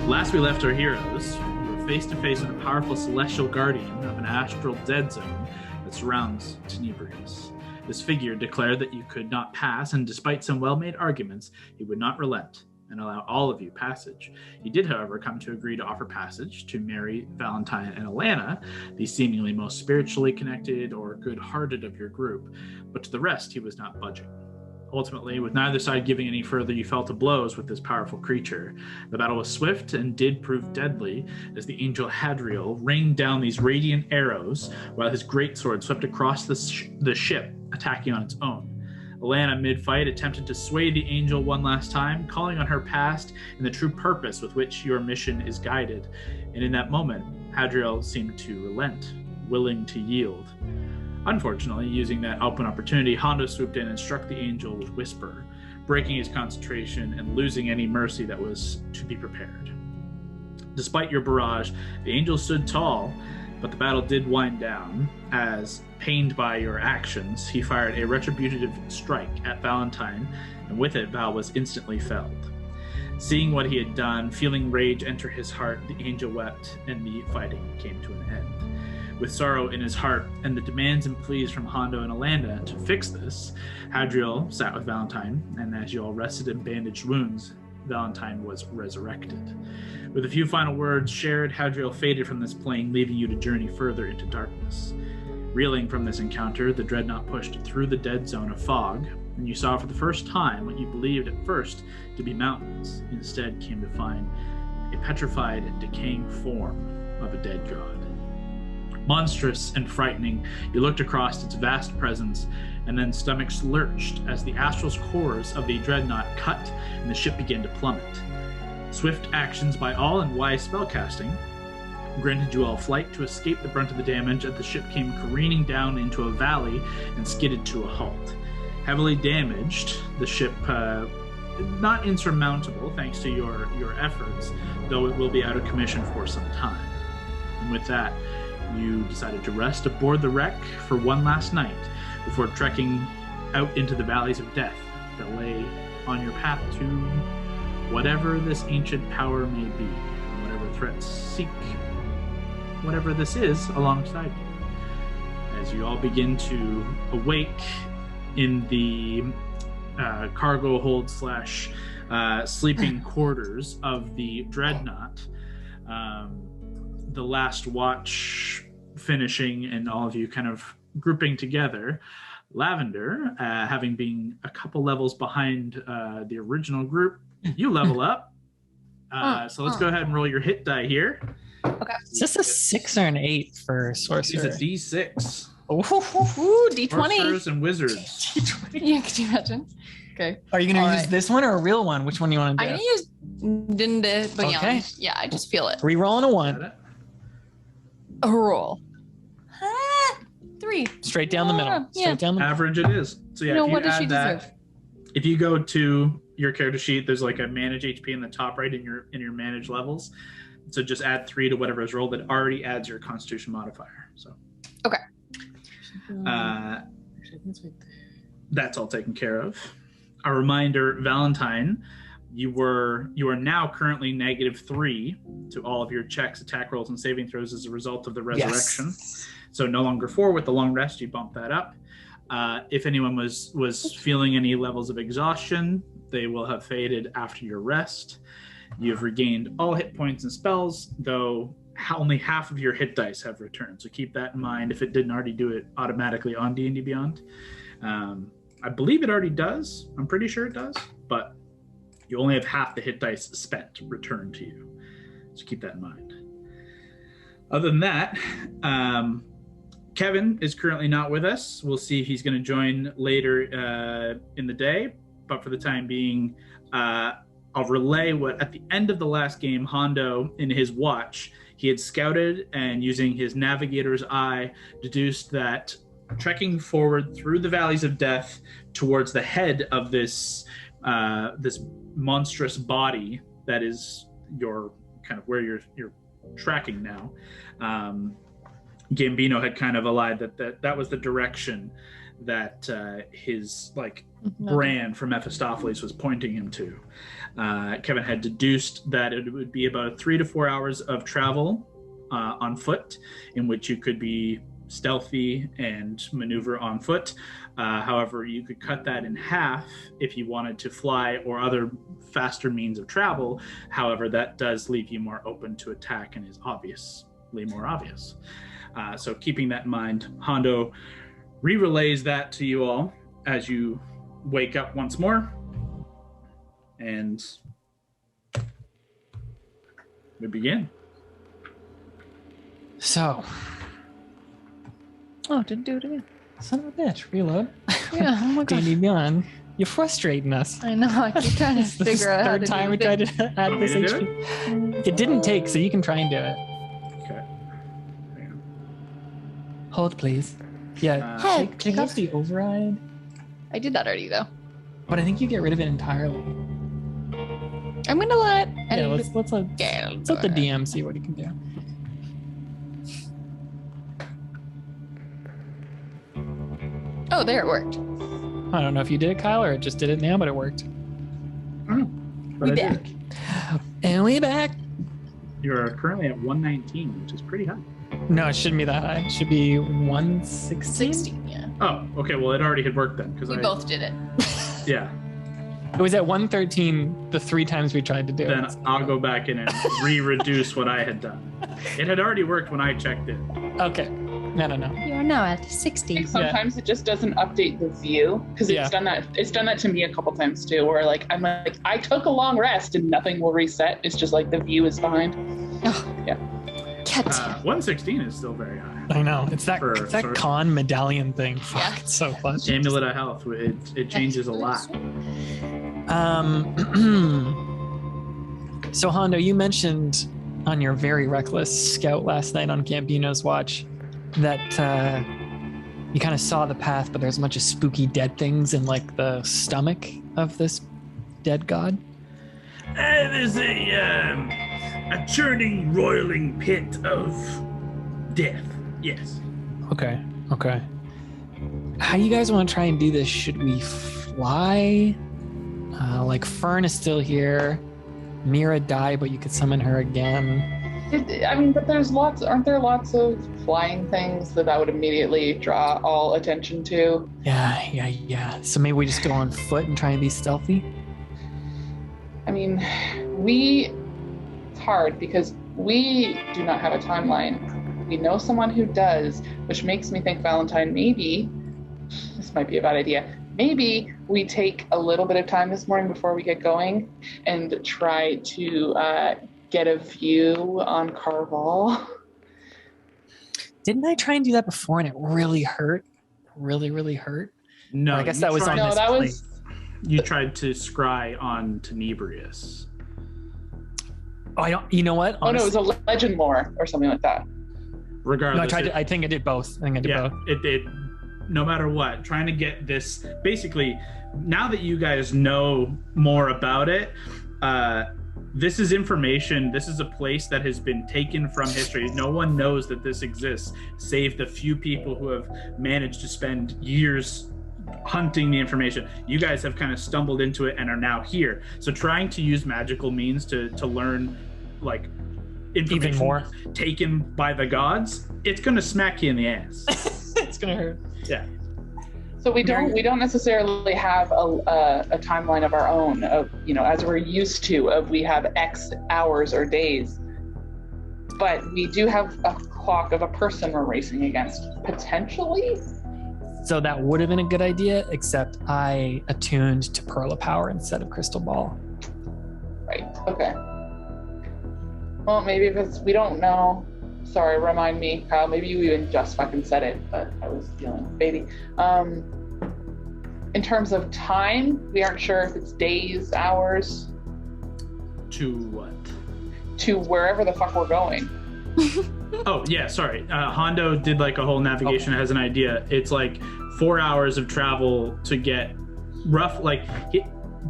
Last we left our heroes, we were face to face with a powerful celestial guardian of an astral dead zone that surrounds Tenebrius. This figure declared that you could not pass, and despite some well-made arguments, he would not relent and allow all of you passage. He did, however, come to agree to offer passage to Mary, Valentine, and Alana, the seemingly most spiritually connected or good-hearted of your group, but to the rest he was not budging. Ultimately, with neither side giving any further, you fell to blows with this powerful creature. The battle was swift and did prove deadly, as the angel Hadriel rained down these radiant arrows, while his greatsword swept across the ship, attacking on its own. Alana, mid-fight, attempted to sway the angel one last time, calling on her past and the true purpose with which your mission is guided. And in that moment, Hadriel seemed to relent, willing to yield. Unfortunately, using that open opportunity, Hondo swooped in and struck the angel with Whisper, breaking his concentration and losing any mercy that was to be prepared. Despite your barrage, the angel stood tall, but the battle did wind down, as, pained by your actions, he fired a retributive strike at Valentine, and with it, Val was instantly felled. Seeing what he had done, feeling rage enter his heart, the angel wept, and the fighting came to an end. With sorrow in his heart and the demands and pleas from Hondo and Alanda to fix this, Hadriel sat with Valentine, and as you all rested and bandaged wounds, Valentine was resurrected. With a few final words shared, Hadriel faded from this plane, leaving you to journey further into darkness. Reeling from this encounter, the dreadnought pushed through the dead zone of fog, and you saw for the first time what you believed at first to be mountains, instead came to find a petrified and decaying form of a dead god. Monstrous and frightening, you looked across its vast presence, and then stomachs lurched as the astral cores of the dreadnought cut and the ship began to plummet. Swift actions by all and wise spellcasting granted you all flight to escape the brunt of the damage as the ship came careening down into a valley and skidded to a halt. Heavily damaged, the ship, not insurmountable thanks to your efforts, though it will be out of commission for some time. And with that, you decided to rest aboard the wreck for one last night before trekking out into the valleys of death that lay on your path to whatever this ancient power may be, whatever threats seek, whatever this is alongside you. As you all begin to awake in the cargo hold / sleeping quarters of the dreadnought, the last watch finishing and all of you kind of grouping together, Lavender, having been a couple levels behind the original group, you level up. So let's go ahead and roll your hit die here. Okay. Is this a 6 or an 8 for sorcerer? It's a D6. Ooh, D20. Sorcerers and wizards. D20. Yeah, could you imagine? Okay. Are you going to use this one or a real one? Which one do you want to do? I'm going to use DnD, but okay. Yeah, I just feel it. Rerolling a 1. A roll. 3. Straight down the middle. Straight down the middle. Average it is. So yeah, if you what does add she that, deserve? if you go to your character sheet, there's like a manage HP in the top right in your manage levels. So just add 3 to whatever is rolled. That already adds your Constitution modifier. So okay. That's all taken care of. A reminder, Valentine, you are now currently -3 to all of your checks, attack rolls, and saving throws as a result of the resurrection. Yes. So no longer 4 with the long rest. You bump that up. If anyone was feeling any levels of exhaustion, they will have faded after your rest. You have regained all hit points and spells, though only half of your hit dice have returned. So keep that in mind if it didn't already do it automatically on D&D Beyond. I believe it already does. I'm pretty sure it does. But you only have half the hit dice spent returned to you. So keep that in mind. Other than that, Kevin is currently not with us. We'll see if he's going to join later in the day. But for the time being, I'll relay what, at the end of the last game, Hondo, in his watch, he had scouted and using his navigator's eye, deduced that trekking forward through the valleys of death towards the head of this monstrous body that is your kind of where you're tracking now. Gambino had kind of allied that was the direction that his brand from Mephistopheles was pointing him to. Kevin had deduced that it would be about 3 to 4 hours of travel on foot, in which you could be stealthy and maneuver on foot. However, you could cut that in half if you wanted to fly or other faster means of travel. However, that does leave you more open to attack and is obviously more obvious. So keeping that in mind, Hondo re-relays that to you all as you wake up once more. And we begin. So. Oh, didn't do it again. Son of a bitch, reload. Yeah, oh my god. D&D Beyond. You're frustrating us. I know, I keep trying to figure out how to third time we tried to add this HP. It didn't take, so you can try and do it. Okay. Hold, please. Yeah, take off the override. I did that already, though. But I think you get rid of it entirely. I'm gonna let... Yeah, let's let the DM see what he can do. Oh, there, it worked. I don't know if you did it, Kyle, or it just did it now, but it worked. We back. And we back. You're currently at 119, which is pretty high. No, it shouldn't be that high. It should be 116. 16, yeah. Oh, okay. Well, it already had worked then. We both did it. Yeah. It was at 113 the 3 times we tried to do it. Then I'll go back in and re-reduce what I had done. It had already worked when I checked it. Okay. No. You are now at 60. Sometimes it just doesn't update the view because it's done that. It's done that to me a couple times too. Where I'm like, I took a long rest and nothing will reset. It's just like the view is behind. Oh. Yeah. 116 is still very high. I know. It's that con medallion thing. Fuck, yeah. It's so clutch. Amulet of Health. It changes a lot. So Hondo, you mentioned on your very reckless scout last night on Gambino's watch that you kind of saw the path, but there's a bunch of spooky dead things in like the stomach of this dead god. There's a churning, roiling pit of death. Yes. Okay. How you guys want to try and do this? Should we fly? Fern is still here. Mira died, but you could summon her again. But aren't there lots of flying things that would immediately draw all attention to? Yeah. So maybe we just go on foot and try and be stealthy? It's hard because we do not have a timeline. We know someone who does, which makes me think, Valentine, maybe, this might be a bad idea, maybe we take a little bit of time this morning before we get going and try to get a view on Carval. Didn't I try and do that before and it really hurt? Really hurt? No, I guess that was on this plate. You tried to scry on Tenebrius. Oh, you know what? Honestly, it was a legend lore or something like that. Regardless. No, I think I did both. Both. It no matter what, trying to get this, basically, now that you guys know more about it, this is information, this is a place that has been taken from history. No one knows that this exists, save the few people who have managed to spend years hunting the information. You guys have kind of stumbled into it and are now here. So trying to use magical means to learn, information even more taken by the gods, it's going to smack you in the ass. It's going to hurt. Yeah. So we don't necessarily have a timeline of our own of, as we're used to, of we have X hours or days, but we do have a clock of a person we're racing against, potentially. So that would have been a good idea, except I attuned to Pearl of Power instead of Crystal Ball. Right, okay. Well, maybe if we don't know. Sorry, remind me, Kyle. Maybe you even just fucking said it, but I was feeling baby. In terms of time, we aren't sure if it's days, hours. To what? To wherever the fuck we're going. Oh, yeah, sorry. Hondo did a whole navigation, has an idea. It's 4 hours of travel to get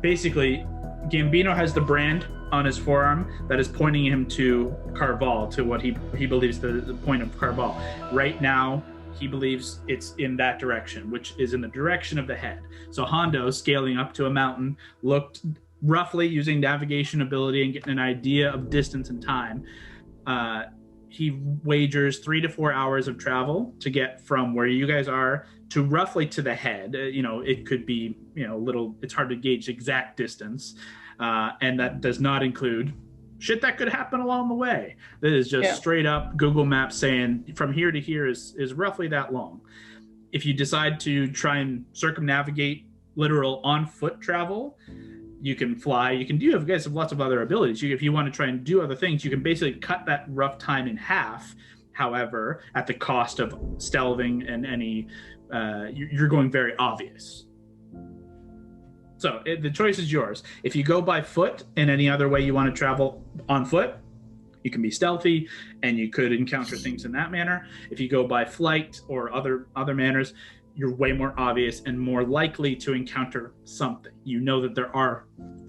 basically, Gambino has the brand on his forearm that is pointing him to Carval, to what he believes the point of Carval. Right now, he believes it's in that direction, which is in the direction of the head. So Hondo, scaling up to a mountain, looked roughly using navigation ability and getting an idea of distance and time. He wagers 3 to 4 hours of travel to get from where you guys are to roughly to the head. It could be, it's hard to gauge exact distance. And that does not include shit that could happen along the way. That is just straight up Google Maps saying from here to here is roughly that long. If you decide to try and circumnavigate literal on foot travel, you can fly. You guys have lots of other abilities. If you want to try and do other things, you can basically cut that rough time in half. However, at the cost of stealthing and any, you're going very obvious. So the choice is yours. If you go by foot and any other way you want to travel on foot, you can be stealthy and you could encounter things in that manner. If you go by flight or other manners, you're way more obvious and more likely to encounter something. You know that there are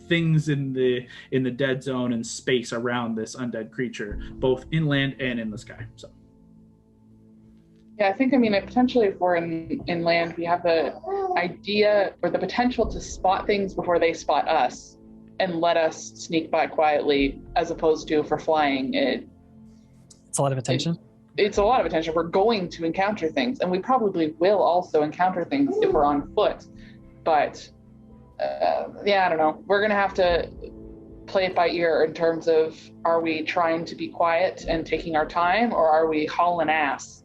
things in the dead zone and space around this undead creature, both inland and in the sky. So. Yeah, I think, potentially if we're in land, we have the idea or the potential to spot things before they spot us and let us sneak by quietly, as opposed to for flying. It's a lot of attention. It's a lot of attention. We're going to encounter things, and we probably will also encounter things if we're on foot. But, I don't know. We're going to have to play it by ear in terms of, are we trying to be quiet and taking our time, or are we hauling ass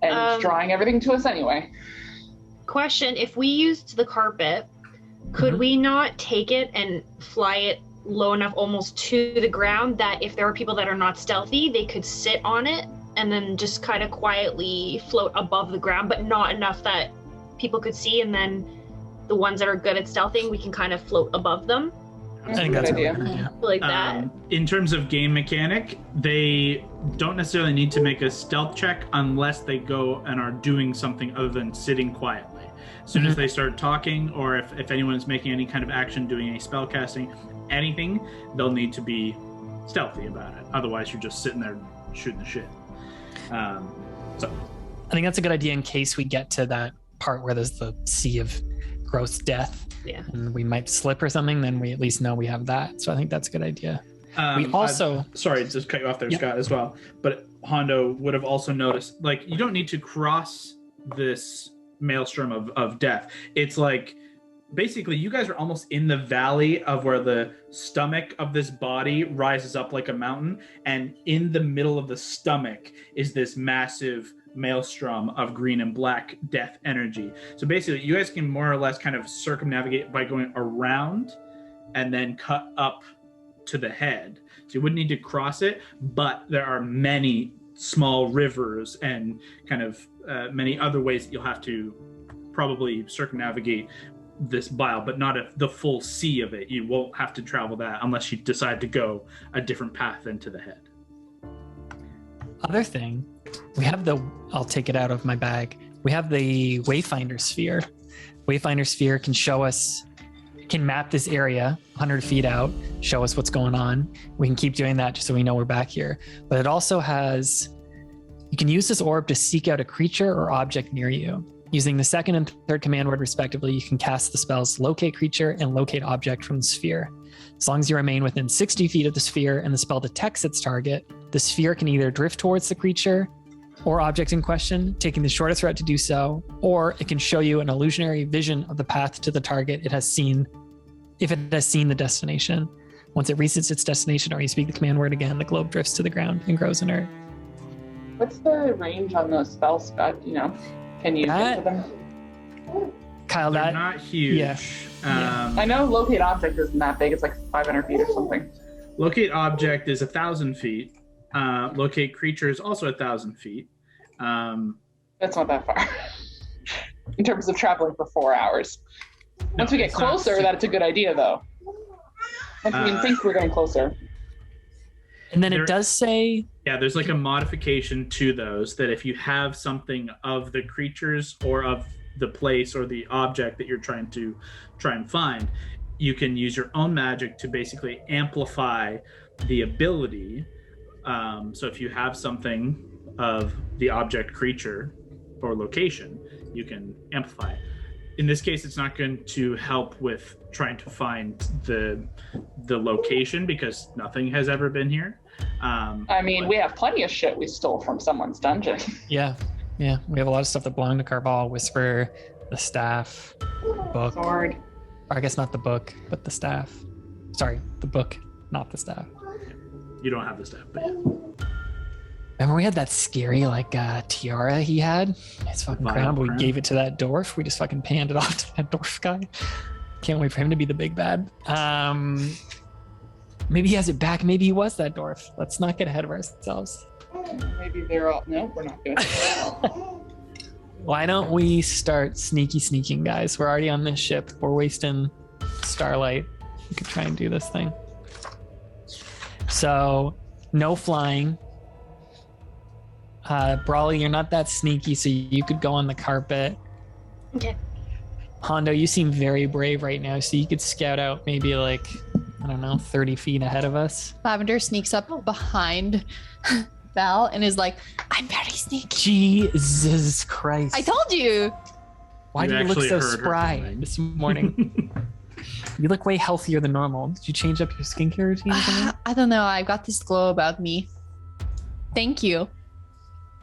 and drawing everything to us anyway? Question, if we used the carpet, could we not take it and fly it low enough almost to the ground that if there are people that are not stealthy, they could sit on it and then just kind of quietly float above the ground, but not enough that people could see, and then the ones that are good at stealthing, we can kind of float above them? I think that's a good idea. Like that. In terms of game mechanic, they don't necessarily need to make a stealth check unless they go and are doing something other than sitting quietly. As soon as they start talking, or if anyone is making any kind of action, doing any spell casting, anything, they'll need to be stealthy about it. Otherwise, you're just sitting there shooting the shit. So I think that's a good idea in case we get to that part where there's the sea of gross death. Yeah. And we might slip or something, then we at least know we have that. So I think that's a good idea. We also... sorry to cut you off there, Scott, as well. But Hondo would have also noticed, you don't need to cross this maelstrom of death. It's basically you guys are almost in the valley of where the stomach of this body rises up like a mountain, and in the middle of the stomach is this massive maelstrom of green and black death energy. So basically you guys can more or less kind of circumnavigate by going around and then cut up to the head. So you wouldn't need to cross it, but there are many small rivers and kind of many other ways that you'll have to probably circumnavigate this bile, but not the full sea of it. You won't have to travel that unless you decide to go a different path than to the head. Other thing, we have I'll take it out of my bag. We have the Wayfinder Sphere. Wayfinder Sphere can map this area 100 feet out, show us what's going on. We can keep doing that just so we know we're back here. But it also you can use this orb to seek out a creature or object near you. Using the second and third command word respectively, you can cast the spells Locate Creature and Locate Object from the sphere. As long as you remain within 60 feet of the sphere and the spell detects its target, the sphere can either drift towards the creature or object in question, taking the shortest route to do so, or it can show you an illusionary vision of the path to the target it has seen, if it has seen the destination. Once it reaches its destination or you speak the command word again, the globe drifts to the ground and grows inert. What's the range on those spells, Scott? Can you get to them? Kyle, they're not huge. Yeah. I know Locate Object isn't that big. It's 500 feet or something. Locate Object is 1,000 feet. Locate Creature is also 1,000 feet. That's not that far. In terms of traveling for 4 hours. Once we get closer, that's a good idea, though. Once we think we're getting closer. And then it does say... Yeah, there's a modification to those that if you have something of the creatures or of the place or the object that you're trying and find, you can use your own magic to basically amplify the ability. So if you have something of the object creature or location, you can amplify it. In this case, it's not going to help with trying to find the location because nothing has ever been here. I mean, we have plenty of shit we stole from someone's dungeon. Yeah. We have a lot of stuff that belonged to Carval. Whisper, the staff, book. Sword. Or I guess not the book, but the staff. Sorry, the book, not the staff. You don't have the staff, but yeah. Remember we had that scary tiara he had? His fucking Vile crown, but we crown. gave it to that dwarf. We just fucking panned it off to that dwarf guy. Can't wait for him to be the big bad. Maybe he has it back. Maybe he was that dwarf. Let's not get ahead of ourselves. Maybe they're all... No, we're not doing it. Why don't we start sneaking, guys? We're already on this ship. We're wasting starlight. We could try and do this thing. So, no flying. Brawley, you're not that sneaky, so you could go on the carpet. Okay. Hondo, you seem very brave right now, so you could scout out maybe 30 feet ahead of us. Lavender sneaks up behind Val and is like, I'm very sneaky. Jesus Christ. I told you. Why do you look actually so heard her spry coming. this morning? You look way healthier than normal. Did you change up your skincare routine or something? I don't know. I've got this glow about me. Thank you.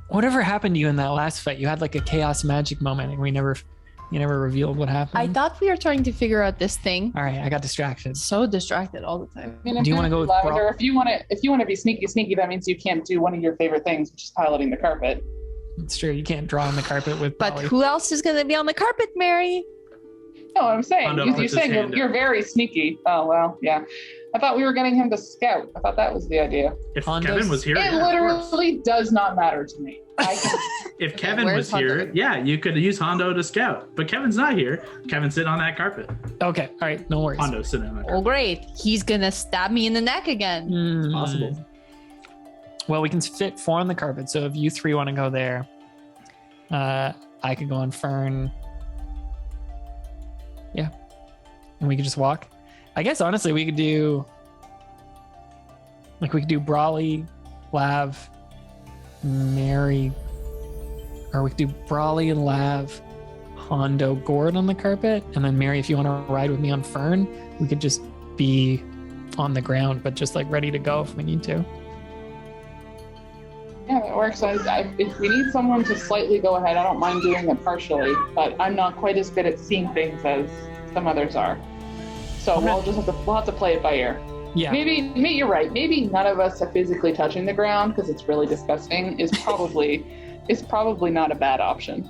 Whatever happened to you in that last fight? You had a chaos magic moment and you never revealed what happened. I thought we were trying to figure out this thing. All right, I got distracted. So distracted all the time. I mean, Do you wanna go with Lavender, if you want to be sneaky, that means you can't do one of your favorite things, which is piloting the carpet. It's true. You can't draw on the carpet with But Bali. who else is going to be on the carpet, Mary? No, I'm saying Hondo you're puts his saying hand you're up. very sneaky. Oh well, yeah. I thought we were getting him to scout. I thought that was the idea. If Hondo's- Kevin was here, It yeah, of course. literally does not matter to me. I can, If Kevin where's was here, Hondo? yeah, you could use Hondo to scout. But Kevin's not here. Kevin's sitting on that carpet. Okay, all right, no worries. Hondo's sitting on that Oh, carpet. great. He's going to stab me in the neck again. Hmm. Possible. Well, we can fit 4 on the carpet, so if you 3 want to go there, I could go on Fern. Yeah. And we could just walk. I guess, honestly, we could do... we could do Brawley, Lav, Mary... Or we could do Brawley, Lav, Hondo, Gord on the carpet, and then Mary, if you want to ride with me on Fern, we could just be on the ground, but just ready to go if we need to. yeah, that works. If we need someone to slightly go ahead, I don't mind doing it partially, but I'm not quite as good at seeing things as some others are. So Okay. we'll have to play it by ear. Yeah. Maybe you're right. Maybe none of us are physically touching the ground because it's really disgusting. Is probably not a bad option.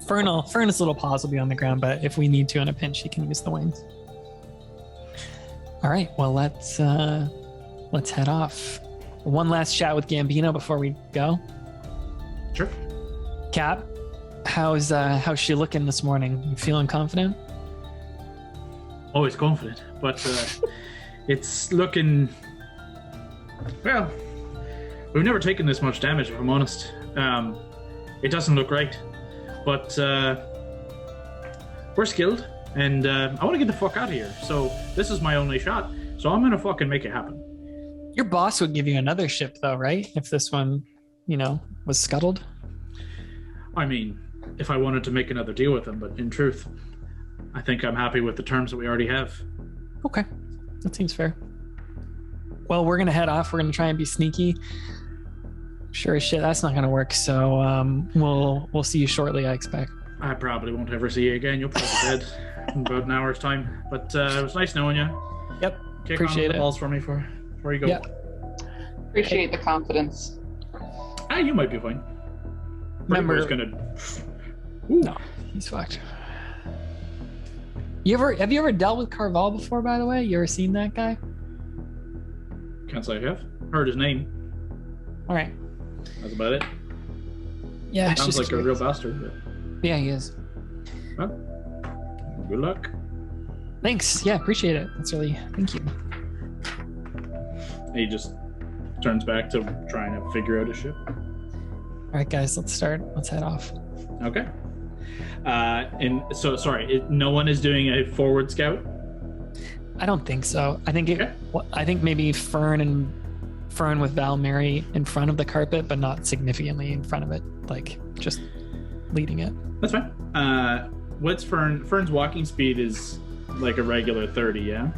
Fern's little paws will be on the ground, but if we need to in a pinch, he can use the wings. All right, well let's head off. One last chat with Gambino before we go. Sure. Cap, how's she looking this morning? You feeling confident? Always confident, but it's looking... Well, we've never taken this much damage, if I'm honest. It doesn't look right, but we're skilled, and I want to get the fuck out of here. So this is my only shot, so I'm gonna fucking make it happen. Your boss would give you another ship, though, right? If this one, was scuttled. I mean, if I wanted to make another deal with him, but in truth, I think I'm happy with the terms that we already have. Okay, that seems fair. Well, we're gonna head off. We're gonna try and be sneaky. Sure as shit, that's not gonna work. So we'll see you shortly, I expect. I probably won't ever see you again. You'll probably be dead in about an hour's time. But it was nice knowing you. Yep, Kick appreciate on the it. balls for me before you go. Yep. Appreciate the confidence. You might be fine. Remember- Pretty much gonna. Ooh. No, he's fucked. Have you ever dealt with Carval before, by the way? You ever seen that guy? Can't say I have. Heard his name. All right. That's about it. Yeah, it's Sounds just like a real curious. bastard. Yeah, he is. But, well, good luck. Thanks. Yeah, appreciate it. That's really, thank you. He just turns back to trying to figure out his ship. All right, guys, let's start. Let's head off. Okay. No one is doing a forward scout. I don't think so. I think Okay. I think maybe Fern with Val Mary in front of the carpet, but not significantly in front of it. Just leading it. That's fine. What's Fern? Fern's walking speed is like a regular 30, yeah?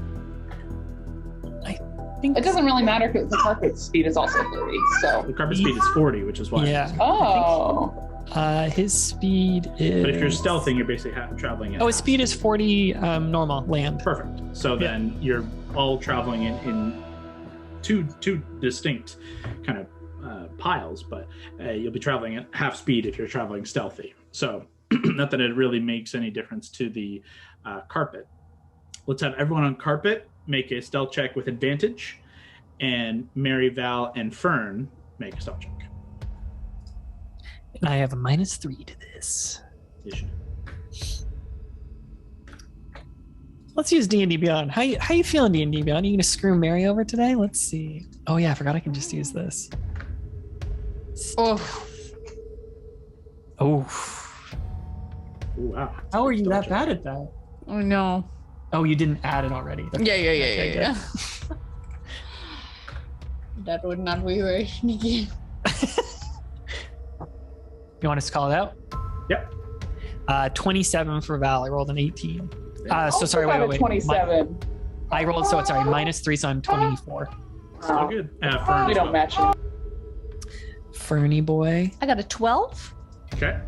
I think It doesn't really matter because the carpet speed is also 30, so. The carpet speed is 40, which is why. Yeah. Oh. His speed is. But if you're stealthing, you're basically traveling at his speed is 40 normal land. Perfect. So then you're all traveling in two distinct kind of piles, but you'll be traveling at half speed if you're traveling stealthy. So not that it really makes any difference to the carpet. Let's have everyone on carpet make a stealth check with advantage, and Mary, Val, and Fern make a stealth check. And I have a -3 to this. You should. Let's use D&D Beyond. How you feeling, D&D Beyond? Are you gonna screw Mary over today? Let's see. Oh yeah, I forgot I can just use this. Oh, Oh. Ooh, wow. How are you Stealth that check. bad at that? oh no. Oh, you didn't add it already. Yeah. That would not be very sneaky. You want us to call it out? Yep. 27 for Val. I rolled an 18. So Also sorry, got a wait. 27. I rolled, so it's sorry, -3, so I'm 24. Still good. Fern We as don't well. match it. Fernie boy. I got a 12. Okay.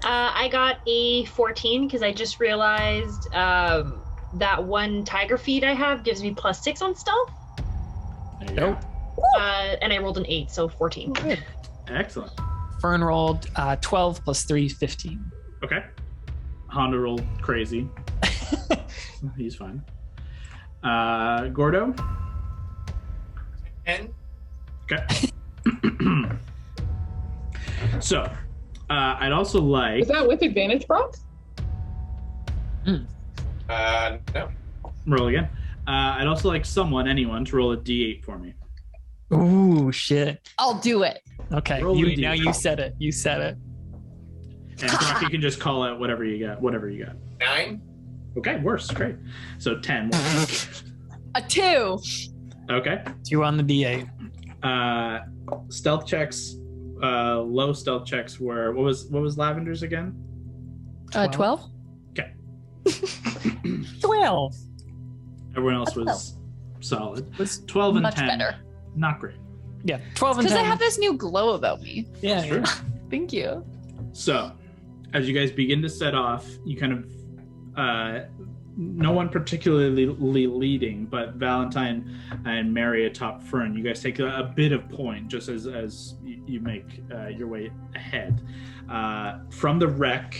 I got a 14 because I just realized that one tiger feed I have gives me +6 on stealth. There you go. And I rolled an 8, so 14. Good. Excellent. Fern rolled 12 + 3, 15. Okay. Honda rolled crazy. He's fine. Gordo? 10. Okay. So, I'd also like... Is that with advantage, Brock? No. Roll again. I'd also like anyone, to roll a d8 for me. Ooh, shit. I'll do it. Okay, Roll a now D8. you said it. You said it. And Brock, you can just call out whatever you got. 9. Okay, worse. Great. So 10. A 2. Okay. 2 on the D8. Stealth checks. Low stealth checks were... What was Lavender's again? 12. Okay. 12. Everyone else That's was solid. Was 12 and much 10. better. Not great. Yeah, 12 and Because 10. I have this new glow about me. Yeah, Sure. Thank you. So, as you guys begin to set off, you kind of, no one particularly leading, but Valentine and Mary atop Fern, you guys take a bit of point just as you make your way ahead. From the wreck,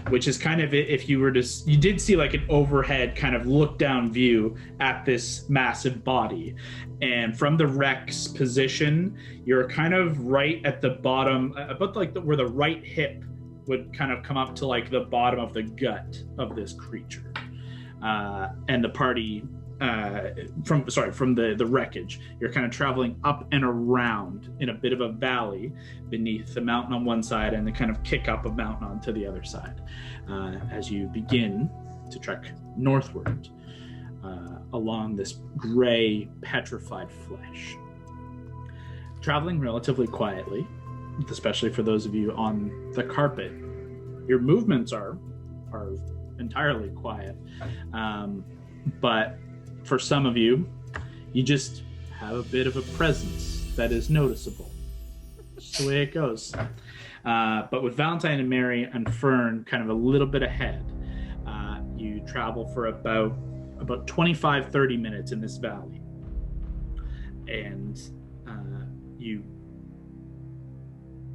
which is kind of, if you were to, you did see like an overhead kind of look down view at this massive body. And from the wreck's position, you're kind of right at the bottom, about like where the right hip would kind of come up to like the bottom of the gut of this creature. And the party, from the wreckage, you're kind of traveling up and around in a bit of a valley beneath the mountain on one side and then kind of kick up a mountain onto the other side as you begin to trek northward along this gray petrified flesh. Traveling relatively quietly, especially for those of you on the carpet. Your movements are entirely quiet, but for some of you, you just have a bit of a presence that is noticeable. Just the way it goes. But with Valentine and Mary and Fern kind of a little bit ahead, you travel for about 25-30 minutes in this valley, and you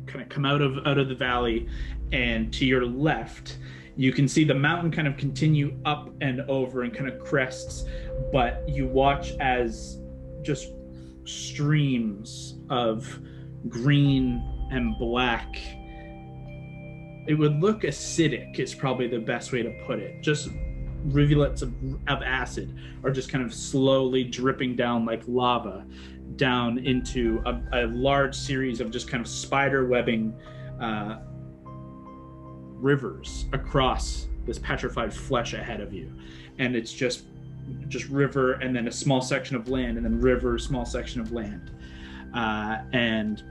kind of come out of the valley, and to your left you can see the mountain kind of continue up and over and kind of crests, but you watch as just streams of green and black, it would look acidic is probably the best way to put it, just rivulets of acid are just kind of slowly dripping down like lava down into a large series of just kind of spider webbing rivers across this petrified flesh ahead of you. And it's just river, and then a small section of land, and then river, small section of land. And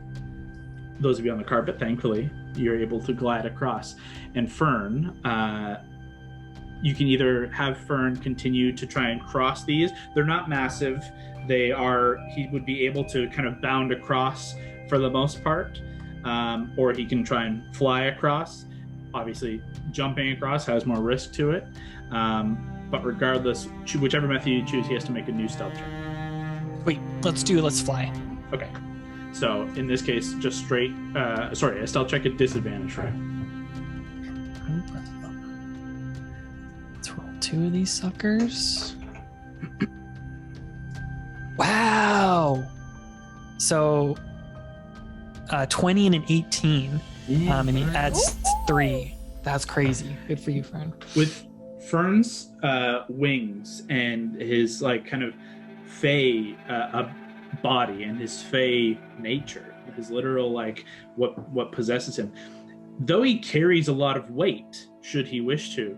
those of you on the carpet, thankfully, you're able to glide across. And Fern, you can either have Fern continue to try and cross these. They're not massive. He would be able to kind of bound across for the most part, or he can try and fly across. Obviously, jumping across has more risk to it. But regardless, whichever method you choose, he has to make a new stealth check. Wait, let's fly. Okay. So in this case, just straight, a stealth check at disadvantage, right? Let's roll 2 of these suckers. Wow. So 20 and an 18. And he adds 3. That's crazy. Good for you, Fern. With Fern's wings and his like kind of fey body and his fey nature, his literal like what possesses him, though he carries a lot of weight should he wish to,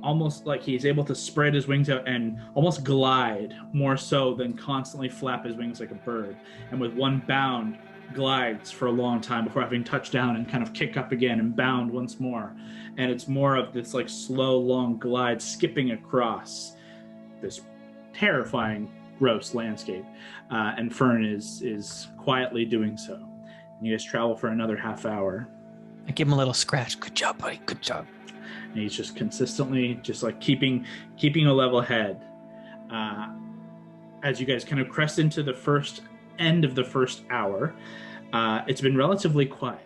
almost like he's able to spread his wings out and almost glide more so than constantly flap his wings like a bird, and with one bound glides for a long time before having touched down and kind of kick up again and bound once more. And it's more of this like slow long glide skipping across this terrifying gross landscape, and Fern is quietly doing so. And you guys travel for another half hour. I give him a little scratch. Good job, buddy. Good job. And he's just consistently just like keeping a level head. As you guys kind of crest into the first end of the first hour, it's been relatively quiet,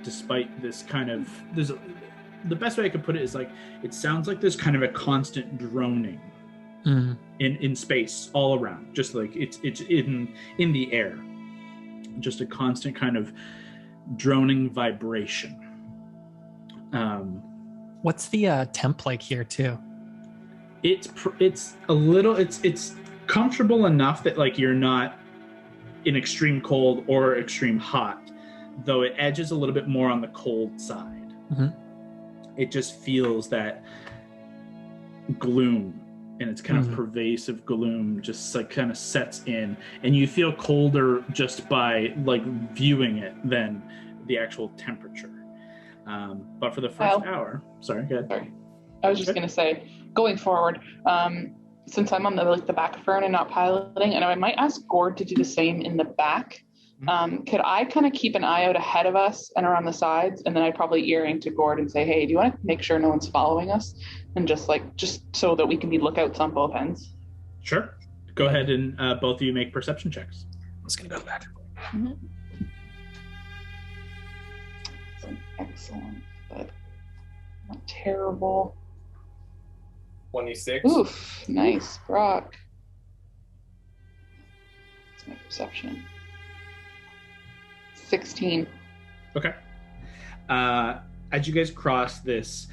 despite this kind of the best way I could put it is like it sounds like there's kind of a constant droning in space all around, just like it's in the air, just a constant kind of droning vibration. What's the temp like here too? It's a little it's comfortable enough that like you're not in extreme cold or extreme hot, though it edges a little bit more on the cold side. It just feels that gloom, and it's kind of pervasive gloom just like kind of sets in, and you feel colder just by like viewing it than the actual temperature. But for the first hour, sorry, go ahead. Sorry. I was just going to say, going forward, since I'm on the back of Fern and not piloting, and I might ask Gord to do the same in the back, could I kind of keep an eye out ahead of us and around the sides, and then I'd probably earring to Gord and say, hey, do you want to make sure no one's following us? And just so that we can be lookouts on both ends. Sure. Go ahead and both of you make perception checks. I'm just going to go back. Excellent, but not terrible. 26. Oof, nice, Brock. That's my perception. 16. Okay. As you guys cross these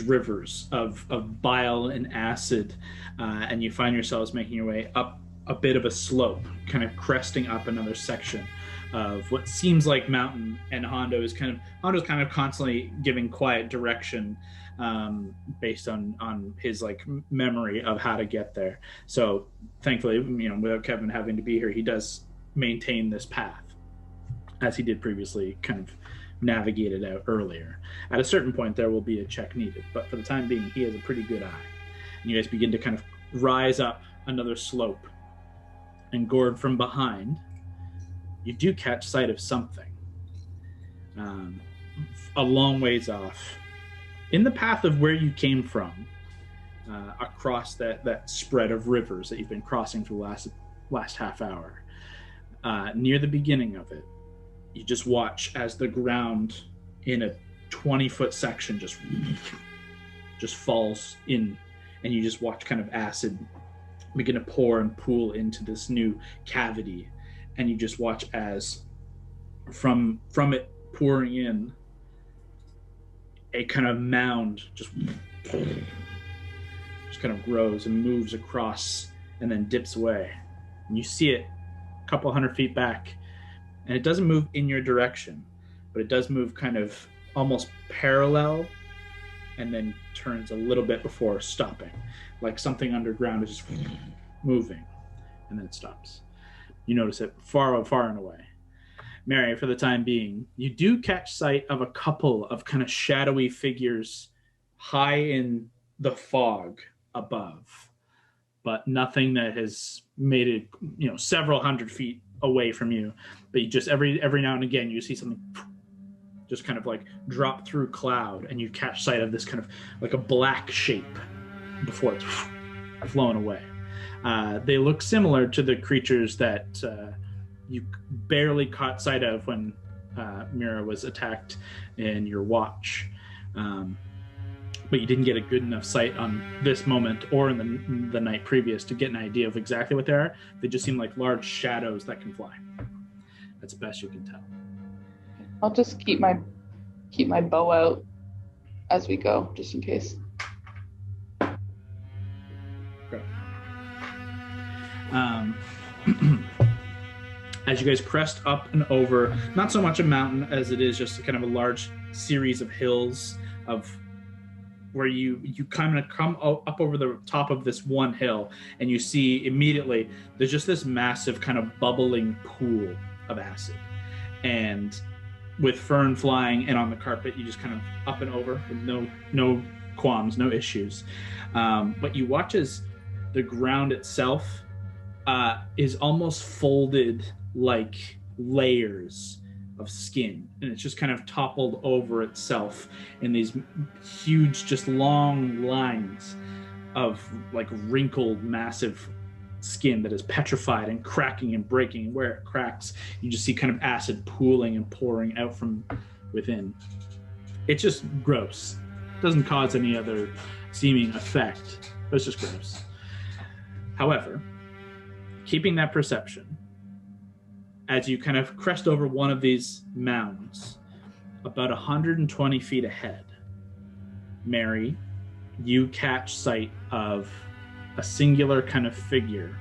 rivers of bile and acid, and you find yourselves making your way up a bit of a slope, kind of cresting up another section of what seems like mountain, and Hondo's kind of constantly giving quiet direction based on his like memory of how to get there. So thankfully, without Kevin having to be here, he does maintain this path as he did previously, kind of navigated out earlier. At a certain point, there will be a check needed, but for the time being, he has a pretty good eye. And you guys begin to kind of rise up another slope, and Gord, from behind, you do catch sight of something a long ways off, in the path of where you came from, across that spread of rivers that you've been crossing for the last half hour. Near the beginning of it, you just watch as the ground in a 20-foot section just falls in, and you just watch kind of acid begin to pour and pool into this new cavity, and you just watch as from it pouring in, a kind of mound just kind of grows and moves across and then dips away, and you see it a couple 100 feet back, and it doesn't move in your direction, but it does move kind of almost parallel, and then turns a little bit before stopping, like something underground is just moving, and then it stops. You notice it far and away. Mary, for the time being, you do catch sight of a couple of kind of shadowy figures high in the fog above, but nothing that has made it, several hundred feet away from you. But you just every now and again you see something just kind of like drop through cloud, and you catch sight of this kind of like a black shape before it's flown away. They look similar to the creatures that you barely caught sight of when Mira was attacked in your watch. But you didn't get a good enough sight on this moment or in the night previous to get an idea of exactly what they are. They just seem like large shadows that can fly. That's the best you can tell. I'll just keep my bow out as we go, just in case. Okay. As you guys crest up and over, not so much a mountain as it is just kind of a large series of hills of where you kind of come up over the top of this one hill, and you see immediately there's just this massive kind of bubbling pool of acid. And with Fern flying and on the carpet, you just kind of up and over with no qualms, no issues. But you watch as the ground itself is almost folded like layers of skin, and it's just kind of toppled over itself in these huge, just long lines of like wrinkled, massive skin that is petrified and cracking and breaking. And where it cracks, you just see kind of acid pooling and pouring out from within. It's just gross. It doesn't cause any other seeming effect, but it's just gross. However, keeping that perception, as you kind of crest over one of these mounds, about 120 feet ahead, Mary, you catch sight of a singular kind of figure,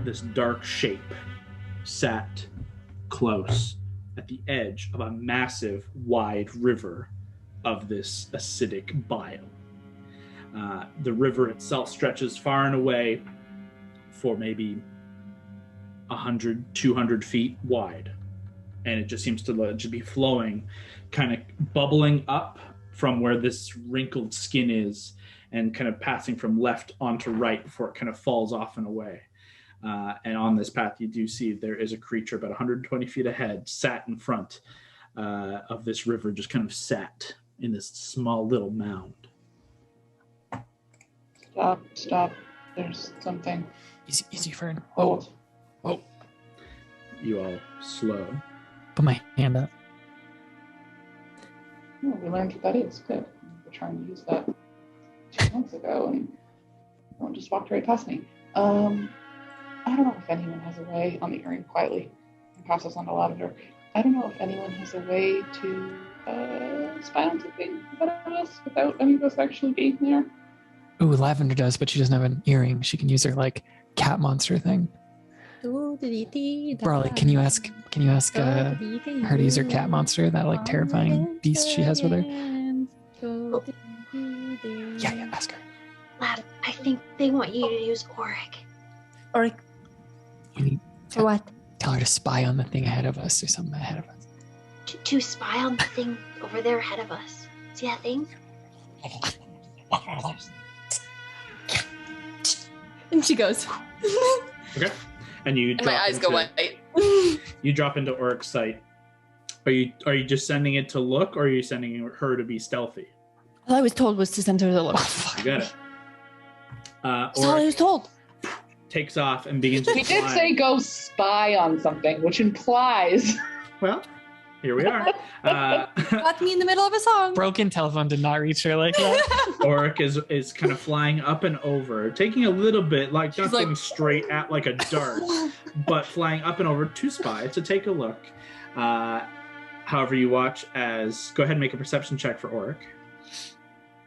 this dark shape, sat close at the edge of a massive, wide river of this acidic bile. The river itself stretches far and away for maybe 100, 200 feet wide. And it just seems to just be flowing, kind of bubbling up from where this wrinkled skin is and kind of passing from left onto right before it kind of falls off and away. And on this path, you do see there is a creature about 120 feet ahead, sat in front of this river, just kind of sat in this small little mound. Stop. There's something. Easy, Fern. Hold. Oh. You all slow. Put my hand up. Oh, we learned what that is. Good. We're trying to use that 2 months ago, and someone just walked right past me. I don't know if anyone has a way, on the earring quietly, and pass this on to Lavender. I don't know if anyone has a way to spy on something about us without any of us actually being there. Ooh, Lavender does, but she doesn't have an earring. She can use her like cat monster thing. Brawley, can you ask her to use her cat monster, that like terrifying beast she has with her? Yeah, ask her. Lad, I think they want you to use Auric. Auric. For what? Tell her to spy on the thing ahead of us or something ahead of us. To spy on the thing over there ahead of us. See that thing? And she goes. Okay. And you and my eyes go white. You drop into Oric's sight. Are you just sending it to look, or are you sending her to be stealthy? All I was told was to send her to look. You got it. That's all I was told. Takes off and begins to We fly. did say go spy on something, which implies... Well, here we are. Got me in the middle of a song. Broken telephone did not reach her like that. Oric is kind of flying up and over, taking a little bit, like not going straight at like a dart, but flying up and over to spy, to take a look. However, you watch as... Go ahead and make a perception check for Oric.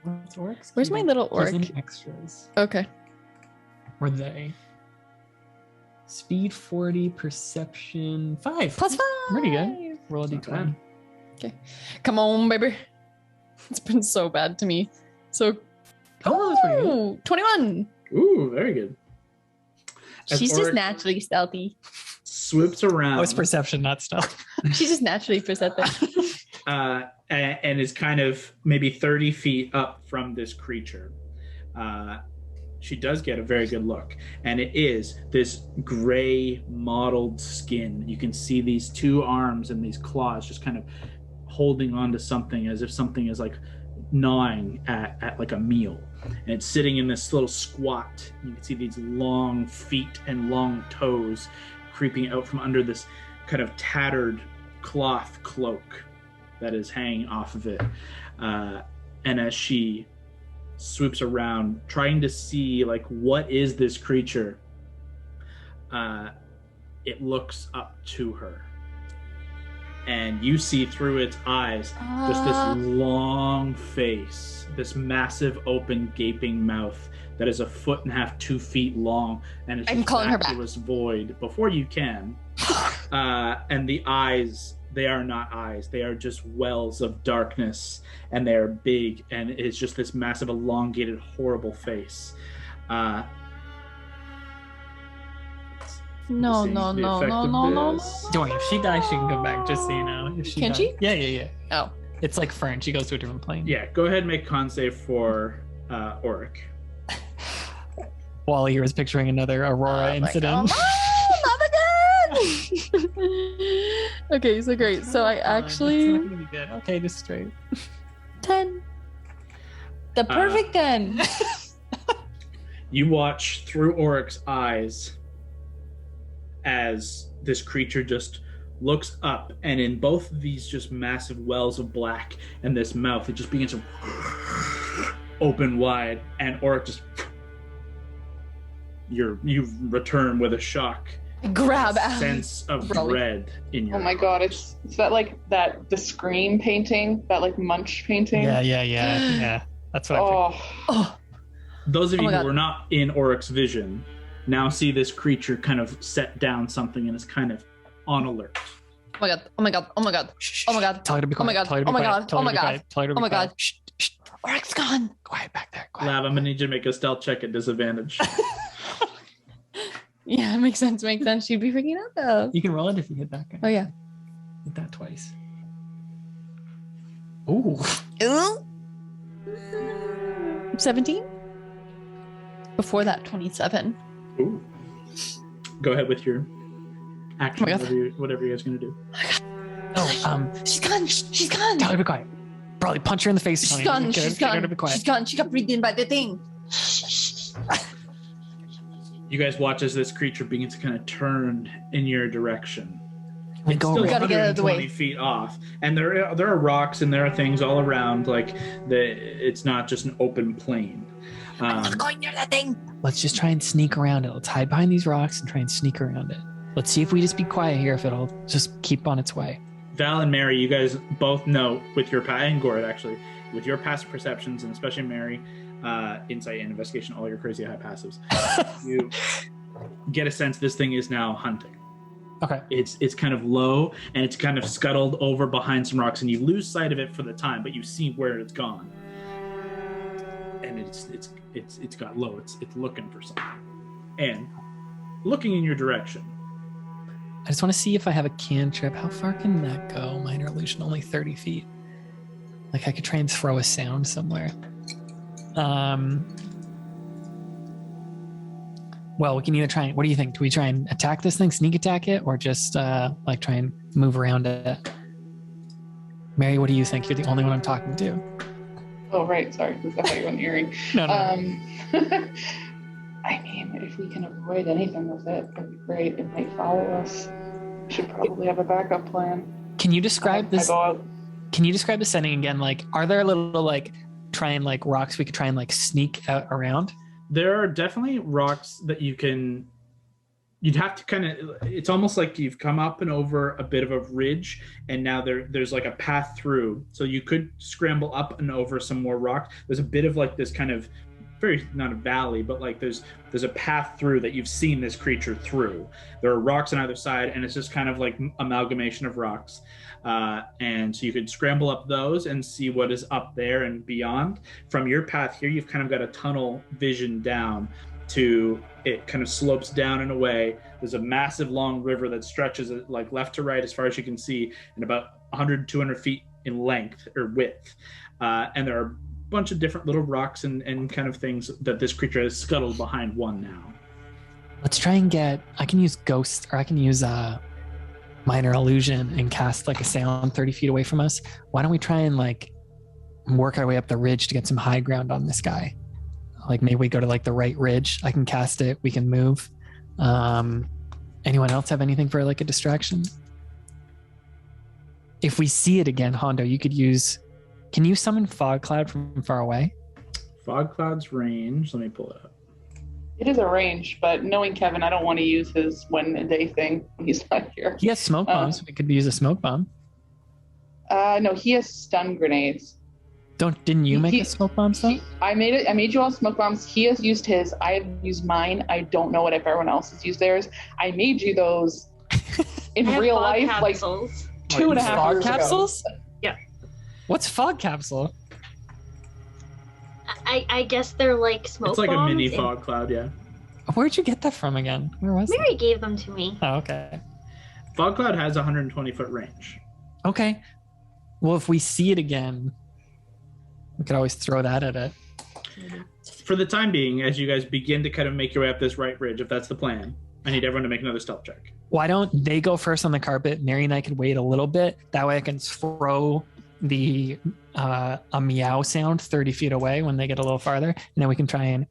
What's Oric's? Where's my little There's Oric? any extras? Okay. Were they? Speed 40, perception 5. +5. Pretty good. Roll a Not d20. bad. Okay. Come on, baby. It's been so bad to me. So. Oh, that's pretty good. Ooh, 21. Ooh, very good. As She's just Oric naturally stealthy. swoops around. Oh, it's perception, not stealth. She's just naturally perceptive. And is kind of maybe 30 feet up from this creature. She does get a very good look, and it is this gray mottled skin. You can see these two arms and these claws just kind of holding on to something as if something is like gnawing at like a meal. And it's sitting in this little squat. You can see these long feet and long toes creeping out from under this kind of tattered cloth cloak that is hanging off of it. And as she swoops around trying to see like what is this creature, it looks up to her, and you see through its eyes just this long face, this massive open gaping mouth that is 1.5 feet, 2 feet long, and it's I'm calling her back. vacuous void before you can. And the eyes, they are not eyes, they are just wells of darkness, and they are big, and it's just this massive elongated horrible face. No. Don't Don't worry, if she dies, she can come back, just so you know. If she Can dies. she? Yeah. Oh. It's like Fern. She goes to a different plane. Yeah, go ahead and make con save for Auric. Wally was picturing another Aurora incident. Oh, not again! Okay, so great. So I It's actually not gonna be good. Okay, just straight. 10. The perfect 10. You watch through Auric's eyes as this creature just looks up, and in both of these just massive wells of black and this mouth, it just begins to open wide, and Auric just you return with a shock Grab out. sense of Rolling. dread in your Oh my god, it's that like that the Scream painting, that like Munch painting. Yeah. That's what I Oh, Oh, Those of Oh you my who God. were not in Auric's vision now see this creature kind of set down something and is kind of on alert. oh my god. Oh my god. Oh my god. Shh, Oh my god. Tell her to be Oh my quiet. god. Tell her to be Oh my quiet. god. Tell her Oh to my be god. quiet. Tell her to be Oh my quiet. god. Shh. Oric's gone. Quiet back there. Quiet. Lab, I'm gonna need you to make a stealth check at disadvantage. Yeah, makes sense. She'd be freaking out though. You can roll it if you hit that guy. Oh yeah. Hit that twice. Ooh. 17? Before that, 27. Ooh. Go ahead with your action, Oh my God. whatever you guys are gonna do. Oh, She's gone. She's gone. tell her to be quiet. Probably punch her in the face. She's Tony. gone. Get her- She's get her gone. to be quiet. She's gone. She got breathed in by the thing. You guys watch as this creature begins to kind of turn in your direction. We It's go still We gotta get out of the way. 120 feet off, and there are rocks and there are things all around. Like it's not just an open plain. I'm not going near that thing. Let's just try and sneak around it. Let's hide behind these rocks and try and sneak around it. Let's see if we just be quiet here, if it'll just keep on its way. Val and Mary, you guys both know with your and Gord actually, with your passive perceptions, and especially Mary, insight and investigation, all your crazy high passives, you get a sense this thing is now hunting. Okay. It's kind of low and it's kind of scuttled over behind some rocks, and you lose sight of it for the time, but you see where it's gone. And it's got low. It's looking for something and looking in your direction. I just want to see if I have a cantrip. How far can that go? Minor illusion, only 30 feet. Like I could try and throw a sound somewhere. Well, we can either try and, what do you think? Do we try and attack this thing, sneak attack it, or just like try and move around it? Mary, what do you think? You're the only one I'm talking to. oh right, sorry, because I thought you were hearing. No. I mean, if we can avoid anything with it, that'd be great. It might follow us. We should probably have a backup plan. Can you describe I this? go out. Can you describe the setting again? Like, are there little like try and like rocks we could try and like sneak out around? There are definitely rocks that you'd have to kind of, it's almost like you've come up and over a bit of a ridge, and now there's like a path through. So you could scramble up and over some more rocks. There's a bit of like this kind of very, not a valley, but like there's a path through that you've seen this creature through. There are rocks on either side, and it's just kind of like amalgamation of rocks. And so you could scramble up those and see what is up there and beyond. From your path here, you've kind of got a tunnel vision down to it kind of slopes down and away. There's a massive long river that stretches like left to right as far as you can see, and about 100, 200 feet in length or width. And there are a bunch of different little rocks and kind of things that this creature has scuttled behind one now. Let's try and I can use ghost, or I can use minor illusion and cast like a sound 30 feet away from us. Why don't we try and like work our way up the ridge to get some high ground on this guy? Like maybe we go to like the right ridge. I can cast it. We can move. Anyone else have anything for like a distraction? If we see it again, Hondo, can you summon fog cloud from far away? Fog cloud's range. Let me pull it up. It is a range, but knowing Kevin, I don't want to use his one a day thing when he's not here. He has smoke bombs. We could use a smoke bomb. No, he has stun grenades. Didn't you make a smoke bomb stuff? I made you all smoke bombs. He has used his. I have used mine. I don't know what if everyone else has used theirs. I made you those in real life, capsules. like 2.5 years capsules? ago. Yeah. What's fog capsule? I guess they're like smoke It's like bombs. a mini fog cloud, yeah. Where'd you get that from again? Where was Mary gave them to me. Oh, okay. Fog cloud has 120-foot range. Okay. Well, if we see it again, we could always throw that at it. For the time being, as you guys begin to kind of make your way up this right ridge, if that's the plan, I need everyone to make another stealth check. Why don't they go first on the carpet? Mary and I could wait a little bit. That way I can throw the a meow sound 30 feet away when they get a little farther, and then we can try and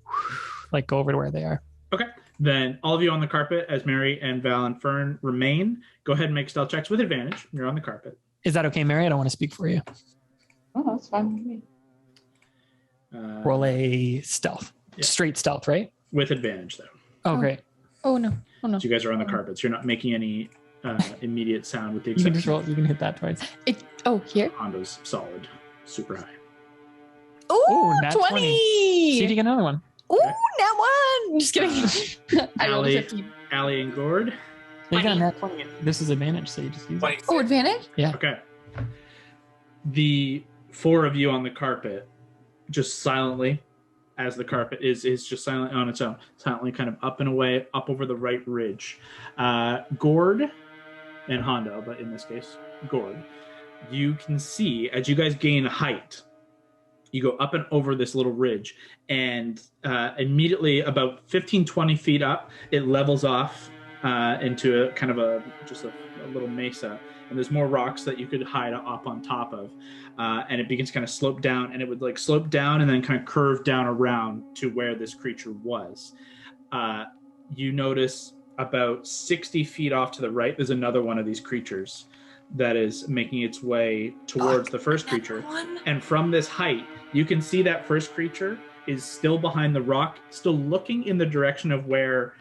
like go over to where they are. Okay. Then all of you on the carpet, as Mary and Val and Fern remain, go ahead and make stealth checks with advantage. You're on the carpet. Is that okay, Mary? I don't want to speak for you. Oh, that's fine with me. Roll a stealth. Yeah. Straight stealth, right? With advantage, though. Oh, great. Oh no. Oh no. So you guys are on the carpet, so you're not making any immediate sound with the You can exception just roll. You can hit that twice. Here. Hondo's solid, super high. Oh, nat 20. 20. See if you get another one. Ooh, that one. Just kidding. I rolled a Allie, 50. Allie and Gord. You got a nat 20. This is advantage, so you just use it. 26. Oh, advantage? Yeah. Okay. The four of you on the carpet, just silently, as the carpet is just silently on its own, silently kind of up and away, up over the right ridge. Gord and Hondo, but in this case, Gord, you can see as you guys gain height, you go up and over this little ridge, and immediately about 15, 20 feet up, it levels off into a kind of just a little mesa. And there's more rocks that you could hide up on top of. And it begins to kind of slope down, and it would like slope down and then kind of curve down around to where this creature was. You notice about 60 feet off to the right, there's another one of these creatures that is making its way towards the first creature. And from this height, you can see that first creature is still behind the rock, still looking in the direction of where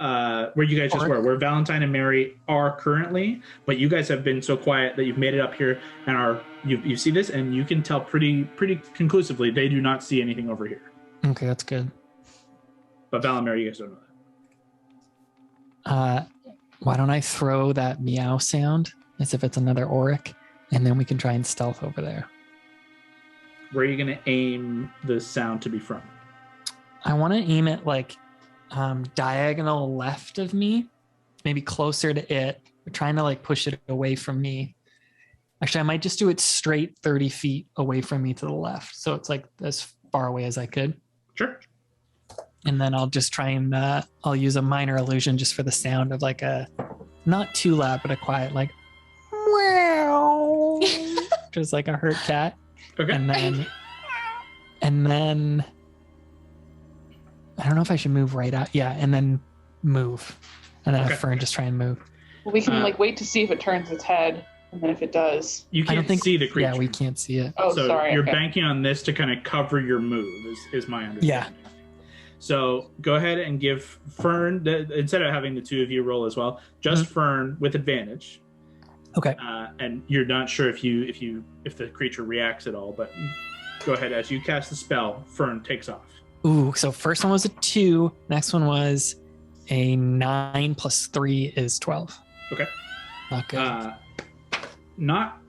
you guys just were, where Valentine and Mary are currently, but you guys have been so quiet that you've made it up here and you see this, and you can tell pretty conclusively they do not see anything over here. Okay, that's good. But Val and Mary, you guys don't know that. Why don't I throw that meow sound as if it's another auric, and then we can try and stealth over there. Where are you going to aim the sound to be from? I want to aim it like diagonal left of me, maybe closer to it. We're trying to like push it away from me. Actually, I might just do it straight 30 feet away from me to the left. So it's like as far away as I could. Sure. And then I'll just try and I'll use a minor illusion just for the sound of like a, not too loud, but a quiet like, meow, just like a hurt cat. Okay. And then I don't know if I should move right out. Yeah, and then move. And then Okay. have Fern just try and move. Well, we can like wait to see if it turns its head, and then if it does. You I don't can't think see the creature. Yeah, we can't see it. Oh, so sorry. you're okay. banking on this to kind of cover your move, is my understanding. Yeah. So go ahead and give Fern, instead of having the two of you roll as well, just Fern with advantage. Okay. And you're not sure if the creature reacts at all, but go ahead. As you cast the spell, Fern takes off. Ooh, so first one was a 2. Next one was a 9 plus 3 is 12. Okay. Not good. Not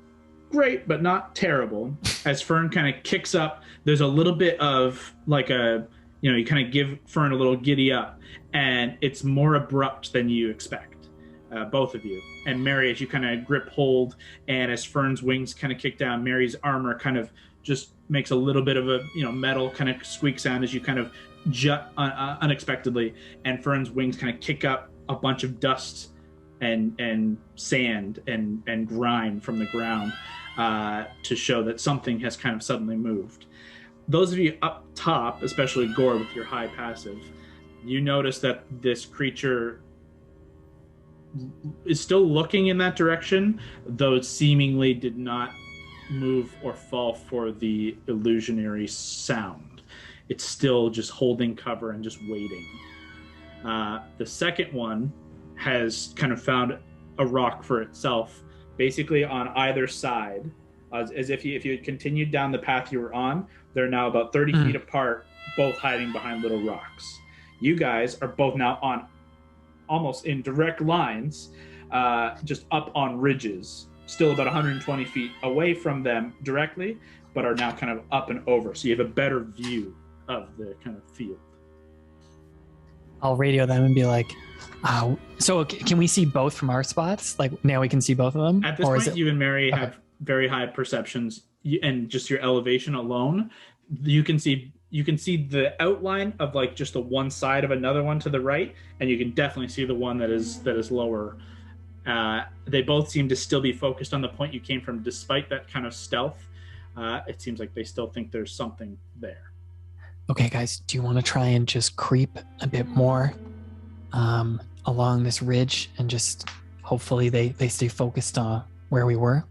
great, but not terrible. As Fern kind of kicks up, there's a little bit of like a you kind of give Fern a little giddy up, and it's more abrupt than you expect, both of you. And Mary, as you kind of grip hold, and as Fern's wings kind of kick down, Mary's armor kind of just makes a little bit of a metal kind of squeak sound as you kind of jut unexpectedly, and Fern's wings kind of kick up a bunch of dust and sand and grime from the ground to show that something has kind of suddenly moved. Those of you up top, especially Gore with your high passive, you notice that this creature is still looking in that direction, though it seemingly did not move or fall for the illusionary sound. It's still just holding cover and just waiting. The second one has kind of found a rock for itself, basically on either side, as if you had continued down the path you were on. They're now about 30 feet apart, both hiding behind little rocks. You guys are both now on almost in direct lines, just up on ridges, still about 120 feet away from them directly, but are now kind of up and over. So you have a better view of the kind of field. I'll radio them and be like, so can we see both from our spots? Like now we can see both of them? At this point, you and Mary have very high perceptions, and just your elevation alone, you can see the outline of like just the one side of another one to the right, and you can definitely see the one that is lower. They both seem to still be focused on the point you came from, despite that kind of stealth. It seems like they still think there's something there. Okay, guys, do you want to try and just creep a bit more along this ridge, and just hopefully they stay focused on where we were?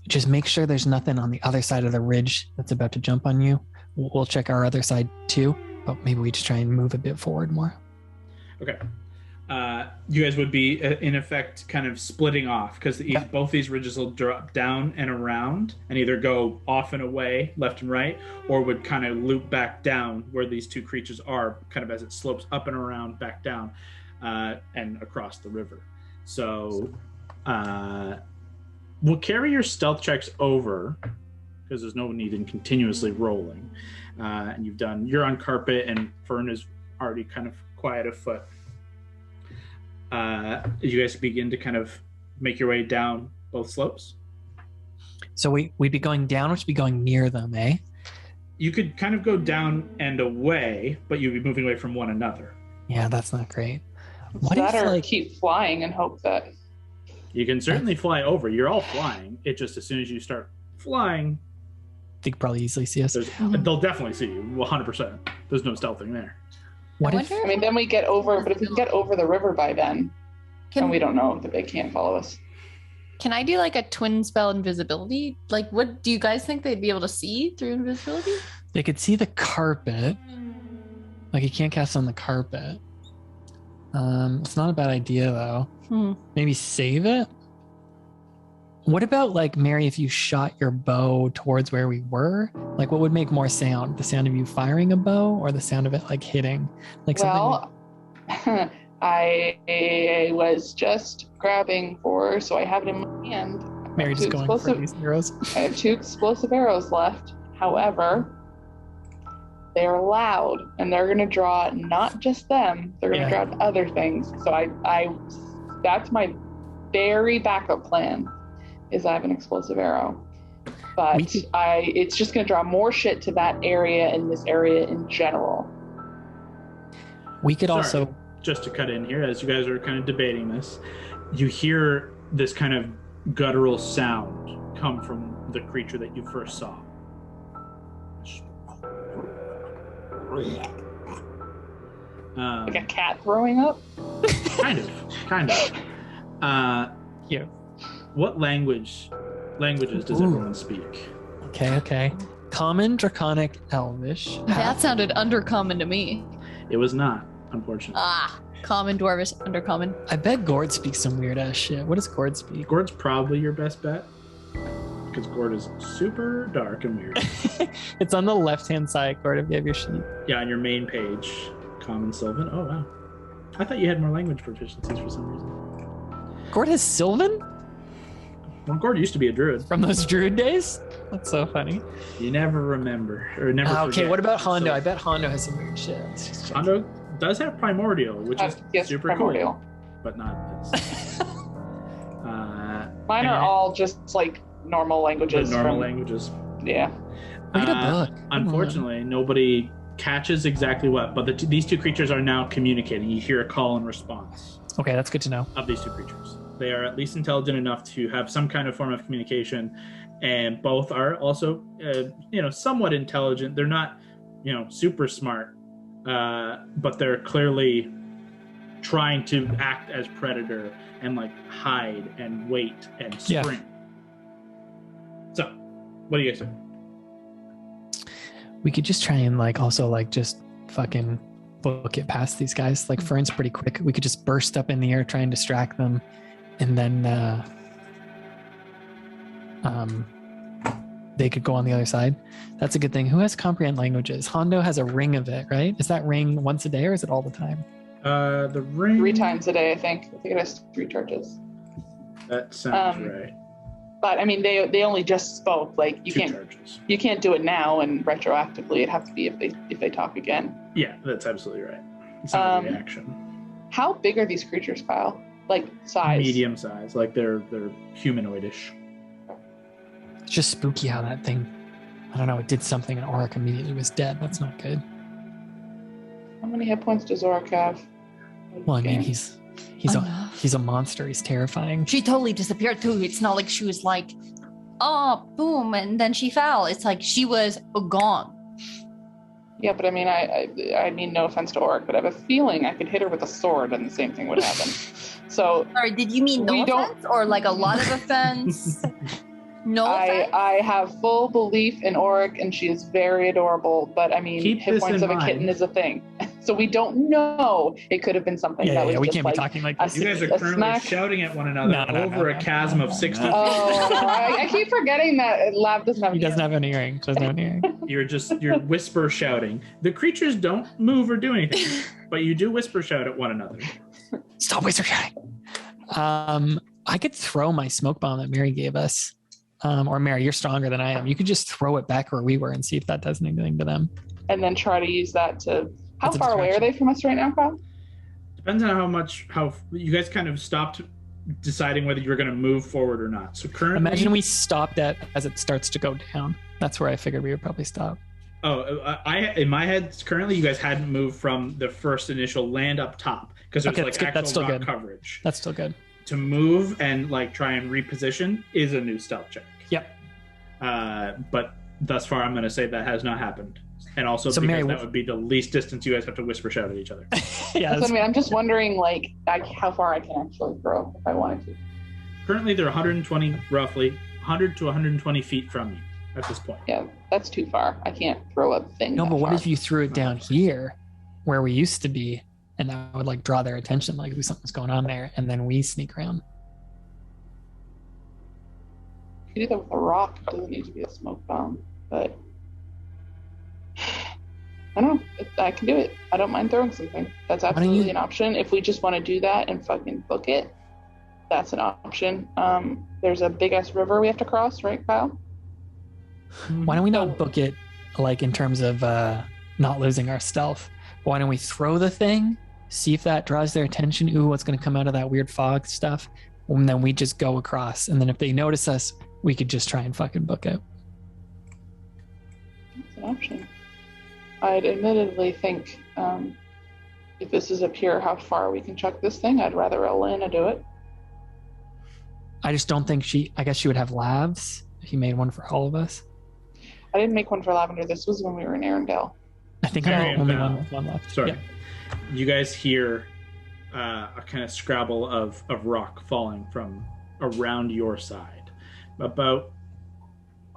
Just make sure there's nothing on the other side of the ridge that's about to jump on you. We'll check our other side too, but maybe we just try and move a bit forward more. Okay. You guys would be, in effect, kind of splitting off, because both these ridges will drop down and around and either go off and away, left and right, or would kind of loop back down where these two creatures are, kind of as it slopes up and around, back down, and across the river. So we'll carry your stealth checks over, because there's no need in continuously rolling. And you're on carpet, and Fern is already kind of quiet of foot. You guys begin to kind of make your way down both slopes. So we'd be going down, or should be going near them, eh? You could kind of go down and away, but you'd be moving away from one another. Yeah, that's not great. What if keep flying and hope that... You can certainly fly over. You're all flying. It just, as soon as you start flying... They could probably easily see us. They'll definitely see you, 100%. There's no stealthing there. Then we get over, but if we can get over the river by then, and we don't know that they can't follow us. Can I do like a twin spell invisibility? Like, what do you guys think they'd be able to see through invisibility? They could see the carpet. Like, you can't cast on the carpet. It's not a bad idea though. Maybe save it. What about, like, Mary, if you shot your bow towards where we were? Like, what would make more sound? The sound of you firing a bow, or the sound of it, like, hitting? Like, I was just grabbing so I have it in my hand. Mary just going for these arrows. I have 2 explosive arrows left. However, they're loud, and they're going to draw not just them. They're going to draw other things. So I that's my very backup plan. Is I have an explosive arrow, but it's just going to draw more shit to that area and this area in general. We could also, just to cut in here, as you guys are kind of debating this, you hear this kind of guttural sound come from the creature that you first saw. Like a cat throwing up? Kind of. Yeah. What languages does everyone speak? Okay. Common, Draconic, Elvish. That sounded undercommon to me. It was not, unfortunately. Common, Dwarvish, undercommon. I bet Gord speaks some weird ass shit. What does Gord speak? Gord's probably your best bet, because Gord is super dark and weird. It's on the left-hand side, Gord, if you have your sheet. Yeah, on your main page. Common, Sylvan. Oh, wow. I thought you had more language proficiencies for some reason. Gord has Sylvan? Well, Gord used to be a druid. From those druid days? That's so funny. You never remember or never. Okay, forget. what about Hondo? So, I bet Hondo has some weird shit. Let's just check. Hondo does have primordial, which is Yes, super primordial. cool, but not this. Mine are all just like normal languages. languages. Yeah. Look at a book. Unfortunately, nobody catches exactly what, but these two creatures are now communicating. You hear a call and response Okay, that's good to know. of these two creatures. They are at least intelligent enough to have some kind of form of communication, and both are also, somewhat intelligent. They're not, super smart, but they're clearly trying to act as predator and like hide and wait and spring. Yeah. So, what do you guys think? We could just try and just fucking book it past these guys. Like Fern's pretty quick. We could just burst up in the air, try and distract them, and then they could go on the other side. That's a good thing. Who has comprehend languages? Hondo has a ring of it, right? Is that ring once a day or is it all the time? The ring 3 times a day, I think. I think it has 3 charges. That sounds right. But I mean, they only just spoke. Like you 2 can't charges. you can't do it now and retroactively. It'd have to be if they talk again. Yeah, that's absolutely right. It's not a reaction. How big are these creatures, Kyle? Like size? Medium size, like they're humanoidish. It's just spooky how that thing, I don't know, it did something and Auric immediately was dead. That's not good. How many hit points does Zorak have? Well, I mean, Okay. he's a monster. He's terrifying. She totally disappeared too. It's not like she was like, oh, boom, and then she fell. It's like she was gone. Yeah, but I mean, I mean, no offense to Auric, but I have a feeling I could hit her with a sword and the same thing would happen. So Sorry, did you mean no We don't- offense or like a lot of offense? No offense? I have full belief in Auric, and she is very adorable. But I mean, Keep hit this points in of a kitten mind. is a thing. So we don't know. It could have been something that was We just can't like be talking like a this. You guys are a currently smack. shouting at one another No, over a chasm of 60 feet. Oh, I keep forgetting that Lab doesn't have. He doesn't have an earring. Doesn't have an earring. You're whisper shouting. The creatures don't move or do anything, but you do whisper shout at one another. Stop whisper shouting. I could throw my smoke bomb that Mary gave us. Or Mary, you're stronger than I am. You could just throw it back where we were and see if that does anything to them. And then try to use that to. How That's a far away are distraction. they from us right now, Kyle? Depends on how you guys kind of stopped deciding whether you were going to move forward or not. So currently, Imagine we stopped at as it starts to go down. That's where I figured we would probably stop. I in my head currently you guys hadn't moved from the first initial land up top because there's Okay, like that's good. actual That's still rock good. coverage. That's still good. To move and like try and reposition is a new stealth check. Yep. But thus far, I'm going to say that has not happened, and also So, because Mary, that would be the least distance you guys have to whisper shout at each other. Yeah. That's what I mean. I'm just wondering, like, how far I can actually throw if I wanted to. Currently, they're 120, roughly 100 to 120 feet from you at this point. Yeah, that's too far. I can't throw a thing. No, that but what far. if you threw it down here where we used to be and that would like draw their attention, like something's going on there, and then we sneak around? You could do that with a rock. It doesn't need to be a smoke bomb, but I don't know. I can do it. I don't mind throwing something. That's don't absolutely you- an option. If we just want to do that and fucking book it, that's an option. There's a big ass river we have to cross, right, Kyle? Why don't we not book it like in terms of not losing our stealth? Why don't we throw the thing, see if that draws their attention? Ooh, what's going to come out of that weird fog stuff? And then we just go across. And then if they notice us, we could just try and fucking book it. That's an option. I'd admittedly think if this is a pure how far we can chuck this thing, I'd rather Elena do it. I just don't think I guess she would have labs if you made one for all of us. I didn't make one for Lavender. This was when we were in Arendelle. I think I'm Mary the only and one Val. with one left. Sorry. Yeah. You guys hear a kind of scrabble of rock falling from around your side.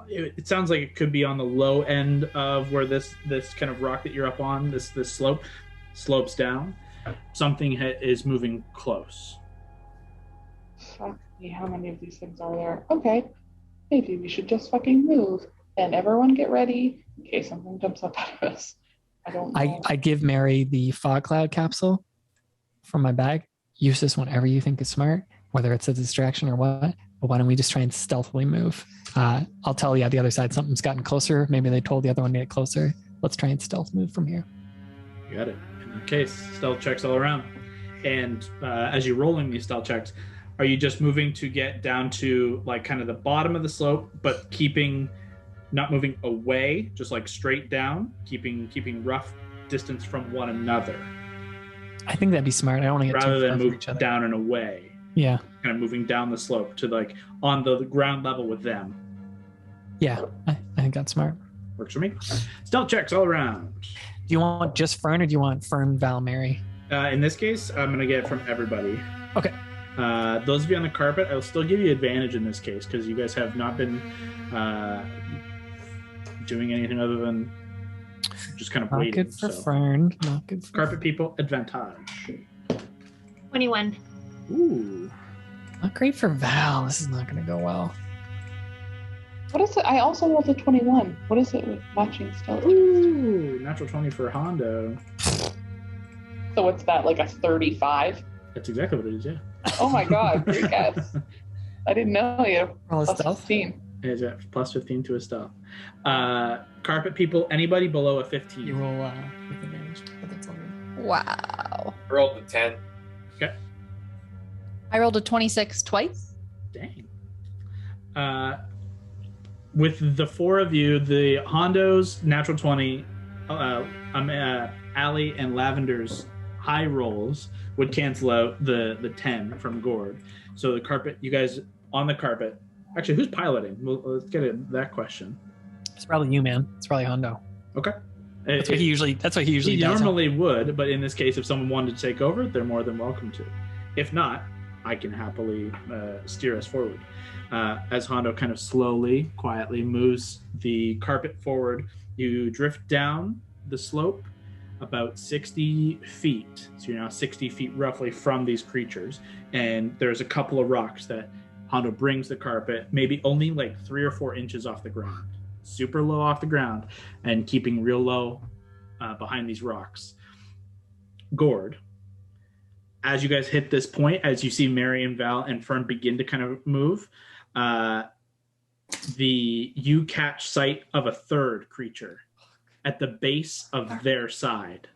It sounds like it could be on the low end of where this kind of rock that you're up on, this slope, slopes down. Something is moving close. Fuck me, how many of these things are there? Okay, maybe we should just fucking move and everyone get ready in case something jumps up out of us. I don't know. I give Mary the fog cloud capsule from my bag. Use this whenever you think is smart, whether it's a distraction or what. But why don't we just try and stealthily move? I'll tell you the other side something's gotten closer. Maybe they told the other one to get closer. Let's try and stealth move from here. You got it. In that case, stealth checks all around. And as you're rolling these stealth checks, are you just moving to get down to like kind of the bottom of the slope, but not moving away, just like straight down, keeping rough distance from one another? I think that'd be smart. I don't want to get rather too than far move from each other. down and away. Yeah. Kind of moving down the slope to like on the ground level with them. Yeah, I think that's smart. Works for me. Stealth checks all around. Do you want just Fern or do you want Fern, Val, Mary? In this case, I'm going to get it from everybody. Okay. Those of you on the carpet, I'll still give you advantage in this case because you guys have not been doing anything other than just kind of Not waiting. good for so. Fern. Not good for Carpet people, advantage. 21. Ooh. Not great for Val. This is not going to go well. What is it? I also rolled a 21. What is it with matching stealth? Ooh, natural 20 for Hondo. So what's that, like a 35? That's exactly what it is, yeah. Oh my god, great guess. I didn't know you. Roll a Plus stealth. 15. It's at plus 15 to a stealth. Carpet people, anybody below a 15. You roll with advantage, but that's all good. Wow. Rolled a 10. I rolled a 26 twice. Dang. With the four of you, the Hondo's natural 20, Allie and Lavender's high rolls would cancel out the 10 from Gord. So the carpet, you guys on the carpet. Actually, who's piloting? Well, let's get at that question. It's probably you, man. It's probably Hondo. Okay. That's what he usually He does. normally would, but in this case, if someone wanted to take over, they're more than welcome to. If not, I can happily steer us forward. As Hondo kind of slowly, quietly moves the carpet forward, you drift down the slope about 60 feet. So you're now 60 feet roughly from these creatures. And there's a couple of rocks that Hondo brings the carpet, maybe only like 3 or 4 inches off the ground. Super low off the ground and keeping real low behind these rocks. Gord, as you guys hit this point, as you see Mary and Val and Fern begin to kind of move, you catch sight of a third creature at the base of their side.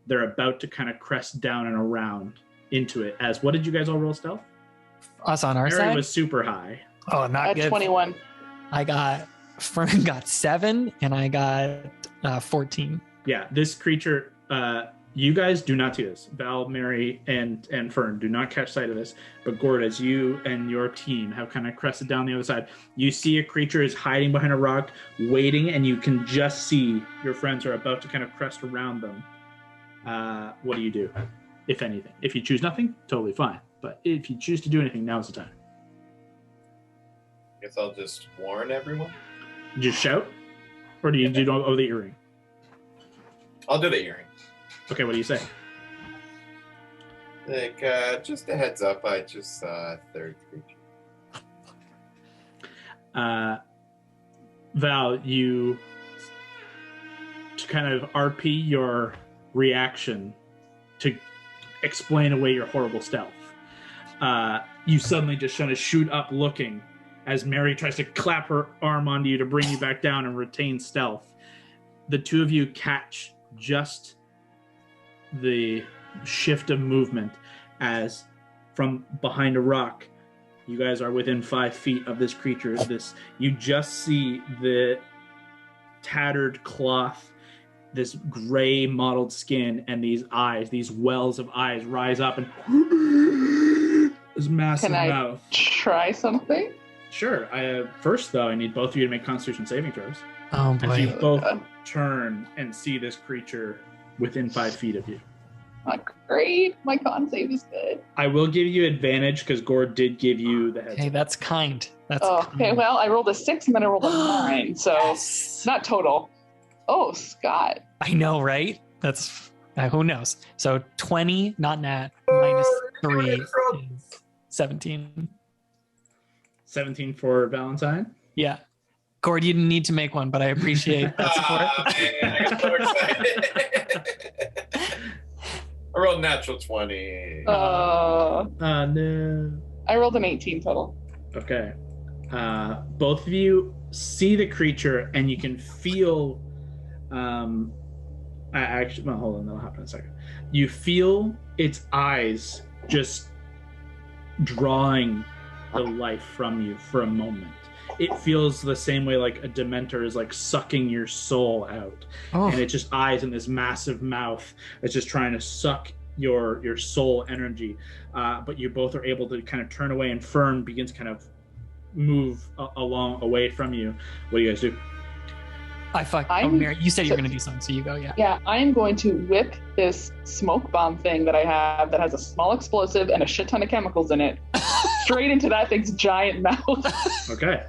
They're about to kind of crest down and around into it. As what did you guys all roll stealth? Us on our Mary side? was super high. Oh, not At good. 21. Fern got 7 and I got 14. Yeah, this creature, you guys do not see this. Val, Mary, and Fern do not catch sight of this. But Gord, as you and your team have kind of crested down the other side, you see a creature is hiding behind a rock, waiting, and you can just see your friends are about to kind of crest around them. What do you do, if anything? If you choose nothing, totally fine. But if you choose to do anything, now's the time. Guess I'll just warn everyone. Just shout? Or do you do the earring? I'll do the earring. Okay, what do you say? Like, just a heads up, I just saw a third creature. Val, you to kind of RP your reaction to explain away your horrible stealth. You suddenly just kind of shoot up looking as Mary tries to clap her arm onto you to bring you back down and retain stealth. The two of you catch just the shift of movement as from behind a rock, you guys are within 5 feet of this creature. You just see the tattered cloth, this gray mottled skin, and these eyes, these wells of eyes rise up and this massive Can I mouth. try something? Sure. First, though, I need both of you to make Constitution saving throws. Oh As you boy. both turn and see this creature within 5 feet of you. Not great. My con save is good. I will give you advantage because Gord did give you the heads Hey, up. that's kind. That's Oh, kind. okay. Well, I rolled a 6 and then I rolled a 9. So Yes. not total. Oh, Scott. I know, right? That's who knows. So 20, not nat, minus 3 is 17. 17 for Valentine. Yeah. Gord, you didn't need to make one, but I appreciate that support. Man, I'm so excited. I rolled natural 20. Uh, No. I rolled an 18 total. Okay. Both of you see the creature, and you can feel. Hold on. That'll happen in a second. You feel its eyes just drawing the life from you for a moment. It feels the same way like a Dementor is like sucking your soul out, and it's just eyes in this massive mouth. It's just trying to suck your soul energy. But you both are able to kind of turn away, and Fern begins kind of move along away from you. What do you guys do? Mary, you said you were going to do something, so you go, yeah. Yeah, I'm going to whip this smoke bomb thing that I have that has a small explosive and a shit ton of chemicals in it straight into that thing's giant mouth. Okay.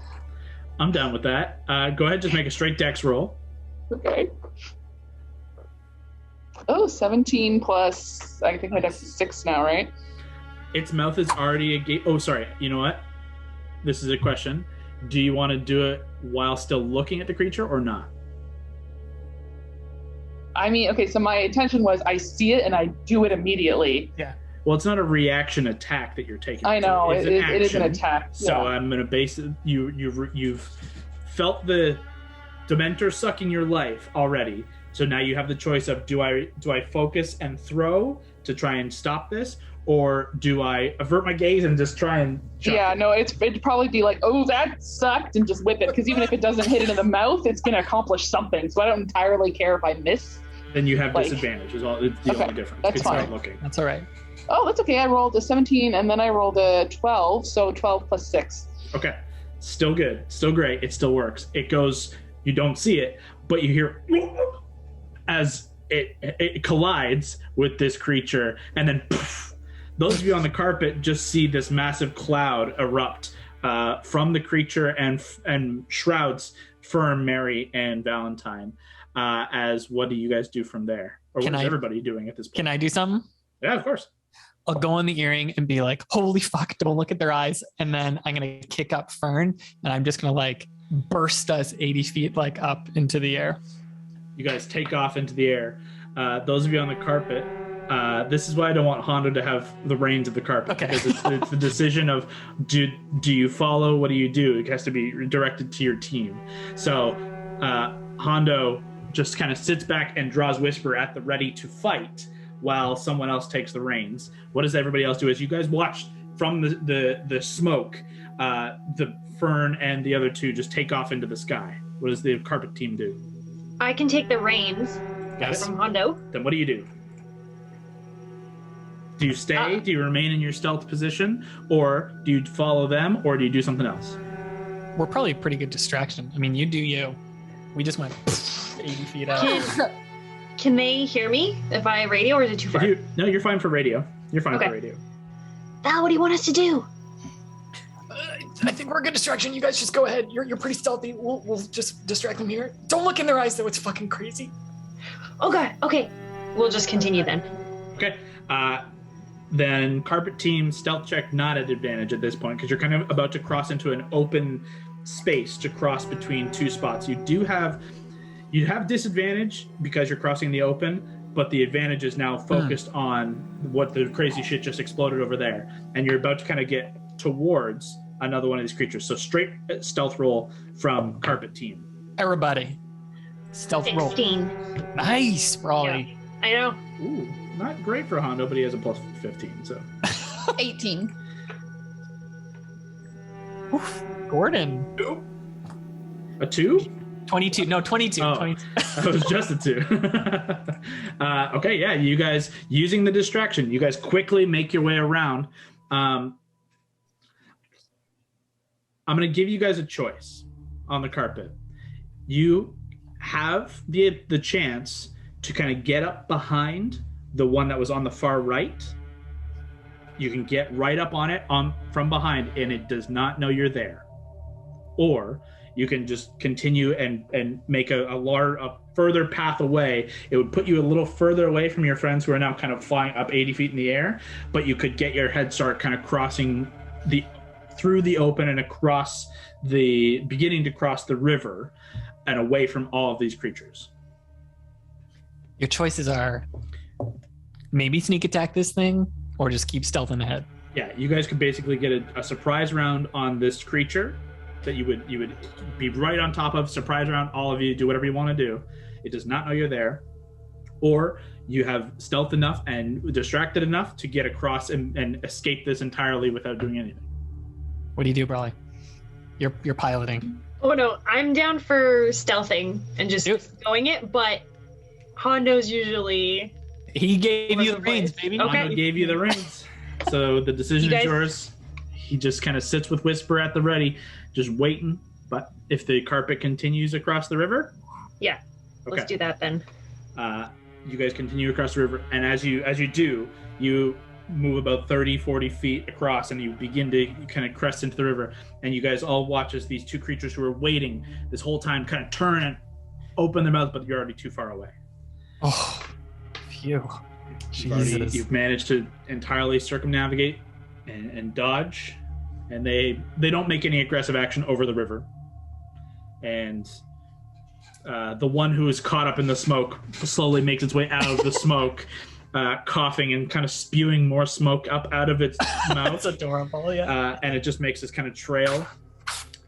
I'm down with that. Go ahead, just make a straight dex roll. Okay. 17 plus, I think my dex is 6 now, right? Its mouth is already a gate. Oh, sorry. You know what? This is a question. Do you want to do it while still looking at the creature or not? I mean, okay, so my intention was I see it and I do it immediately. Yeah. Well, it's not a reaction attack that you're taking. I know, it is an attack. So yeah. I'm going to base it. You've felt the Dementor sucking your life already. So now you have the choice of do I focus and throw to try and stop this, or do I avert my gaze and just try and no, it'd probably be like, oh, that sucked, and just whip it, because even if it doesn't hit it in the mouth, it's going to accomplish something. So I don't entirely care if I miss. Then you have disadvantage. It's the only difference. That's fine. Looking. That's all right. Oh, that's okay. I rolled a 17 and then I rolled a 12, so 12 plus 6. Okay. Still good. Still great. It still works. It goes, you don't see it, but you hear as it collides with this creature, and then poof, those of you on the carpet just see this massive cloud erupt from the creature and shrouds Fern, Mary, and Valentine. As what do you guys do from there? Or what is everybody doing at this point? Can I do something? Yeah, of course. I'll go on the earring and be like, holy fuck, don't look at their eyes. And then I'm going to kick up Fern, and I'm just going to like burst us 80 feet like up into the air. You guys take off into the air. Those of you on the carpet, this is why I don't want Hondo to have the reins of the carpet. Okay. Because it's the decision of do you follow, what do you do? It has to be directed to your team. So Hondo just kind of sits back and draws Whisper at the ready to fight while someone else takes the reins. What does everybody else do? As you guys watch from the smoke, the Fern and the other two just take off into the sky. What does the carpet team do? I can take the reins from Hondo. Then what do you do? Do you stay? Do you remain in your stealth position? Or do you follow them? Or do you do something else? We're probably a pretty good distraction. I mean, you do you. We just went 80 feet out. Can they hear me if I radio, or is it too far? No, you're fine for radio. You're fine for radio. Val, what do you want us to do? I think we're a good distraction. You guys just go ahead. You're pretty stealthy. We'll just distract them here. Don't look in their eyes, though. It's fucking crazy. Okay. We'll just continue then. Okay. Then carpet team stealth check not at advantage at this point, because you're kind of about to cross into an open space to cross between two spots. You have disadvantage because you're crossing the open, but the advantage is now focused on what the crazy shit just exploded over there, and you're about to kind of get towards another one of these creatures. So straight stealth roll from carpet team. Everybody, stealth 16. roll. Nice, Raleigh. Yeah, I know. Ooh, not great for Hondo, but he has a plus 15. So 18. Oof, Gordon. A 2? 22. No, 22. Oh, 22. That was just a 2. Okay, yeah, you guys, using the distraction, you guys quickly make your way around. I'm going to give you guys a choice on the carpet. You have the chance to kind of get up behind the one that was on the far right. You can get right up on it from behind, and it does not know you're there. Or you can just continue and make a further path away. It would put you a little further away from your friends who are now kind of flying up 80 feet in the air, but you could get your head start kind of crossing through the open and beginning to cross the river and away from all of these creatures. Your choices are maybe sneak attack this thing or just keep stealthing ahead. Yeah, you guys could basically get a surprise round on this creature that you would be right on top of. Surprise round, all of you do whatever you want to do. It does not know you're there, or you have stealth enough and distracted enough to get across and escape this entirely without doing anything. What do you do, Brawley? You're piloting. Oh no, I'm down for stealthing and just going it, but Hondo's usually... He gave you the reins, baby. Okay. Hondo gave you the reins. So the decision is yours. He just kind of sits with Whisper at the ready, just waiting. But if the carpet continues across the river... Yeah, let's do that then. You guys continue across the river, and as you do, you move about 30, 40 feet across, and you begin to kind of crest into the river, and you guys all watch as these two creatures who are waiting this whole time kind of turn and open their mouths, but you're already too far away. Oh, phew. You've managed to entirely circumnavigate and dodge, and they don't make any aggressive action over the river. And the one who is caught up in the smoke slowly makes its way out of the smoke, coughing and kind of spewing more smoke up out of its mouth. That's adorable, yeah. And it just makes this kind of trail,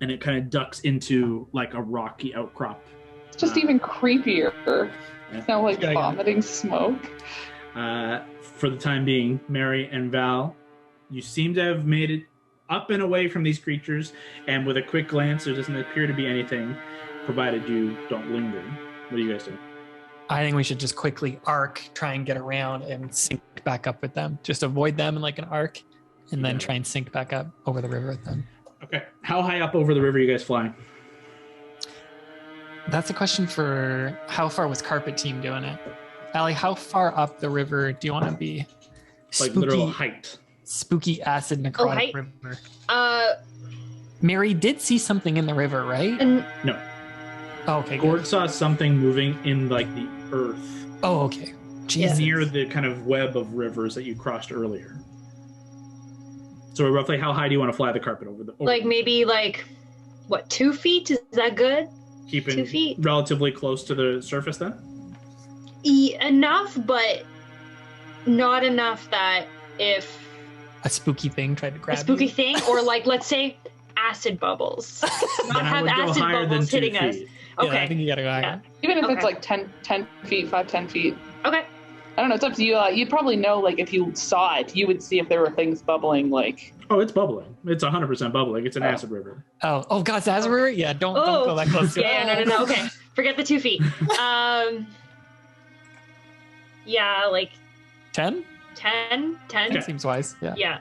and it kind of ducks into like a rocky outcrop. It's just even creepier. It's now like vomiting smoke. For the time being, Mary and Val, you seem to have made it up and away from these creatures, and with a quick glance, there doesn't appear to be anything, provided you don't linger. What do you guys do? I think we should just quickly arc, try and get around and sync back up with them. Just avoid them in like an arc, and then try and sync back up over the river with them. Okay. How high up over the river are you guys flying? That's a question for how far was Carpet Team doing it? Allie, how far up the river do you want to be? Like literal height. Spooky acid necrotic river. Mary did see something in the river, right? No. Oh, okay. Gord saw something moving in like the earth. Oh, okay. Jesus. Near the kind of web of rivers that you crossed earlier. So roughly how high do you want to fly the carpet over the like maybe like what, 2 feet? Is that good? Keeping 2 feet? Relatively close to the surface then? Enough, but not enough that if a spooky thing tried to grab a spooky you. thing, or like let's say acid bubbles. Not have acid bubbles hitting us. Okay. Yeah, I think you gotta go higher. Yeah. Even if it's like 10 feet, 10 feet. Okay. I don't know, it's up to you. You'd probably know, like, if you saw it, you would see if there were things bubbling, like... Oh, it's bubbling. It's 100% bubbling. It's an acid river. Oh, God, it's acid river? Yeah, don't go that close to it. Yeah, no. Okay, forget the 2 feet. Yeah, like... 10? 10? That seems wise, yeah. Yeah.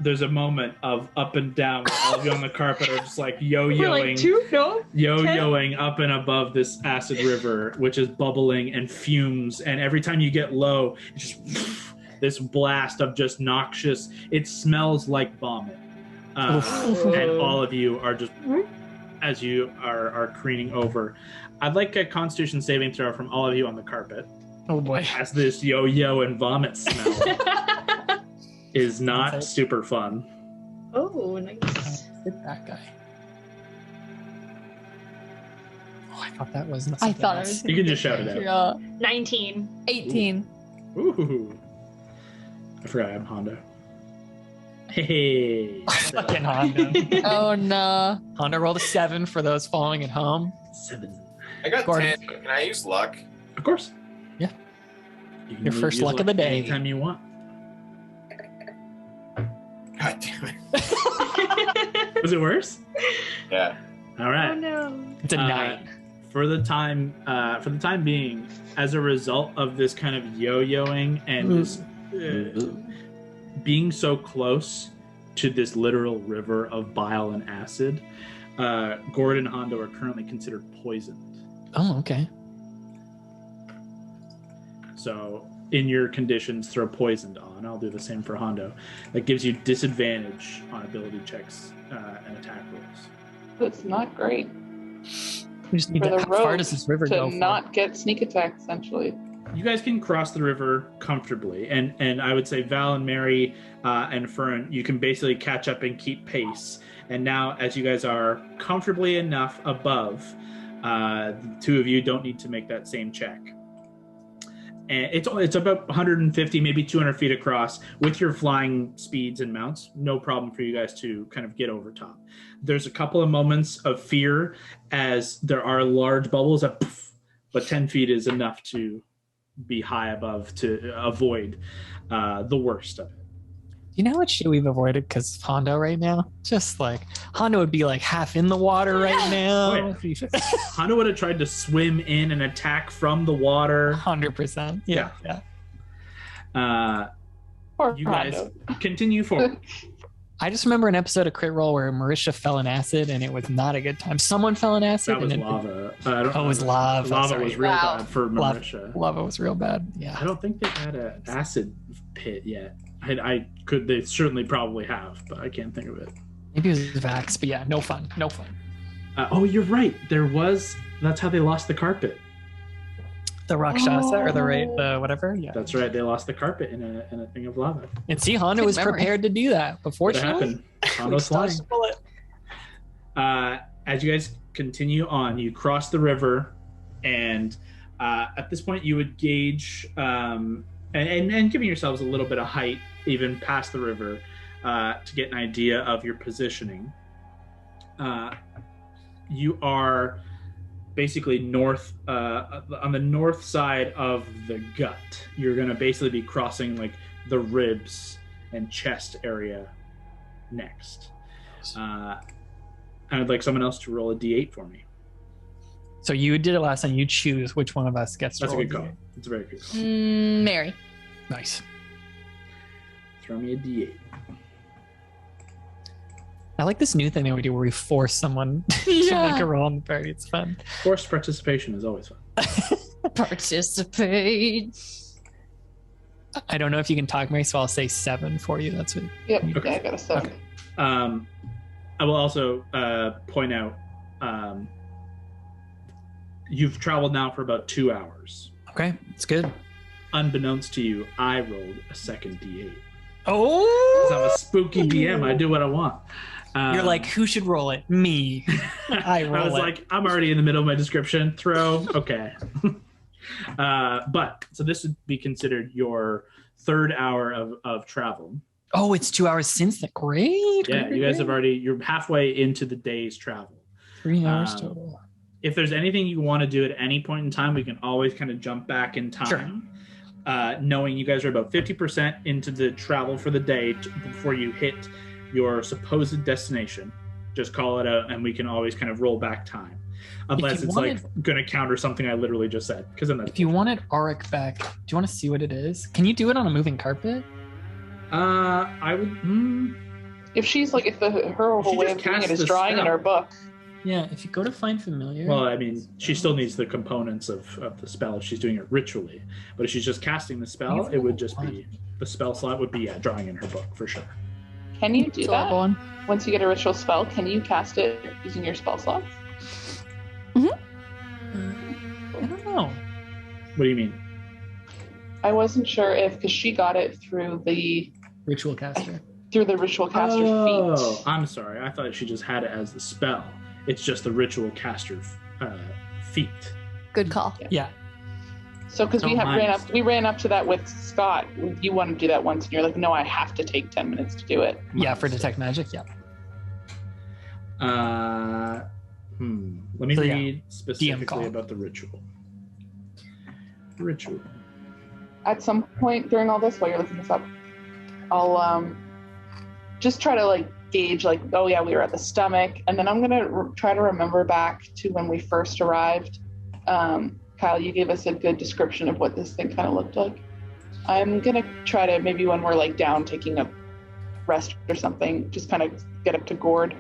There's a moment of up and down where all of you on the carpet are just like yo-yoing. We're like 2? No? Yo-yoing up and above this acid river, which is bubbling and fumes. And every time you get low, it's just this blast of just noxious. It smells like vomit. And all of you are just, as you are careening over. I'd like a Constitution saving throw from all of you on the carpet. Oh boy. As this yo-yo and vomit smell is not super fun. Oh, nice. Hit that guy. Oh, I thought that was. I thought I was. You can just shout it out. 19. 18. Ooh. I forgot I'm Hondo. Hey. Fucking Hondo. Oh no. Hondo rolled a 7 for those following at home. 7. I got Gordon. 10, but can I use luck? Of course. Yeah. You can Your first luck of the day. Anytime you want. God damn it. Was it worse? Yeah. All right. Oh no. It's a 9. For the time being, as a result of this kind of yo-yoing and this being so close to this literal river of bile and acid, Gord and Hondo are currently considered poisoned. Oh, okay. So in your conditions, throw poisoned on. I'll do the same for Hondo. That gives you disadvantage on ability checks and attack rolls. It's not great. We just need For to, the how far rope does this river to go? not get sneak attack, essentially. You guys can cross the river comfortably, and I would say Val and Mary and Fern, you can basically catch up and keep pace. And now, as you guys are comfortably enough above, the two of you don't need to make that same check. And it's about 150, maybe 200 feet across. With your flying speeds and mounts, no problem for you guys to kind of get over top. There's a couple of moments of fear as there are large bubbles that poof, but 10 feet is enough to be high above to avoid the worst of it. You know what shit we've avoided because of Hondo right now? Just like Hondo would be like half in the water right now. Oh, yeah. Hondo would have tried to swim in and attack from the water. 100%. Yeah. You guys continue forward. I just remember an episode of Crit Roll where Marisha fell in acid and it was not a good time. Someone fell in acid. That was lava. It was lava. Lava was real bad for Marisha. Lava was real bad. Yeah. I don't think they've had an acid pit yet. I could. They certainly probably have, but I can't think of it. Maybe it was Vax, but yeah, no fun. Oh, you're right. There was. That's how they lost the carpet. The Rakshasa or the whatever. Yeah, that's right. They lost the carpet in a thing of lava. And see, Hondo was prepared to do that before it happened. Hondo's flying. As you guys continue on, you cross the river, and at this point, you would gauge and giving yourselves a little bit of height, even past the river, to get an idea of your positioning. You are basically north on the north side of the gut. You're going to basically be crossing like the ribs and chest area next. I'd like someone else to roll a d8 for me. So you did it last time. You choose which one of us gets to roll. That's a good call. It's a very good call. Mary. Nice. Throw me a d8. I like this new thing that we do where we force someone to make a roll in the party. It's fun. Forced participation is always fun. Participate. I don't know if you can talk, Mary, so I'll say 7 for you. That's what. Yep. Okay. Yeah, I got a 7. Okay. I will also point out you've traveled now for about 2 hours. Okay, it's good. Unbeknownst to you, I rolled a second d8. Oh! Because I'm a spooky DM. I do what I want. You're like, who should roll it? Me. I was like, I'm already in the middle of my description. Throw. Okay. But so this would be considered your 3rd hour of travel. Oh, it's 2 hours since that. Great. Yeah, great, you guys great. have already, you're halfway into the day's travel. 3 hours total. If there's anything you want to do at any point in time, we can always kind of jump back in time. Sure. Knowing you guys are about 50% into the travel for the day before you hit your supposed destination. Just call it out and we can always kind of roll back time. Unless it's like going to counter something I literally just said. Because then that's if you wanted Auric back, do you want to see what it is? Can you do it on a moving carpet? I would. If she's like, if her whole way of doing it is drawing in her book. Yeah, if you go to find familiar. Well, I mean, she still needs the components of the spell if she's doing it ritually. But if she's just casting the spell, it would just be the spell slot would be drawing in her book for sure. Can you do that? Once you get a ritual spell, can you cast it using your spell slots? I don't know. What do you mean? I wasn't sure if, because she got it through the ritual caster. Through the ritual caster feat. Oh, I'm sorry. I thought she just had it as the spell. It's just the ritual caster feat. Good call. Yeah. So because we ran up to that with Scott. You wanted to do that once, and you're like, no, I have to take 10 minutes to do it. Yeah, for detect magic. Yeah. Let me read specifically about the ritual. Ritual. At some point during all this, while you're looking this up, I'll just try to like gauge like, oh yeah, we were at the stomach, and then I'm gonna try to remember back to when we first arrived. Kyle, you gave us a good description of what this thing kind of looked like. I'm gonna try to, maybe when we're like down taking a rest or something, just kind of get up to Gord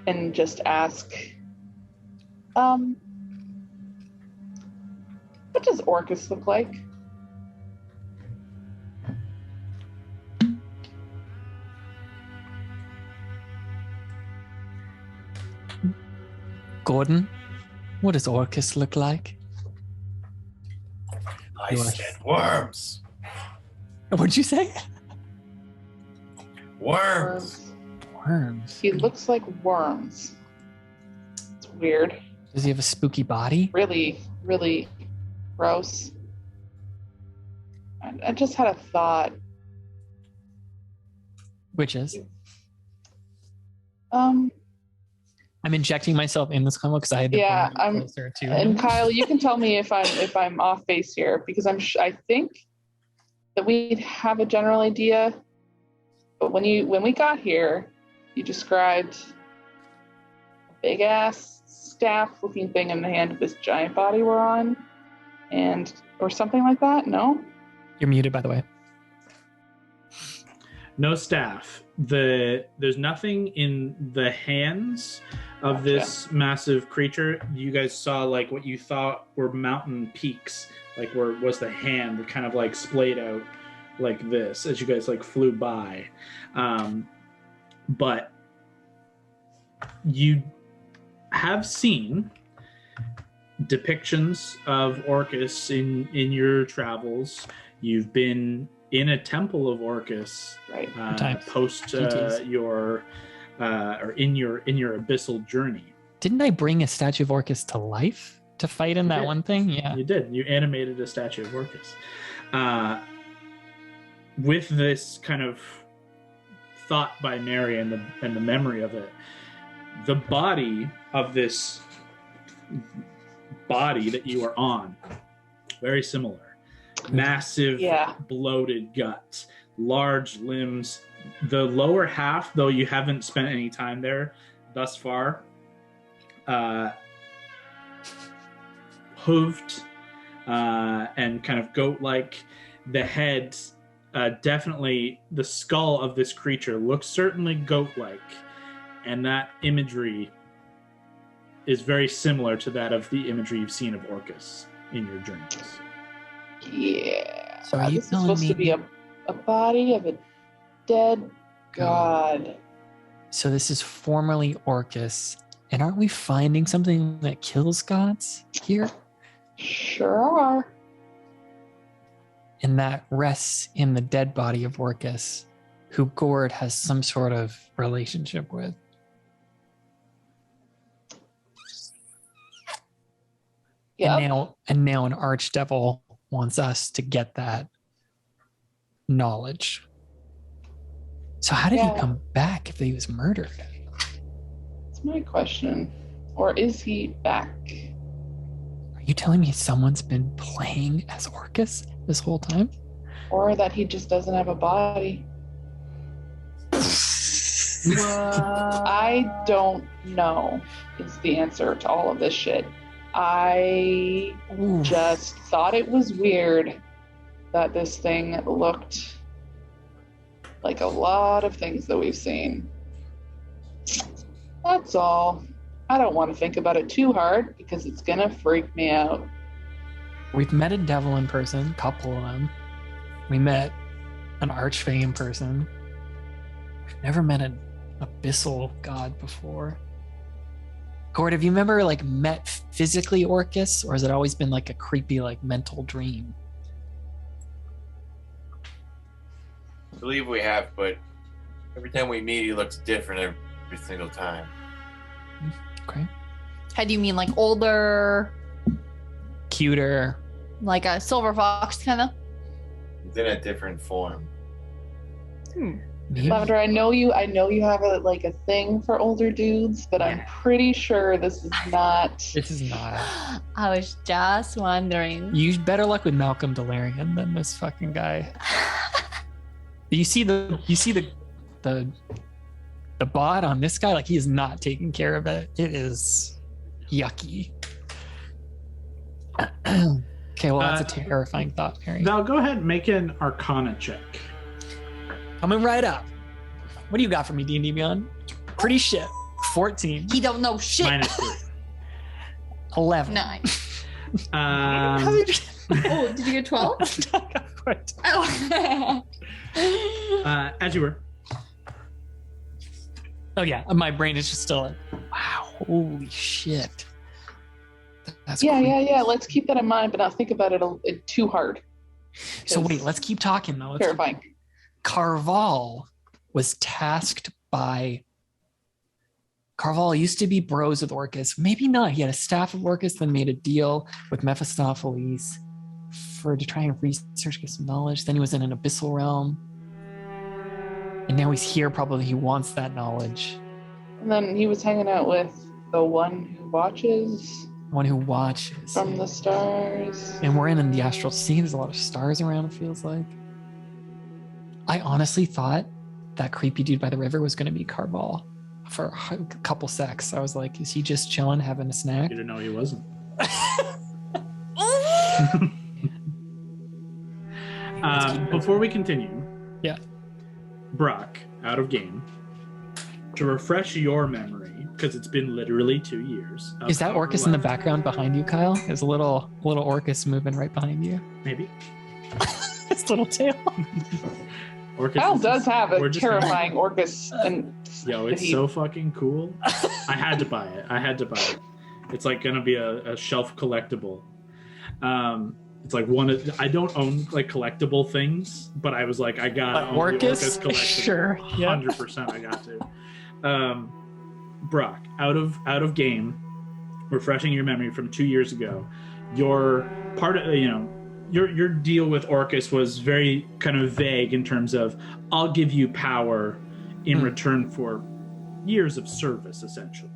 and just ask, what does Orcus look like? Gordon, what does Orcus look like? I said worms. What'd you say? Worms. Worms. He looks like worms. It's weird. Does he have a spooky body? Really, really gross. I just had a thought. Which is, Um, I'm injecting myself in this combo because I had to Yeah, bring it I'm- closer to and him. Kyle, you can tell me if I'm off base here, because I think that we have a general idea. But when we got here, you described a big ass staff looking thing in the hand of this giant body we're on, or something like that. No. You're muted, by the way. No staff. There's nothing in the hands of Gotcha. this massive creature. You guys saw like what you thought were mountain peaks, like where was the hand that kind of like splayed out like this as you guys like flew by. But you have seen depictions of Orcus in your travels. You've been in a temple of Orcus, Right. post GTs. your or in your abyssal journey. Didn't I bring a statue of Orcus to life to fight in You that did. one thing? Yeah. You did. You animated a statue of Orcus. With this kind of thought by Mary and the memory of it, the body of this body that you are on, very similar. Massive, Yeah. bloated guts, large limbs. The lower half, though you haven't spent any time there thus far, hooved and kind of goat-like. The head, definitely the skull of this creature looks certainly goat-like, and that imagery is very similar to that of the imagery you've seen of Orcus in your journeys. Yeah. So are you This is telling supposed me- to be a body of a dead god. So this is formerly Orcus. And aren't we finding something that kills gods here? Sure are. And that rests in the dead body of Orcus, who Gord has some sort of relationship with. Yep. And now an archdevil wants us to get that knowledge. So how did he Yeah. come back if he was murdered? That's my question. Or is he back? Are you telling me someone's been playing as Orcus this whole time? Or that he just doesn't have a body? I don't know is the answer to all of this shit. I Ooh. just thought it was weird that this thing looked like a lot of things that we've seen. That's all. I don't want to think about it too hard because it's gonna freak me out. We've met a devil in person, couple of them. We met an archfey in person. We've never met an abyssal god before. Gord, have you ever like met physically Orcus, or has it always been like a creepy like mental dream? I believe we have, but every time we meet, he looks different every single time. Okay. How do you mean, like older, Cuter. like a silver fox kind of? He's in a different form. Maybe. Lavender, I know you have a thing for older dudes, but I'm pretty sure this is not. This is not. I was just wondering. You better luck with Malcolm Delarian than this fucking guy. You see the bot on this guy, like he is not taking care of it. It is yucky. Okay, well that's a terrifying thought, Mary. Val, go ahead and make an Arcana check. Coming right up. What do you got for me, D&D Beyond? Pretty shit. 14. He don't know shit. -3. 11. 9. How did you... Oh, did you get 12? Oh. As you were. Oh yeah, my brain is just still like, wow, holy shit. That's Yeah, creepy. yeah. Let's keep that in mind, but not think about it too hard. So wait, let's keep talking though. Terrifying. Carval was tasked by. Carval used to be bros with Orcus. Maybe not. He had a staff of Orcus, then made a deal with Mephistopheles to try and research, get some knowledge. Then he was in an abyssal realm. And now he's here. Probably he wants that knowledge. And then he was hanging out with the one who watches One who watches. from the stars. And we're in the astral sea. There's a lot of stars around, it feels like. I honestly thought that creepy dude by the river was going to be Carval for a couple secs. I was like, is he just chilling, having a snack? You didn't know he wasn't. Before we continue, Yeah. Brock, out of game, to refresh your memory, because it's been literally 2 years. Is that Orcus in the background behind you, Kyle? There's a little Orcus moving right behind you. Maybe. His little tail. Orcus Kyle is does have a we're just terrifying Orcus. And Yo, it's so fucking cool. I had to buy it. It's like gonna be a shelf collectible. It's like I don't own like collectible things, but I was like, I got Orcus collectible. Sure, yeah. 100% I got to. Brock, out of game, refreshing your memory from 2 years ago. Your part of your deal with Orcus was very kind of vague in terms of I'll give you power in return for years of service, essentially.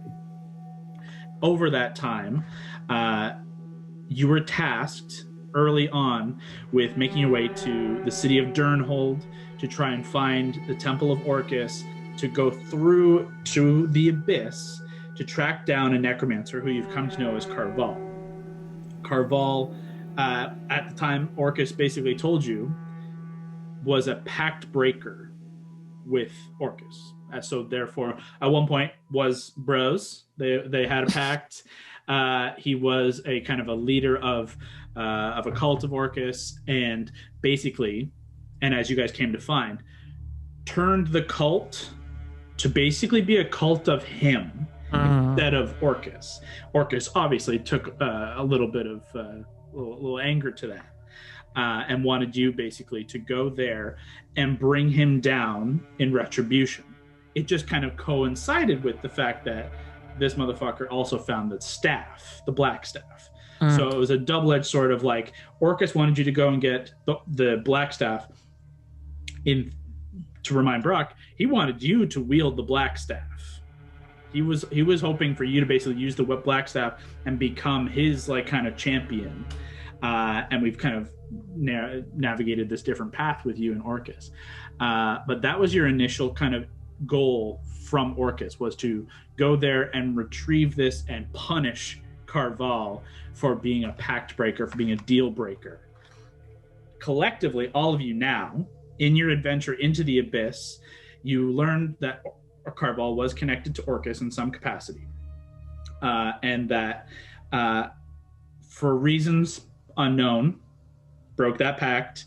Over that time, you were tasked early on with making your way to the city of Durnhold to try and find the Temple of Orcus, to go through to the Abyss to track down a necromancer who you've come to know as Carval. Carval, at the time Orcus basically told you, was a pact breaker with Orcus. So therefore, at one point was bros. They had a pact. He was a kind of a leader of a cult of Orcus, and basically, and as you guys came to find, turned the cult to basically be a cult of him instead of Orcus. Orcus obviously took a little bit of little anger to that, and wanted you basically to go there and bring him down in retribution. It just kind of coincided with the fact that this motherfucker also found the staff, the black staff. So it was a double-edged sword of like, Orcus wanted you to go and get the black staff. To remind Brock, he wanted you to wield the black staff. He was hoping for you to basically use the black staff and become his like kind of champion. And we've kind of navigated this different path with you and Orcus. But that was your initial kind of goal from Orcus, was to go there and retrieve this and punish Carval for being a pact breaker, for being a deal breaker. Collectively, all of you now, in your adventure into the Abyss, you learned that Carval was connected to Orcus in some capacity, and that for reasons unknown, broke that pact,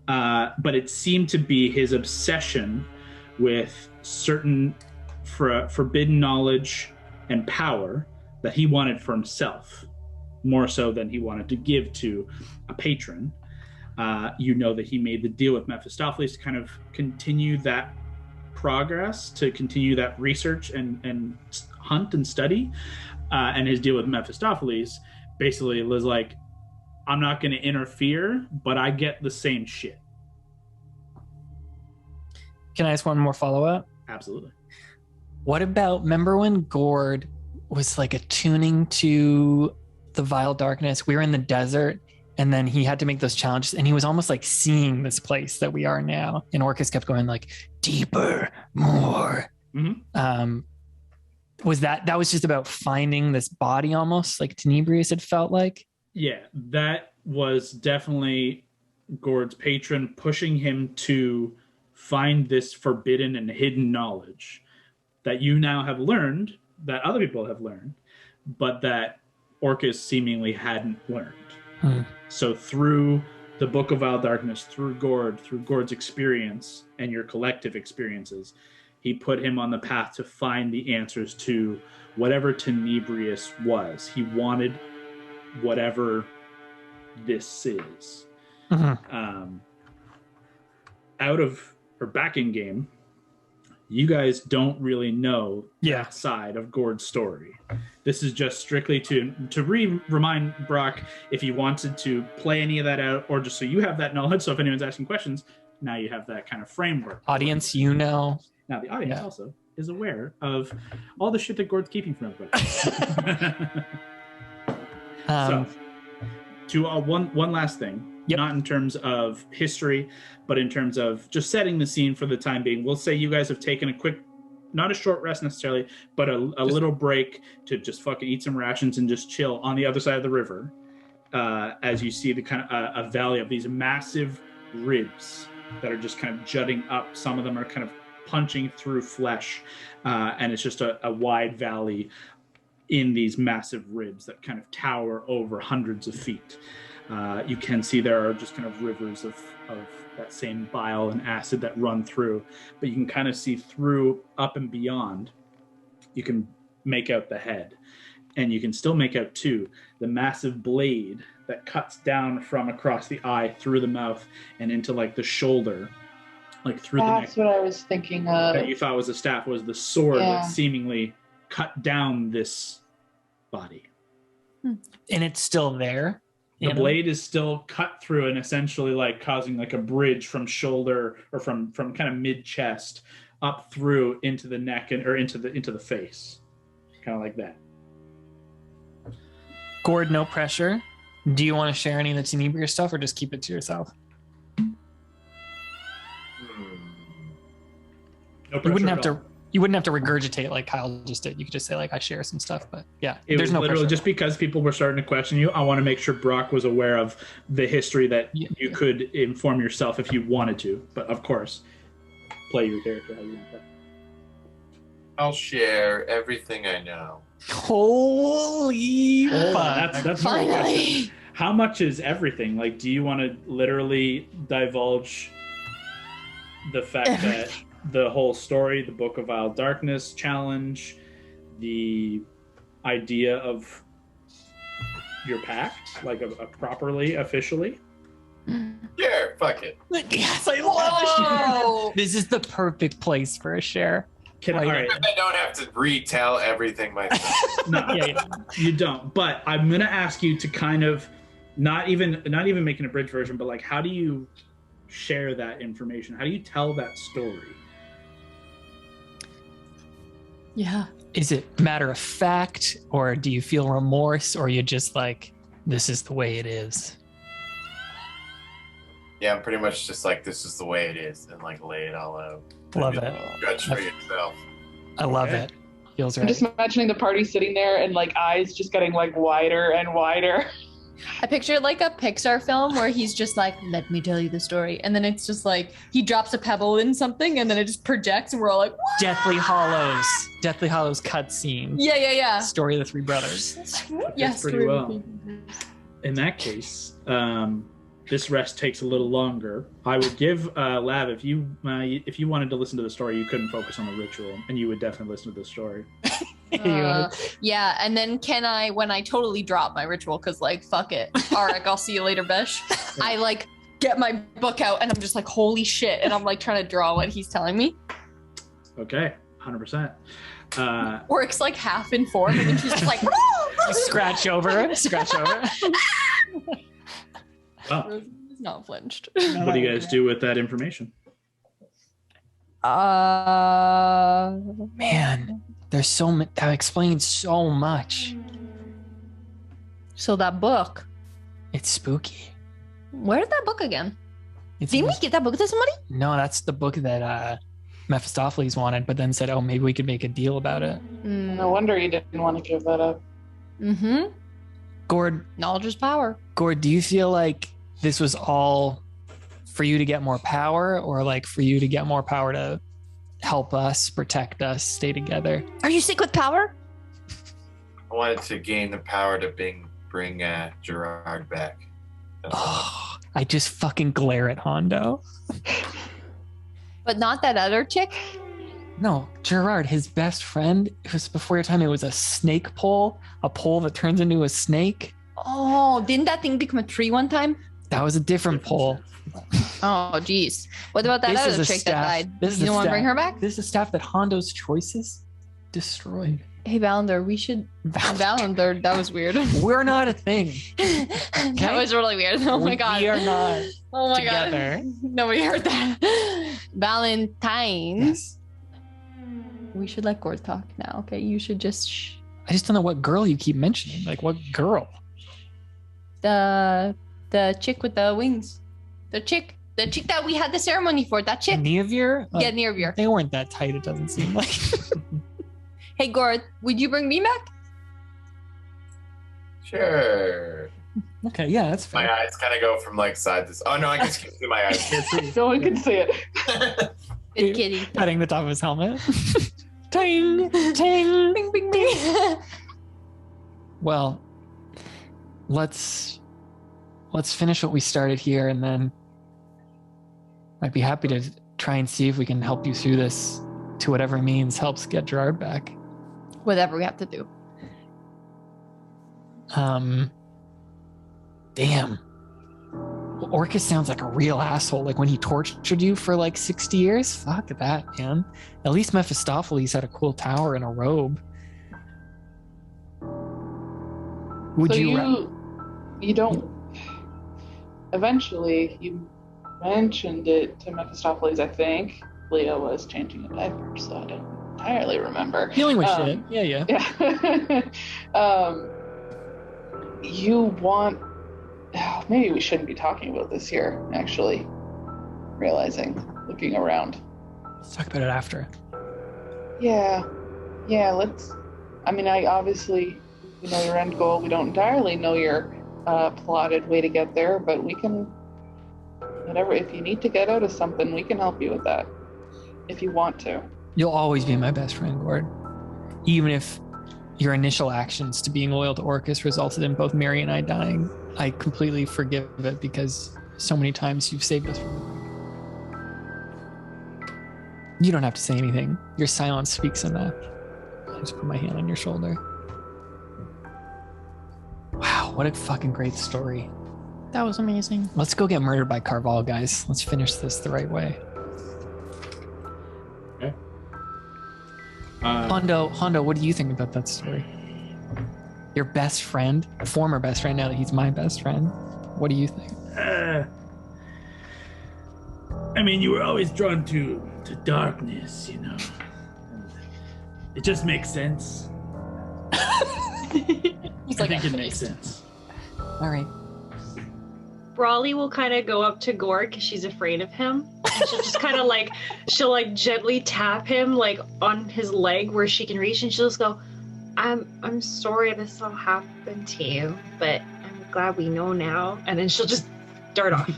but it seemed to be his obsession with certain forbidden knowledge and power that he wanted for himself, more so than he wanted to give to a patron. You know that he made the deal with Mephistopheles to kind of continue that progress, to continue that research and hunt and study. And his deal with Mephistopheles basically was like, I'm not going to interfere, but I get the same shit. Can I ask one more follow-up? Absolutely. What about, remember when Gord was like attuning to the vile darkness? We were in the desert, and then he had to make those challenges, and he was almost like seeing this place that we are now. And Orcus kept going like, deeper, more. Was that was just about finding this body, almost like Tenebrius, it felt like? Yeah, that was definitely Gord's patron pushing him to find this forbidden and hidden knowledge that you now have learned, that other people have learned, but that Orcus seemingly hadn't learned. So through the Book of Vile Darkness, through Gord's experience and your collective experiences, he put him on the path to find the answers to whatever Tenebrius was. He wanted whatever this is. Back in game, you guys don't really know that side of Gord's story. This is just strictly to remind Brock if he wanted to play any of that out, or just so you have that knowledge. So if anyone's asking questions, now you have that kind of framework. Audience, you know. Now the audience also is aware of all the shit that Gord's keeping from everybody. So, to one last thing, not in terms of history, but in terms of just setting the scene for the time being. We'll say you guys have taken a quick, not a short rest necessarily, but a little break to just fucking eat some rations and just chill on the other side of the river, as you see the kind of a valley of these massive ribs that are just kind of jutting up. Some of them are kind of punching through flesh, and it's just a wide valley in these massive ribs that kind of tower over hundreds of feet. You can see there are just kind of rivers of that same bile and acid that run through, but you can kind of see through, up and beyond. You can make out the head, and you can still make out too the massive blade that cuts down from across the eye through the mouth and into like the shoulder, like through the neck. That's what I was thinking of. That you thought was a staff was the sword that seemingly cut down this body. And it's still there. The blade is still cut through and essentially like causing like a bridge from shoulder or from kind of mid chest up through into the neck or into the face, kind of like that. Gord, no pressure. Do you want to share any of the Tenebria stuff or just keep it to yourself? No pressure. You wouldn't have to regurgitate like Kyle just did. You could just say like I share some stuff, but yeah, there's no literally pressure. Just because people were starting to question you, I want to make sure Brock was aware of the history that you could inform yourself if you wanted to. But of course, play your character how you want that. I'll share everything I know. Holy fuck! That's finally. How much is everything? Like, do you want to literally divulge the fact that the whole story, the Book of Vile Darkness challenge, the idea of your pact, like a properly, officially? Yeah, fuck it. Yes, I love it. This is the perfect place for a share. All right. I don't have to retell everything myself. No, you don't. But I'm gonna ask you to kind of not even make an abridged version, but like, how do you share that information? How do you tell that story? Yeah. Is it matter of fact, or do you feel remorse, or you just like, this is the way it is? Yeah, I'm pretty much just like, this is the way it is, and like lay it all out. Love it. Judge for yourself. I love it. Feels right. I'm just imagining the party sitting there and like eyes just getting like wider and wider. I picture like a Pixar film where he's just like, let me tell you the story. And then it's just like, he drops a pebble in something and then it just projects and we're all like, what? Deathly Hallows cutscene. Yeah. Story of the Three Brothers. Yes. Pretty well. In that case, this rest takes a little longer. I would give Lav, if you wanted to listen to the story, you couldn't focus on the ritual, and you would definitely listen to the story. Yeah, and then can I, when I totally drop my ritual, because like, fuck it. Alric, I'll see you later, Besh. I like get my book out and I'm just like, holy shit. And I'm like trying to draw what he's telling me. Okay, 100%. Works like half in form and then she's just like, scratch over. Oh. He's not flinched. What do you guys do with that information? Man, there's so much. That explains so much. So that book. It's spooky. Where's that book again? Didn't we get that book to somebody? No, that's the book that Mephistopheles wanted, but then said, oh, maybe we could make a deal about it. No wonder you didn't want to give that up. Mm-hmm. Gord. Knowledge is power. Gord, do you feel like this was all for you to get more power, or like for you to get more power to help us, protect us, stay together? Are you sick with power? I wanted to gain the power to bring Gerard back. Oh, I just fucking glare at Hondo. But not that other chick? No, Gerard, his best friend, it was before your time, it was a snake pole, a pole that turns into a snake. Oh, didn't that thing become a tree one time? That was a different pole. Oh, geez. What about that other chick that died? You don't want to bring her back? This is a staff that Hondo's choices destroyed. Hey, Valander, we should. Valander, that was weird. We're not a thing. That was really weird. Oh my god. We are not Oh my together. god. Nobody heard that. Valentine. Yes. We should let Gord talk now, okay? You should just I just don't know what girl you keep mentioning. Like, what girl? the chick with the wings. The chick that we had the ceremony for. That chick. Neovir? Yeah, Neovir. They weren't that tight, it doesn't seem like. Hey, Gord, would you bring me back? Sure. Okay, yeah, that's fine. My eyes kind of go from like side to side. Oh no, I guess you can see my eyes. No one can see it. Good kitty. Patting the top of his helmet. Ting, ting. Bing, bing, bing. Well, let's finish what we started here, and then I'd be happy to try and see if we can help you through this to whatever means helps get Gerard back. Whatever we have to do. Damn. Orcus sounds like a real asshole. Like when he tortured you for like 60 years. Fuck that, man. At least Mephistopheles had a cool tower and a robe. Would So you? you don't. Eventually, you mentioned it to Mephistopheles. I think Leo was changing a diaper, so I don't entirely remember. Dealing with shit. Yeah. Yeah. You want. Oh, maybe we shouldn't be talking about this here. Actually, looking around. Let's talk about it after. Yeah. Let's. I mean, I obviously, know your end goal. We don't entirely know your plotted way to get there, but we can. Whatever. If you need to get out of something, we can help you with that. If you want to. You'll always be my best friend, Gord. Even if your initial actions to being loyal to Orcus resulted in both Mary and I dying, I completely forgive it because so many times you've saved us from it. You don't have to say anything. Your silence speaks enough. I just put my hand on your shoulder. Wow, what a fucking great story. That was amazing. Let's go get murdered by Carval, guys. Let's finish this the right way. Okay. Hondo, what do you think about that story? Your best friend, former best friend, now that he's my best friend. What do you think? I mean, you were always drawn to darkness, you know. It just makes sense. He's I like, think it makes sense. All right. Brawley will kind of go up to Gord because she's afraid of him. And she'll just kind of she'll gently tap him on his leg where she can reach, and she'll just go, I'm sorry this all happened to you, but I'm glad we know now. And then she'll just dart off.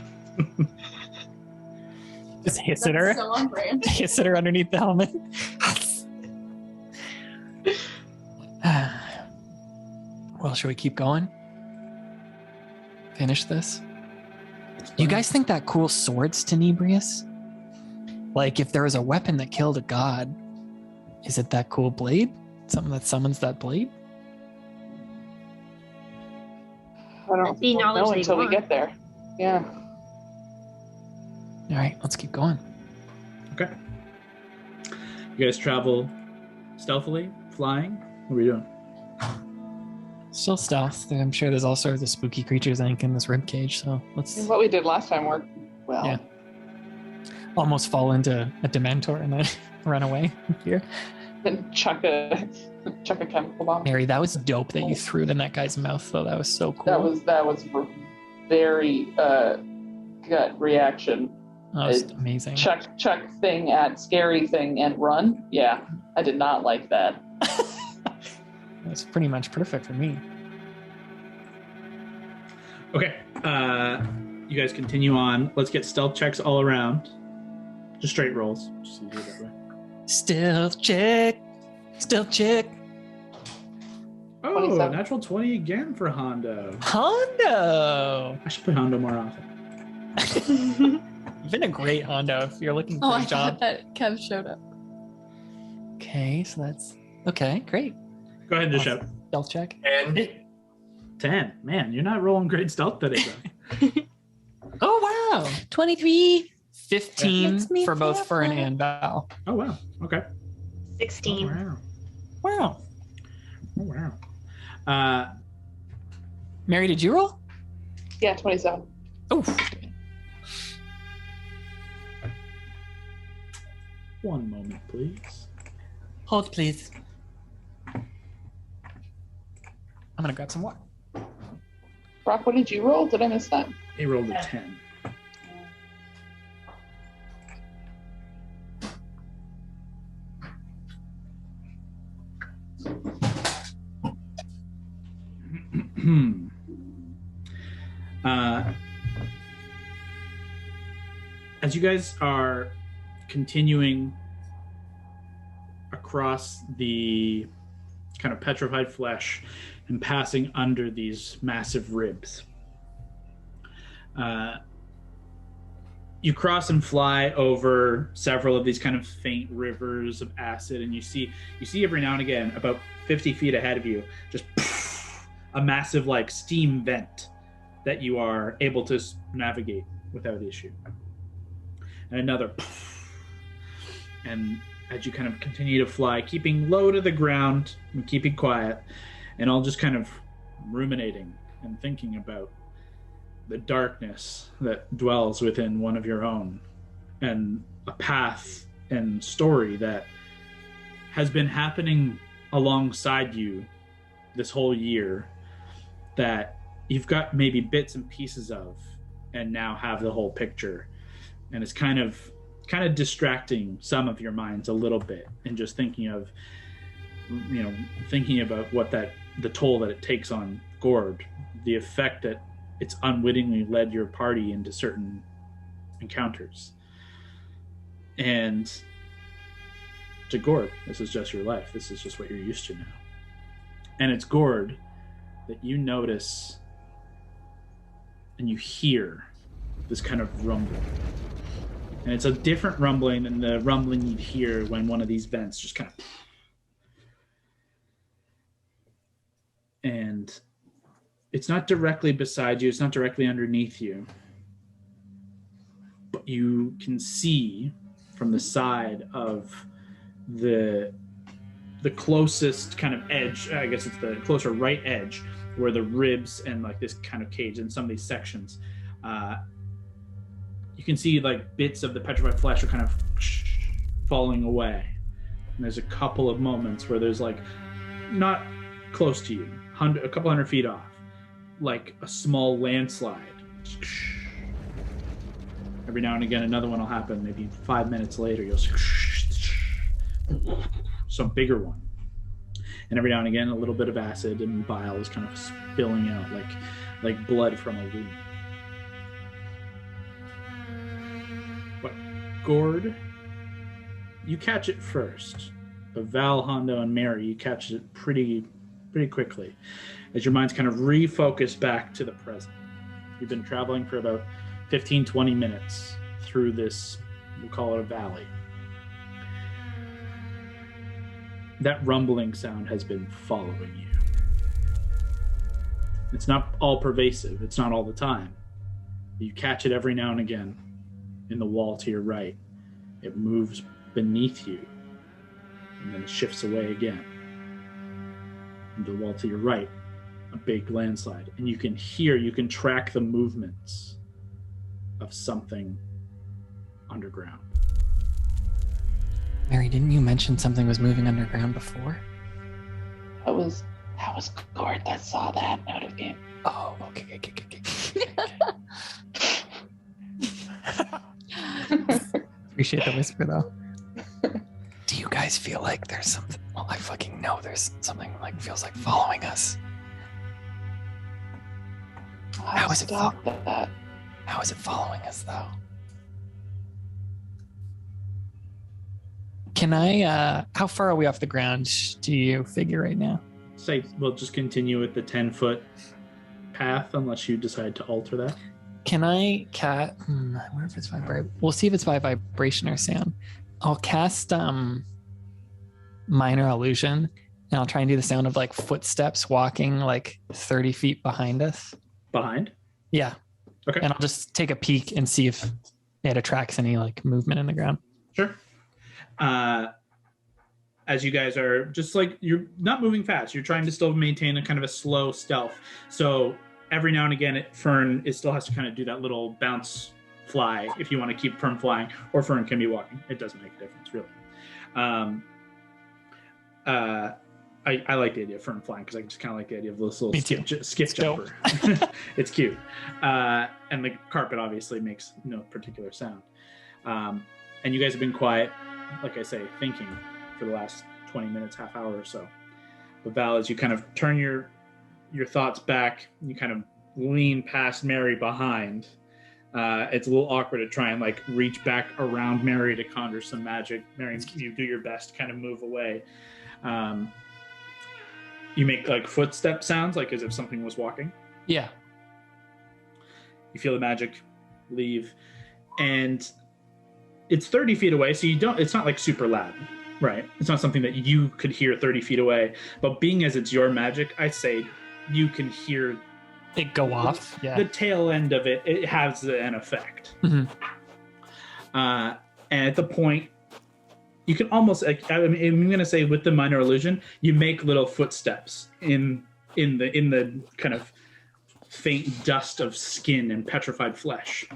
Just hiss at her. so on brand. Hiss at her underneath the helmet. Well, should we keep going? Finish this? You guys think that cool sword's Tenebrious? Like, if there was a weapon that killed a god, is it that cool blade? Something that summons that blade? I don't That'd be know knowledge they until we want. get there. Yeah. All right, let's keep going. Okay. You guys travel stealthily, flying. What are we doing? Still stealth. I'm sure there's all sorts of spooky creatures, I think, in this ribcage, so let's What we did last time worked well. Yeah. almost fall into a Dementor and then run away here. Then chuck a chemical bomb. Mary, that was dope that you threw it in that guy's mouth, though. That was so cool. That was very gut reaction. That was amazing. Chuck thing at scary thing and run. Yeah, I did not like that. That's pretty much perfect for me. Okay. You guys continue on. Let's get stealth checks all around. Just straight rolls. Just easier that way. Stealth check. Stealth check. Oh, 27. natural 20 again for Hondo. Hondo. I should play Hondo more often. You've been a great Hondo if you're looking for Oh, a I job. thought that Kev showed up. Okay, so that's... Okay, great. Go ahead and just shout. Stealth check. And 10. Man, you're not rolling great stealth today, bro. Oh, wow. 23. 15 Makes me for both feel Fern fun. and Val. Oh, wow. Okay. 16. Wow. Wow. Oh, wow. Mary, did you roll? Yeah, 27. Oh. One moment, please. Hold, please. I'm gonna grab some water. Brock, what did you roll? Did I miss that? He rolled a 10. As you guys are continuing across the kind of petrified flesh and passing under these massive ribs, you cross and fly over several of these kind of faint rivers of acid, and you see every now and again, about 50 feet ahead of you, just a massive like steam vent that you are able to navigate without issue. And another, and as you kind of continue to fly, keeping low to the ground and keeping quiet, and all just kind of ruminating and thinking about the darkness that dwells within one of your own, and a path and story that has been happening alongside you this whole year, that you've got maybe bits and pieces of, and now have the whole picture. And it's kind of distracting some of your minds a little bit, and just thinking of, thinking about what the toll that it takes on Gord, the effect that it's unwittingly led your party into certain encounters. And to Gord, this is just your life. This is just what you're used to now. And it's Gord that you notice and you hear this kind of rumbling. And it's a different rumbling than the rumbling you'd hear when one of these vents just kind of... And it's not directly beside you, it's not directly underneath you, but you can see from the side of the closest kind of edge, I guess it's the closer right edge, where the ribs and like this kind of cage and some of these sections, you can see like bits of the petrified flesh are kind of falling away. And there's a couple of moments where there's like, not close to you, a couple hundred feet off, like a small landslide. Every now and again, another one will happen. Maybe 5 minutes later, you'll see some bigger one. And every now and again, a little bit of acid and bile is kind of spilling out like blood from a wound. But Gord, you catch it first. But Val, Hondo, and Mary, you catch it pretty quickly as your minds kind of refocus back to the present. You've been traveling for about 15-20 minutes through this, we'll call it a valley. That rumbling sound has been following you. It's not all pervasive, it's not all the time. You catch it every now and again in the wall to your right. It moves beneath you, and then it shifts away again. And the wall to your right, a big landslide. And you can track the movements of something underground. Mary, didn't you mention something was moving underground before? That was Gord that saw that out of game. Oh, okay. Appreciate the whisper, though. Do you guys feel like there's something? Well, I fucking know there's something like feels like following us. How is it following us, though? Can I, how far are we off the ground do you figure right now? Say, we'll just continue with the 10-foot path unless you decide to alter that. Can I I wonder if it's vibration. We'll see if it's by vibration or sound. I'll cast minor illusion, and I'll try and do the sound of like footsteps walking like 30 feet behind us. Behind? Yeah. Okay. And I'll just take a peek and see if it attracts any like movement in the ground. Sure. as you guys are just like, you're not moving fast. You're trying to still maintain a kind of a slow stealth. So every now and again, Fern still has to kind of do that little bounce fly if you want to keep Fern flying, or Fern can be walking. It doesn't make a difference, really. I like the idea of Fern flying because I just kind of like the idea of this little skip jumper. It's cute. And the carpet obviously makes no particular sound. And you guys have been quiet, like I say, thinking for the last 20 minutes, half hour or so. But Val, as you kind of turn your thoughts back, you kind of lean past Mary behind. It's a little awkward to try and like reach back around Mary to conjure some magic. Mary, you do your best to kind of move away. You make like footstep sounds, like as if something was walking. Yeah. You feel the magic leave, and it's 30 feet away, so it's not like super loud, right? It's not something that you could hear 30 feet away, but being as it's your magic, I'd say you can hear it go off. Yeah. The tail end of it has an effect. Mm-hmm. And at the point, you can almost, I'm going to say with the minor illusion, you make little footsteps in the kind of faint dust of skin and petrified flesh.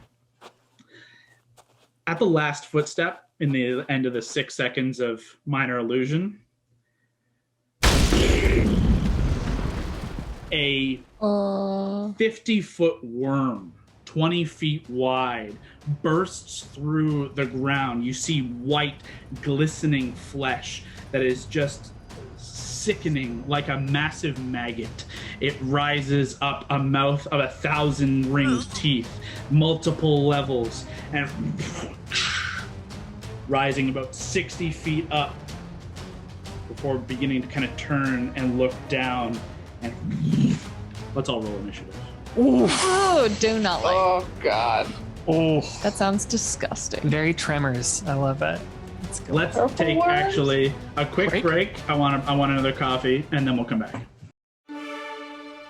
At the last footstep, in the end of the 6 seconds of minor illusion, a 50-foot worm, 20 feet wide, bursts through the ground. You see white, glistening flesh that is just sickening, like a massive maggot. It rises up a mouth of 1,000 ringed teeth, multiple levels, and rising about 60 feet up before beginning to kind of turn and look down. And let's all roll initiative. Oh, do not like. Oh, God. Oh, that sounds disgusting. Very Tremors. I love that. Let's take actually a quick break. I want another coffee, and then we'll come back.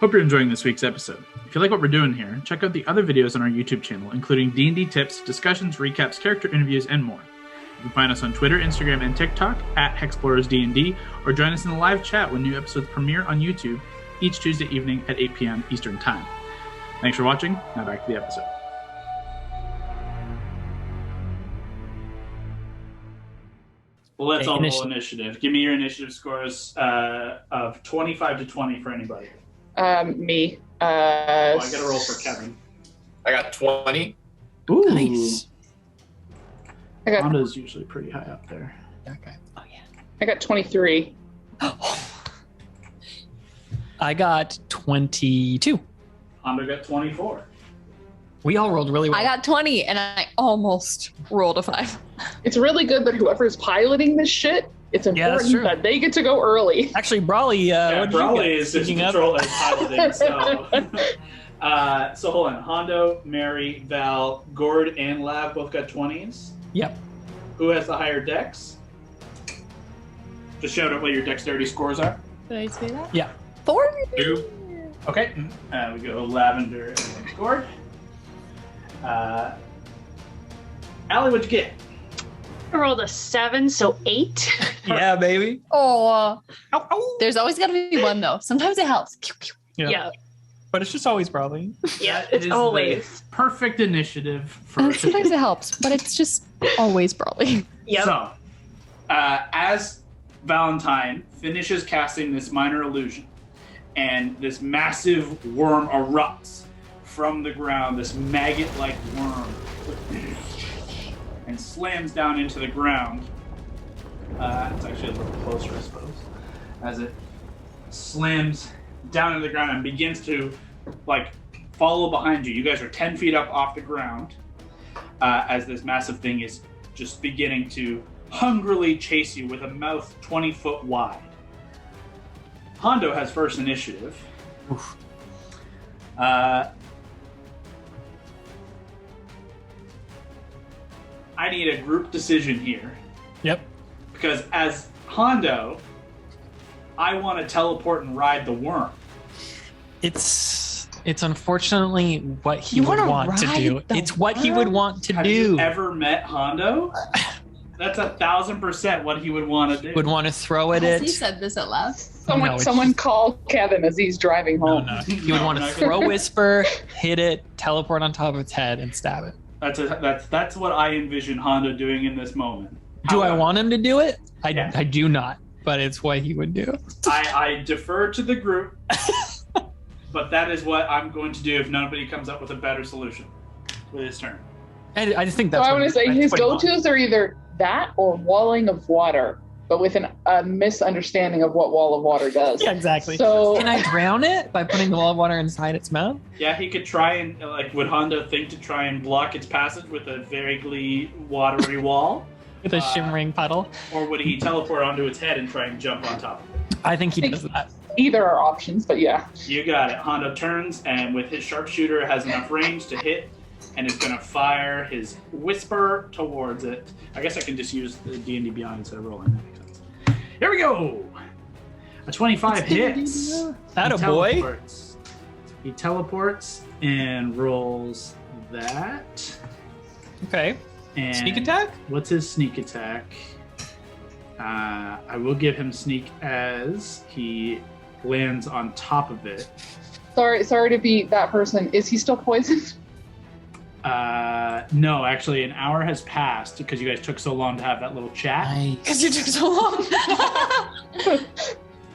Hope you're enjoying this week's episode. If you like what we're doing here, check out the other videos on our YouTube channel, including D&D tips, discussions, recaps, character interviews, and more. You can find us on Twitter, Instagram, and TikTok at Hexplorers DnD, or join us in the live chat when new episodes premiere on YouTube each Tuesday evening at 8 p.m. Eastern Time. Thanks for watching. Now back to the episode. Well, let's all roll initiative. Give me your initiative scores of 25 to 20 for anybody. Me. I got to roll for Kevin. I got 20. Ooh. Nice. Honda's usually pretty high up there. Okay. Oh, yeah. I got 23. I got 22. Honda got 24. We all rolled really well. I got 20, and I almost rolled a 5. It's really good that whoever's piloting this shit, it's important that they get to go early. Actually, Brawley, Brawley is just controlling piloting. So, so hold on. Hondo, Mary, Val, Gord, and Lav both got 20s. Yep. Who has the higher dex? Just shout out what your dexterity scores are. Did I say that? Yeah. 4. 2. Okay. We go Lavender and Gord. Allie, what'd you get? I rolled a 7, so 8. Yeah, baby. Oh. There's always got to be one, though. Sometimes it helps. Yeah. But it's just always Brawley. Yeah, it's always. Perfect initiative for And sometimes it helps, but it's just always Brawley. Yep. So, as Valentine finishes casting this minor illusion, and this massive worm erupts from the ground, this maggot-like worm, and slams down into the ground. It's actually a little closer, I suppose, as it slams down into the ground and begins to, like, follow behind you. You guys are 10 feet up off the ground as this massive thing is just beginning to hungrily chase you with a mouth 20 foot wide. Hondo has first initiative. I need a group decision here. Yep. Because as Hondo, I want to teleport and ride the worm. It's unfortunately what he would want to do. the It's what he would want to Have do. you ever met Hondo? That's 1,000% what he would want to do. Would want to throw at Has it. he said this out loud? Someone call Kevin as he's driving home. No. He would want to throw Whisper, hit it, teleport on top of its head, and stab it. That's what I envision Hondo doing in this moment. Do I want him to do it? Yeah. I do not, but it's what he would do. I defer to the group, but that is what I'm going to do if nobody comes up with a better solution with his turn. And I just think So that's I want to say his what he wants. go-tos are either that or walling of water, but with a misunderstanding of what wall of water does. Yeah, exactly. So Can I drown it by putting the wall of water inside its mouth? Yeah, he could try and, would Hondo think to try and block its passage with a vaguely watery wall? With a shimmering puddle? Or would he teleport onto its head and try and jump on top of it? I think he does that. either are options, but yeah. You got it. Hondo turns, and with his sharpshooter, has enough range to hit, and is going to fire his whisper towards it. I guess I can just use the D&D Beyond instead of rolling. That makes sense. Here we go. A 25 hits. That a boy? He teleports and rolls that. Okay. And Sneak attack? What's his sneak attack? I will give him sneak as he lands on top of it. Sorry to be that person. Is he still poisoned? No, actually, an hour has passed because you guys took so long to have that little chat. Because you took so long.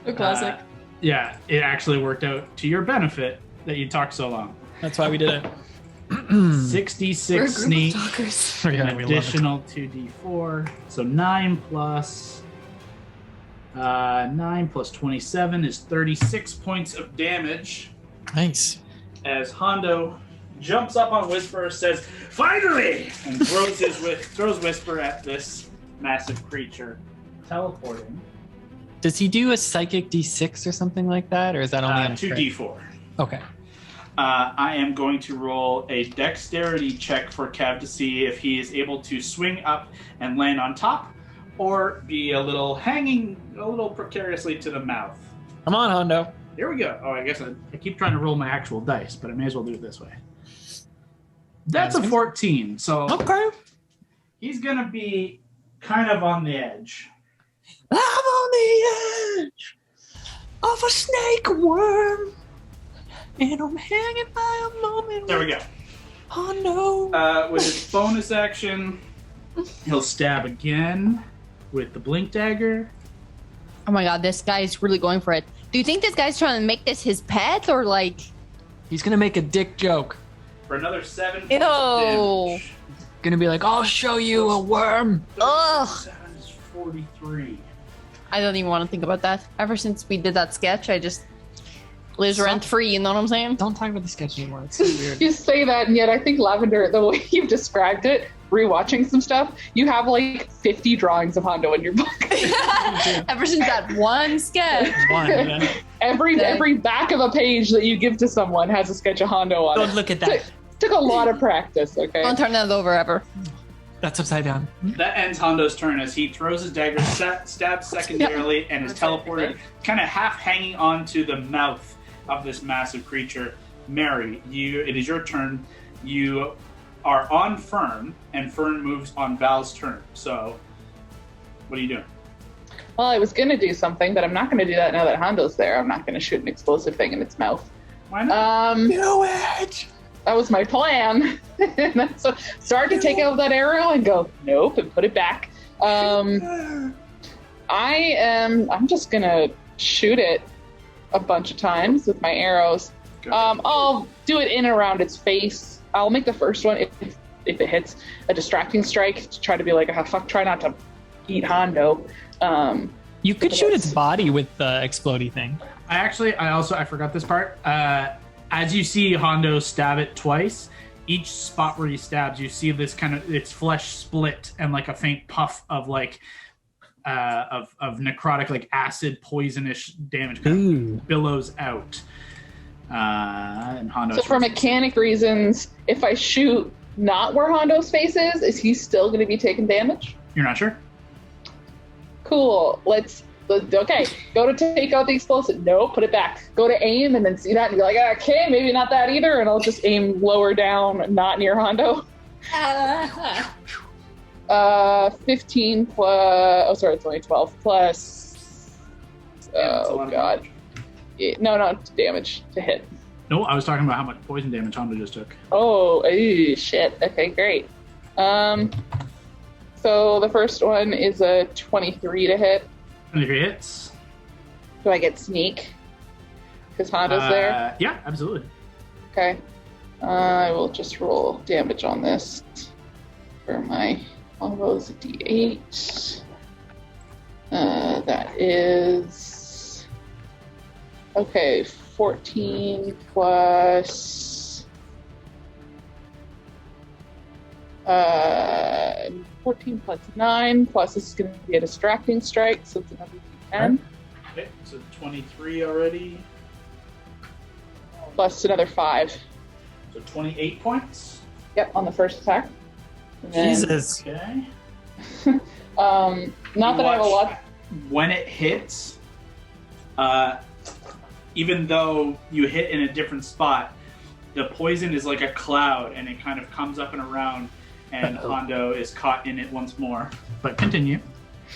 A classic. Yeah, it actually worked out to your benefit that you talked so long. That's why we did it. 66 sneak, Yeah, an we love it. additional 2d4. So 9 plus 27 is 36 points of damage. Nice. As Hondo jumps up on Whisper, says, "Finally!" and throws Whisper at this massive creature, teleporting. Does he do a psychic D6 or something like that, or is that only on a crit? 2d4. Okay. I am going to roll a dexterity check for Kev to see if he is able to swing up and land on top, or be a little precariously to the mouth. Come on, Hondo. Here we go. Oh, I guess I keep trying to roll my actual dice, but I may as well do it this way. That's a 14, so Okay. he's going to be kind of on the edge. I'm on the edge of a snake worm, and I'm hanging by a moment. There we go. Hondo. With his bonus action, he'll stab again with the blink dagger. Oh my god, this guy's really going for it. Do you think this guy's trying to make this his pet or like? He's gonna make a dick joke. For another 7 points Ew. of damage. Gonna be like, I'll show you a worm. Ugh. 7 is 43. I don't even want to think about that. Ever since we did that sketch, I just lives rent free. You know what I'm saying? Don't talk about the sketch anymore. It's so weird. You say that, and yet I think Lavender, the way you've described it, rewatching some stuff, you have like 50 drawings of Hondo in your book. Ever since that one sketch. One, yeah. Every back of a page that you give to someone has a sketch of Hondo on Don't it. look at that. Took a lot of practice, okay? Don't turn that over ever. That's upside down. That ends Hondo's turn as he throws his dagger, stabs secondarily, and is teleported, kind of half hanging onto the mouth of this massive creature. Mary, it is your turn. You are on Fern, and Fern moves on Val's turn. So, what are you doing? Well, I was going to do something, but I'm not going to do that now that Hondo's there. I'm not going to shoot an explosive thing in its mouth. Why not? Do it! That was my plan. So start to take out that arrow and go, nope, and put it back. I'm just going to shoot it a bunch of times with my arrows. I'll do it in and around its face. I'll make the first one, if it hits, a distracting strike to try to be like, oh, fuck, try not to eat Hondo. You could shoot its body with the explodey thing. I forgot this part. As you see Hondo stab it twice, each spot where he stabs, you see this kind of its flesh split and like a faint puff of like of necrotic, like acid, poisonish damage kind of billows out. And Hondo. So for mechanic reasons, if I shoot not where Hondo's face is he still going to be taking damage? You're not sure? Cool. Okay, go to take out the explosive. No, put it back. Go to aim and then see that and be like, okay, maybe not that either. And I'll just aim lower down, not near Hondo. 15 plus. Oh, sorry, it's only 12 plus. Yeah, Oh god. No, damage to hit. No, I was talking about how much poison damage Hondo just took. Oh, shit. Okay, great. So the first one is a 23 to hit. 23 hits. Do I get sneak? Because Hondo's there? Yeah, absolutely. Okay. I will just roll damage on this. For my Hondo's a d8. That is... Okay, 14 plus... 14 plus 9, plus this is going to be a distracting strike, so it's another d10. Okay, so 23 already. Plus another 5. So 28 points. Yep, on the first attack. And then, Jesus. Okay. not that I have a lot. When it hits, even though you hit in a different spot, the poison is like a cloud and it kind of comes up and around, and Hondo is caught in it once more. But continue.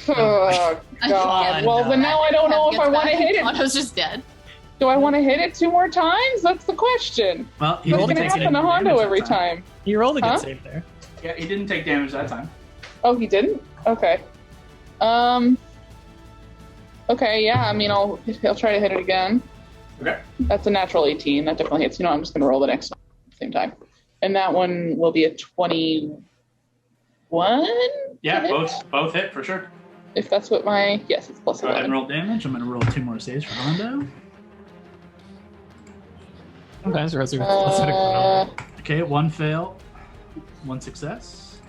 Oh, God. Well, then now I don't know if I want to hit it. Hondo's just dead. Do I want to hit it 2 more times? That's the question. Well, he What's didn't going to take happen to any Hondo damage every that time. time? You rolled a good Huh? save there. Yeah, he didn't take damage that time. Oh, he didn't? Okay. Okay, yeah, I mean, I'll try to hit it again. Okay. That's a natural 18. That definitely hits. You know, I'm just going to roll the next one at the same time. And that one will be a 21? Yeah, to hit? both hit for sure. If that's what my... Yes, it's plus Go ahead and 11. roll damage. I'm going to roll 2 more saves for Hondo. Sometimes rolls are Okay, 1 fail, 1 success.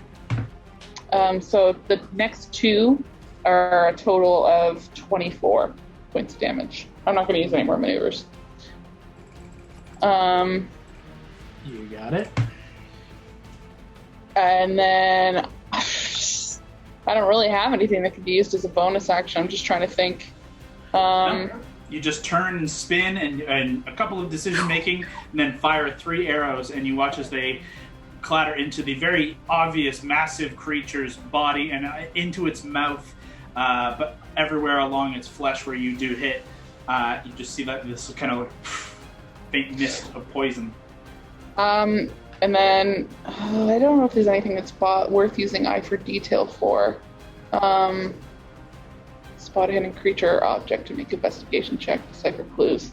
So the next 2 are a total of 24 points of damage. I'm not going to use any more maneuvers. You got it. And then I don't really have anything that could be used as a bonus action. I'm just trying to think. You just turn and spin and a couple of decision making, and then fire 3 arrows, and you watch as they clatter into the very obvious massive creature's body and into its mouth, but everywhere along its flesh where you do hit, you just see that this kind of faint mist of poison. And then I don't know if there's anything that's worth using eye for detail for. Spot a hidden creature or object to make an investigation check to decipher clues.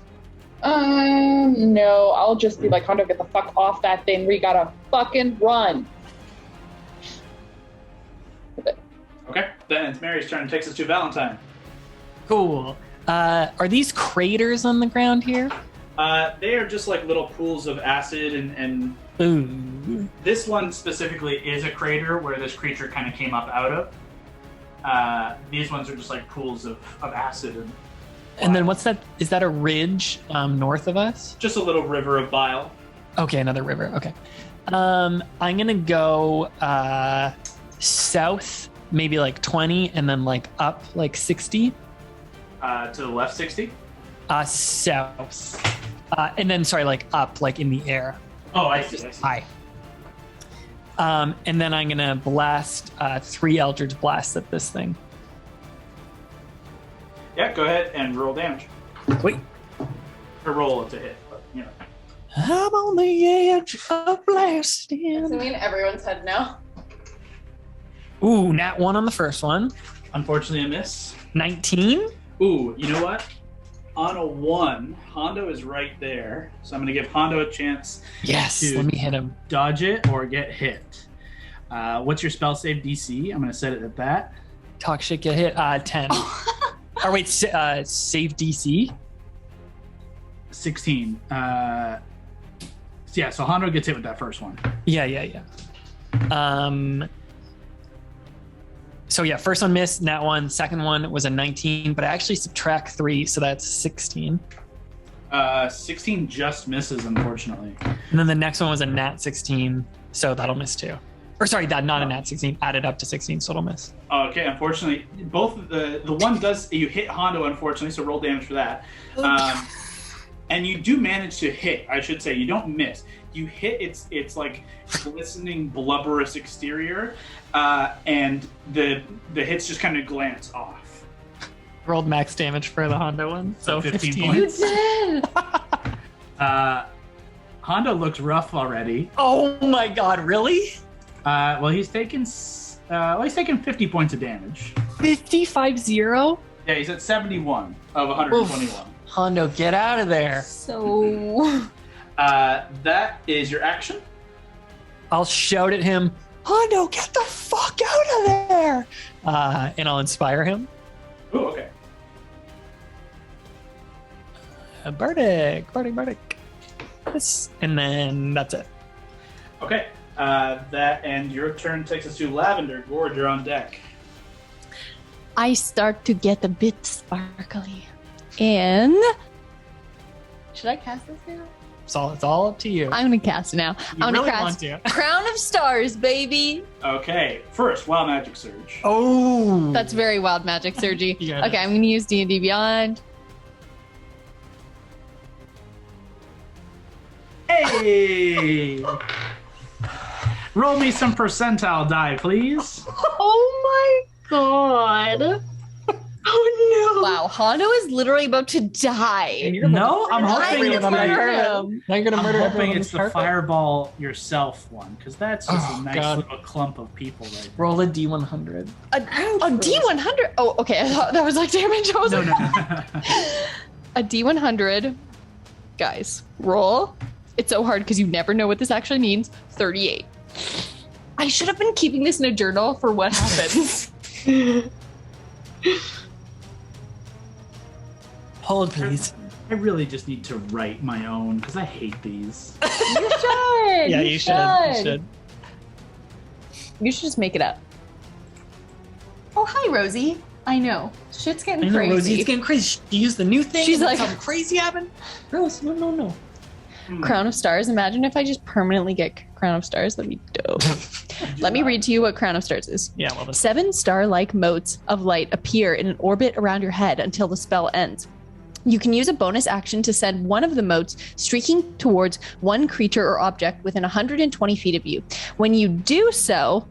No, I'll just be like, Hondo, get the fuck off that thing. We gotta fucking run. Okay, then it's Mary's turn. Takes us to Valentine. Cool. Are these craters on the ground here? They are just like little pools of acid, and Ooh. this one specifically is a crater where this creature kind of came up out of. These ones are just like pools of acid. And then what's that? Is that a ridge north of us? Just a little river of bile. Okay, another river. Okay. I'm going to go south, maybe like 20, and then like up like 60. To the left 60. South. And then, sorry, like up, like in the air. Oh, I see. High. And then I'm going to blast 3 Eldritch Blasts at this thing. Yeah, go ahead and roll damage. Wait. Or roll to hit, but you know. I'm on the edge of blasting. Does it mean everyone's head now? Ooh, nat 1 on the first one. Unfortunately, a miss. 19. Ooh, you know what? On a 1, Hondo is right there. So I'm going to give Hondo a chance Yes, to let me hit him. dodge it or get hit. What's your spell save DC? I'm going to set it at that. Talk shit, get hit. 10. Or wait, save DC? 16. Yeah, so Hondo gets hit with that first one. Yeah. So yeah, first one missed, nat 1. Second one was a 19, but I actually subtract 3, so that's 16. 16 just misses, unfortunately. And then the next one was a nat 16, so that'll miss too. Or sorry, that not a nat 16, added up to 16, so it'll miss. Okay, unfortunately, both of the one does, you hit Hondo, unfortunately, so roll damage for that. And you do manage to hit, I should say, you don't miss. you hit its like glistening, blubberous exterior, and the hits just kind of glance off. Rolled max damage for the Honda one, so 15 15 points. You did. Honda looks rough already. Oh my god, really? Well, he's taken 50 points of damage. 55-0? Yeah, he's at 71 of 121. Hondo, get out of there. So That is your action. I'll shout at him, Hondo, get the fuck out of there! And I'll inspire him. Ooh, okay. Bardic. This, and then that's it. Okay. That and your turn takes us to Lavender. Gord, you're on deck. I start to get a bit sparkly. And should I cast this now? It's all up to you. I'm gonna cast it now. You I'm really gonna want cast to. Crown of Stars, baby. Okay. First, Wild Magic Surge. Oh! That's very wild magic, Sergi. Yeah, Okay, I'm gonna use D&D Beyond. Hey! Roll me some percentile die, please. Oh my god. Oh no. Wow, Hondo is literally about to die. And you're No, I'm about to hoping murder it's everyone. Now you're gonna I'm murder hoping everyone on it's this the carpet. fireball yourself one, because that's just Oh, a nice God. little clump of people right Roll a D100. A D100? Oh, okay. I thought that was like damage. I was there. like, No. a D100. Guys, roll. It's so hard because you never know what this actually means. 38. I should have been keeping this in a journal for what happens. Hold, please. I really just need to write my own, because I hate these. You should. Yeah, you should. You should just make it up. Oh, hi, Rosie. I know. Shit's I getting know, crazy. Rosie, it's getting crazy. She used the new thing. She's and like- something crazy happened. Rose, no. Crown of Stars. Imagine if I just permanently get Crown of Stars. That'd be dope. Let me read to you what Crown of Stars is. Yeah, well, that's 7 star-like motes of light appear in an orbit around your head until the spell ends. You can use a bonus action to send one of the motes streaking towards one creature or object within 120 feet of you. When you do so,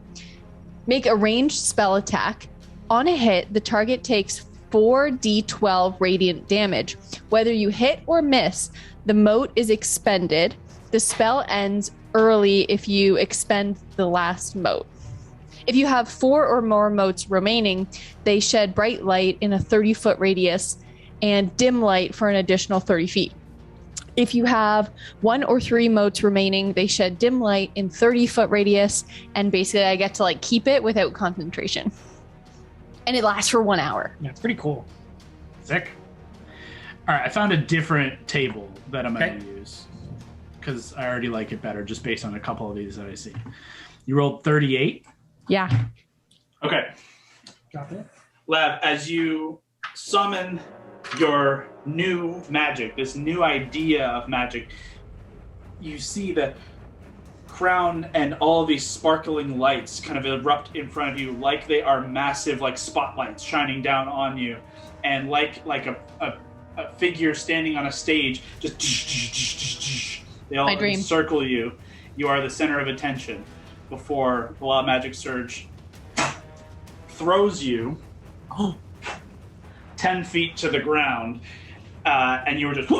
make a ranged spell attack. On a hit, the target takes 4d12 radiant damage. Whether you hit or miss, the mote is expended. The spell ends early if you expend the last mote. If you have 4 or more motes remaining, they shed bright light in a 30-foot radius and dim light for an additional 30 feet. If you have 1 or 3 motes remaining, they shed dim light in 30-foot radius, and basically I get to like keep it without concentration. And it lasts for 1 hour. yeah, it's pretty cool. Sick. All right, I found a different table that I'm going Okay. to use, because I already like it better just based on a couple of these that I see. You rolled 38. Yeah. Okay. Drop it. Lav, as you summon your new magic, this new idea of magic, you see the crown and all these sparkling lights kind of erupt in front of you like they are massive like spotlights shining down on you, and like a figure standing on a stage, just they all My dream. encircle you. You are the center of attention before the Wild Magic Surge throws you 10 feet to the ground, and you were just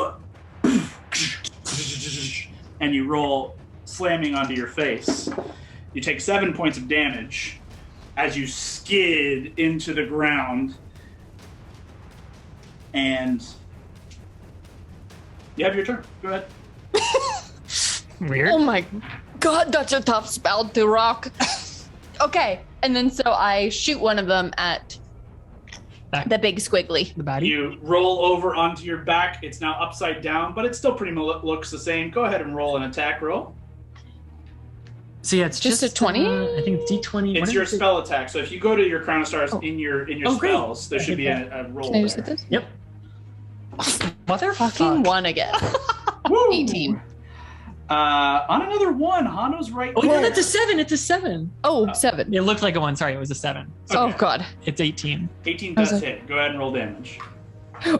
and you roll slamming onto your face. You take 7 points of damage as you skid into the ground, and you have your turn. Go ahead. Weird. Oh my god, that's a tough spell to rock. Okay, and then so I shoot one of them at Back. the big squiggly. The baddie. You roll over onto your back. It's now upside down, but it still pretty much looks the same. Go ahead and roll an attack roll. So yeah, it's Just just a 20? I think it's D20. It's What your is it? spell attack. So if you go to your Crown of Stars Oh. in your Oh, great. spells, there I should hit be a roll Can I just there. hit this? Yep. Motherfucking Fucking one again. Woo! 18. On another one, Hano's right Oh, no, there. that's a 7. It's a 7. Oh, 7. It looked like a 1. Sorry, it was a 7. Okay. Oh god. It's 18. 18 I was does like- hit. Go ahead and roll damage. Ooh!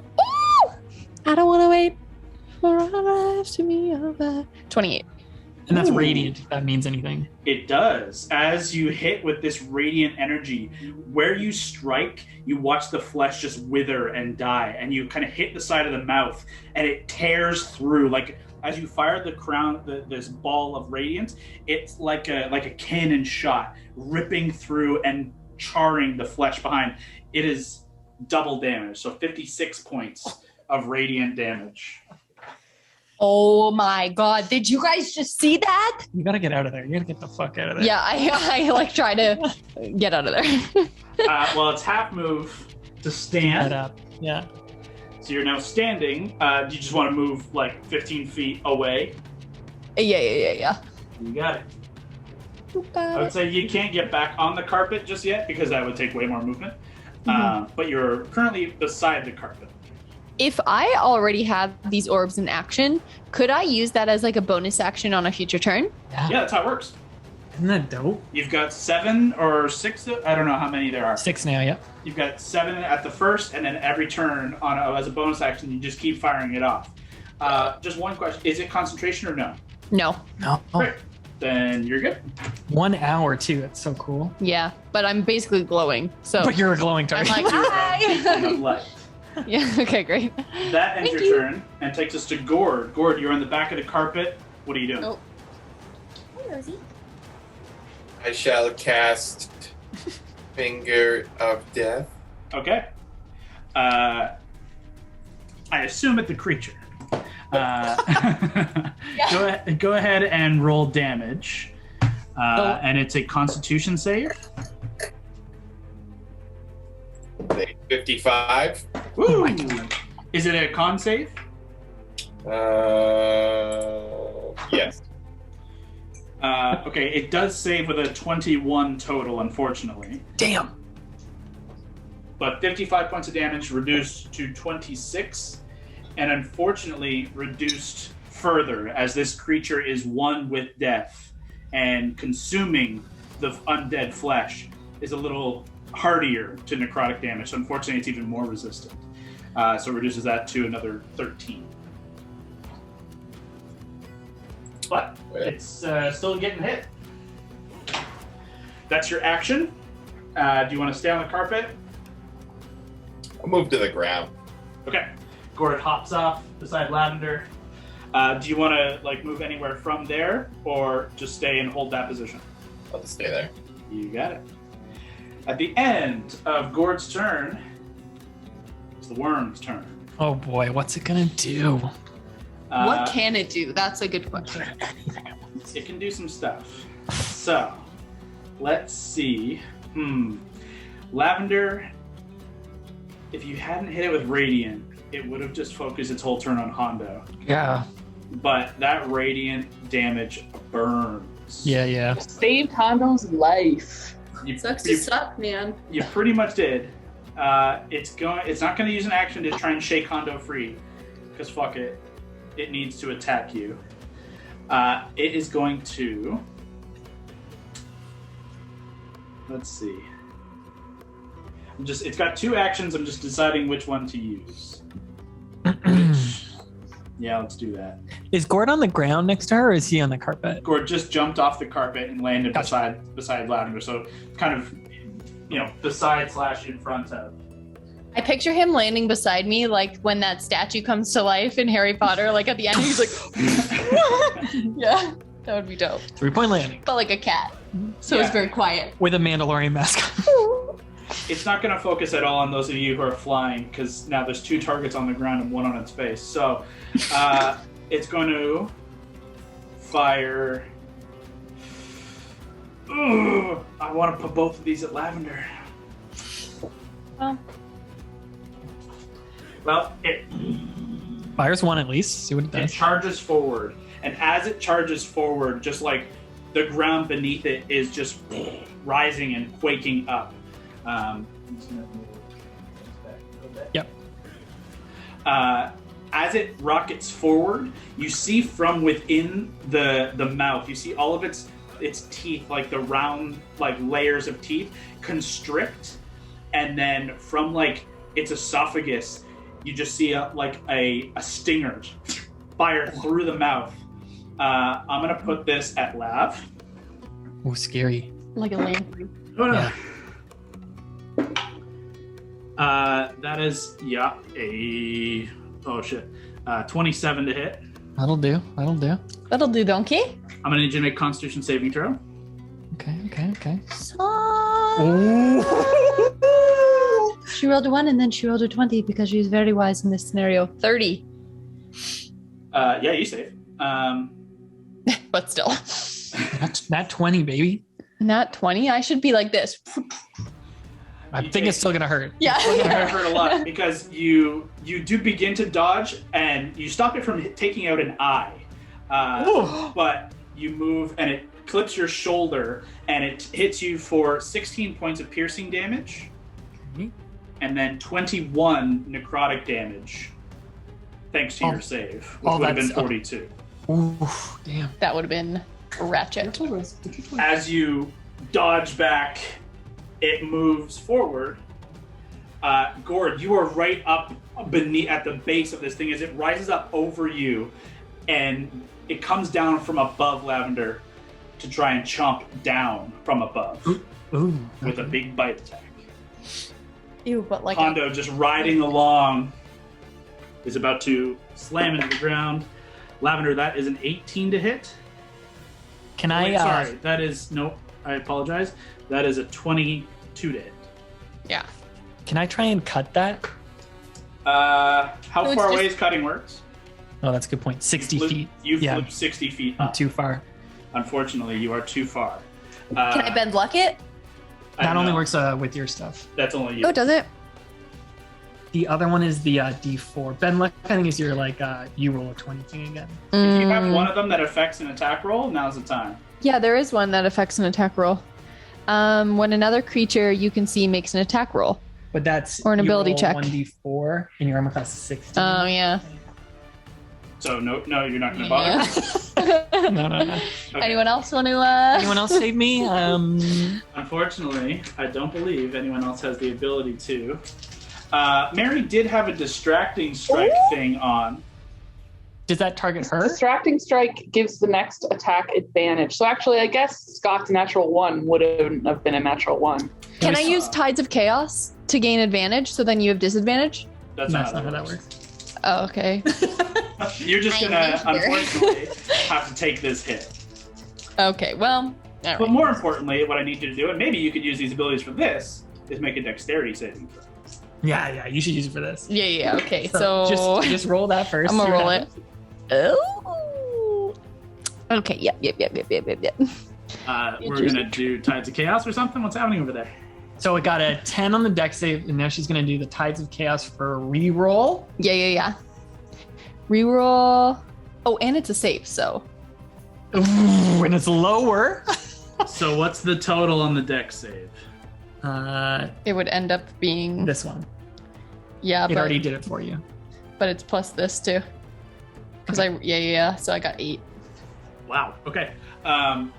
I don't want to wait for our lives to be over. 28. And that's Ooh. radiant, if that means anything. It does. As you hit with this radiant energy, where you strike, you watch the flesh just wither and die, and you kind of hit the side of the mouth, and it tears through. Like as you fire the crown, this ball of radiance, it's like a cannon shot, ripping through and charring the flesh behind. It is double damage, so 56 points of radiant damage. Oh my god, did you guys just see that? You gotta get out of there. You gotta get the fuck out of there. Yeah, I like try to get out of there. Well, it's half move to Head stand. up. Yeah. So you're now standing. Do you just want to move like 15 feet away? Yeah. You got it. I would say you can't get back on the carpet just yet because that would take way more movement. But you're currently beside the carpet. If I already have these orbs in action, could I use that as like a bonus action on a future turn? Yeah, that's how it works. Isn't that dope? You've got 7 or 6. I don't know how many there are. 6 now, yeah. You've got 7 at the first, and then every turn as a bonus action, you just keep firing it off. Just one question: is it concentration or no? No. No. Great. Then you're good. 1 hour too. That's so cool. Yeah, but I'm basically glowing. So But you're a glowing I'm target. like, Beacon hi. of light. Yeah. Okay. Great. That ends Thank your you. turn and takes us to Gord. Gord, you're on the back of the carpet. What are you doing? Oh. Hi, Rosie. I shall cast Finger of Death. Okay. I assume it's the creature. Go ahead and roll damage. And it's a Constitution save. 55. Woo! Is it a con save? Yes. Okay, it does save with a 21 total, unfortunately. Damn. But 55 points of damage reduced to 26, and unfortunately reduced further as this creature is one with death, and consuming the undead flesh is a little hardier to necrotic damage. So unfortunately, it's even more resistant. So it reduces that to another 13. But it's still getting hit. That's your action. Do you want to stay on the carpet? I'll move to the ground. Okay. Gord hops off beside Lavender. Do you want to move anywhere from there, or just stay and hold that position? I'll just stay there. You got it. At the end of Gord's turn, it's the worm's turn. Oh boy, what's it gonna do? What can it do? That's a good question. It can do some stuff. So, let's see. Lavender, if you hadn't hit it with Radiant, it would have just focused its whole turn on Hondo. Yeah. But that Radiant damage burns. Yeah. Saved Hondo's life. Sucks to suck, man. You pretty much did. It's not going to use an action to try and shake Hondo free, because fuck it. It needs to attack you. It is going to... Let's see. It's got 2 actions. I'm just deciding which one to use. Yeah, let's do that. Is Gord on the ground next to her, or is he on the carpet? Gord just jumped off the carpet and landed Gotcha. beside Lavender, so kind of, beside / in front of. I picture him landing beside me, like when that statue comes to life in Harry Potter. Like at the end, he's like, yeah, that would be dope. 3-point landing. But like a cat, so it's Yeah. very quiet. With a Mandalorian mask. It's not going to focus at all on those of you who are flying, because now there's 2 targets on the ground and 1 on its face. So it's going to fire. Ugh, I want to put both of these at Lavender. Well, it Fires 1 at least. See what it It does. charges forward, and as it charges forward, just like the ground beneath it is just rising and quaking up. I'm just gonna move back a little bit. Yep. As it rockets forward, you see from within the mouth, you see all of its teeth, like the round layers of teeth, constrict, and then from its esophagus, you just see a stinger fire through the mouth, I'm gonna put this at Lav. Oh, scary. Like a lamp. Oh no. Yeah. That is a 27 to hit. That'll do. That'll do, donkey. I'm gonna need you to make Constitution saving throw. Okay. She rolled a 1 and then she rolled a 20 because she's very wise in this scenario. 30. Yeah, you save. But still. Not 20, baby. Not 20. I should be like this. I think it's still gonna hurt. Yeah. It's gonna hurt a lot because you do begin to dodge and you stop it from taking out an eye. But you move and it clips your shoulder and it hits you for 16 points of piercing damage. And then 21 necrotic damage, thanks to your save, which would have been 42. Ooh, damn. That would have been ratchet. As you dodge back, it moves forward. Gord, you are right up beneath at the base of this thing as it rises up over you, and it comes down from above Lavender to try and chomp down from above with a big bite attack. Ew, but like Hondo just riding along is about to slam into the ground. Lavender, that is an 18 to hit. Can I? Wait, sorry, that is I apologize. That is a 22 to hit. Yeah. Can I try and cut that? How No, far it's away just- is cutting works? Oh, that's a good point. 60 feet. You've Yeah. flipped 60 feet Not up. too far. Unfortunately, you are too far. Can I bend luck it? That only know. works with your stuff. That's only you. Oh, does it? The other one is the D4. Ben luck, I think, is your you roll a 20 thing again. If you have one of them that affects an attack roll, now's the time. Yeah, there is one that affects an attack roll. When another creature you can see makes an attack roll. But that's Or an you ability roll check. 1d4 and your armor class is 16. Oh, yeah. So no, you're not going to bother. Yeah. No. Okay. Anyone else want to? Anyone else save me? Unfortunately, I don't believe anyone else has the ability to. Mary did have a distracting strike thing on. Does that target her? Distracting strike gives the next attack advantage. So actually, I guess Scott's natural 1 wouldn't have been a natural 1. Can I use Tides of Chaos to gain advantage so then you have disadvantage? That's That's not not how how that that works. works. Oh, okay. You're just I'm gonna, here. unfortunately, have to take this hit. Okay, well, all But right. more importantly, what I need you to do, and maybe you could use these abilities for this, is make a dexterity saving throw. Yeah, you should use it for this. Yeah, okay. So, just roll that first. I'm see gonna what roll happens. it. Oh. Okay, yep. We're gonna do Tides of Chaos or something? What's happening over there? So it got a 10 on the dex save, and now she's gonna do the Tides of Chaos for a reroll. Yeah. Reroll. Oh, and it's a save, so. Ooh, and it's lower. So what's the total on the dex save? It would end up being. This one. Yeah, It but, already did it for you. but it's plus this too. Because so I got 8. Wow. Okay.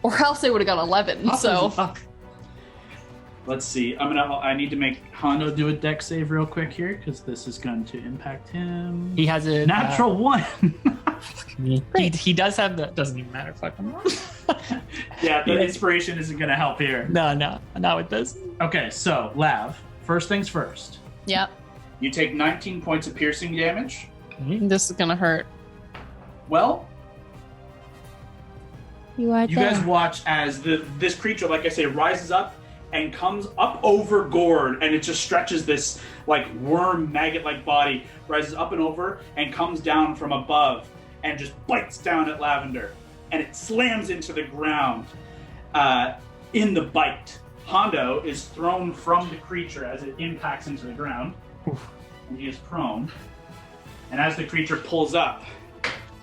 Or else I would have got 11, so. Fuck. Let's see. I need to make Hondo do a dex save real quick here because this is going to impact him. He has a Natural 1. He does have the. Doesn't even matter. Fuck him. Yeah, the inspiration isn't going to help here. No, not with this. Okay, so Lav. First things first. Yep. You take 19 points of piercing damage. This is gonna hurt. Well, You are you guys watch as this creature, like I say, rises up and comes up over Gord, and it just stretches this like worm maggot-like body, rises up and over, and comes down from above, and just bites down at Lavender, and it slams into the ground. In the bite, Hondo is thrown from the creature as it impacts into the ground, and he is prone. And as the creature pulls up,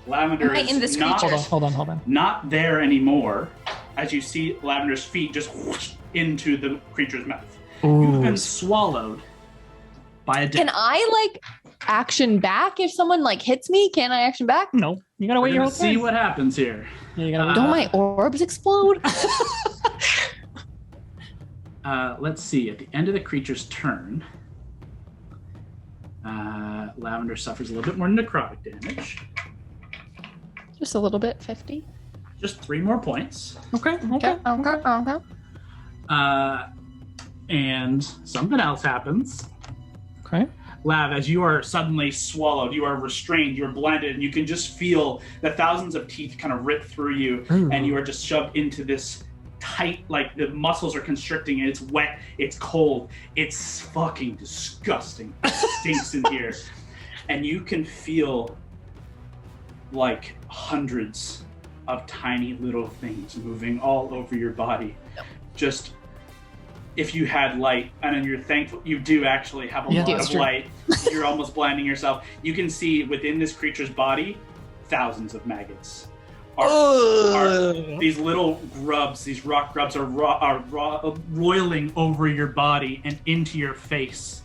Lavender Right in is this not creature. Hold on. not there anymore, as you see Lavender's feet just whoosh into the creature's mouth. You've been swallowed by a Can I action back if someone hits me? Can I action back? No, you gotta We're wait your gonna whole see turn. what happens here. Yeah, you gotta wait. Don't my orbs explode? Let's see. At the end of the creature's turn, Lavender suffers a little bit more necrotic damage. Just a little bit, 50. Just 3 more points. Okay. And something else happens. Okay. Lav, as you are suddenly swallowed, you are restrained, you're blended, and you can just feel the thousands of teeth kind of rip through you, and you are just shoved into this tight, like the muscles are constricting, and it's wet, it's cold, it's fucking disgusting. It stinks in here. And you can feel like hundreds of tiny little things moving all over your body. Just if you had light, and then you're thankful you do actually have a lot of light, you're almost blinding yourself. You can see within this creature's body thousands of maggots. These little grubs, these rock grubs are roiling over your body and into your face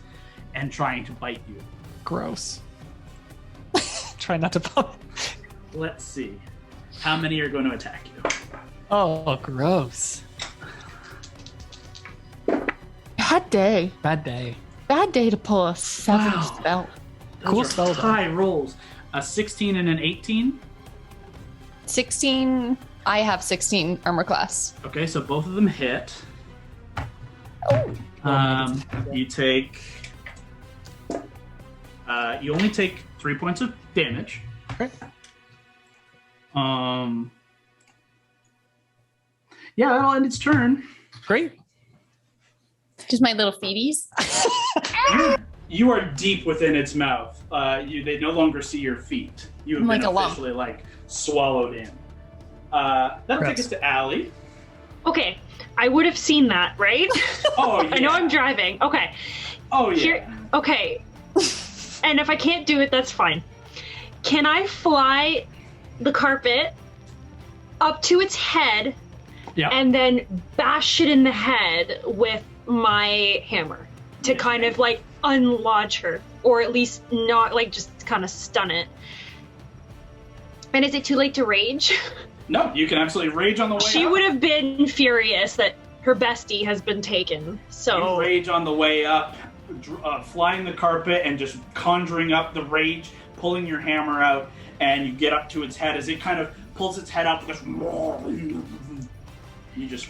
and trying to bite you. Gross. Try not to bump. Let's see. How many are going to attack you? Oh, gross. Bad day. Bad day. Bad day to pull a 7 Wow. spell. Cool Those are spell, though. high rolls. A 16 and an 18. 16. I have 16 armor class. Okay, so both of them hit. Oh. You take. You only take 3 points of damage. Okay. Yeah, that'll end its turn. Great. Just my little feeties. You are deep within its mouth. They no longer see your feet. You have Like been a lump. officially swallowed in. That'll take us to Allie. Okay, I would have seen that, right? Oh yeah. I know I'm driving. Okay. Oh yeah. Okay. And if I can't do it, that's fine. Can I fly the carpet up to its head Yeah. and then bash it in the head with my hammer to kind of unlodge her, or at least not just kind of stun it? And is it too late to rage? No, you can absolutely rage on the way She up. would have been furious that her bestie has been taken. So You rage on the way up, flying the carpet and just conjuring up the rage, pulling your hammer out, and you get up to its head as it kind of pulls its head out. Just you just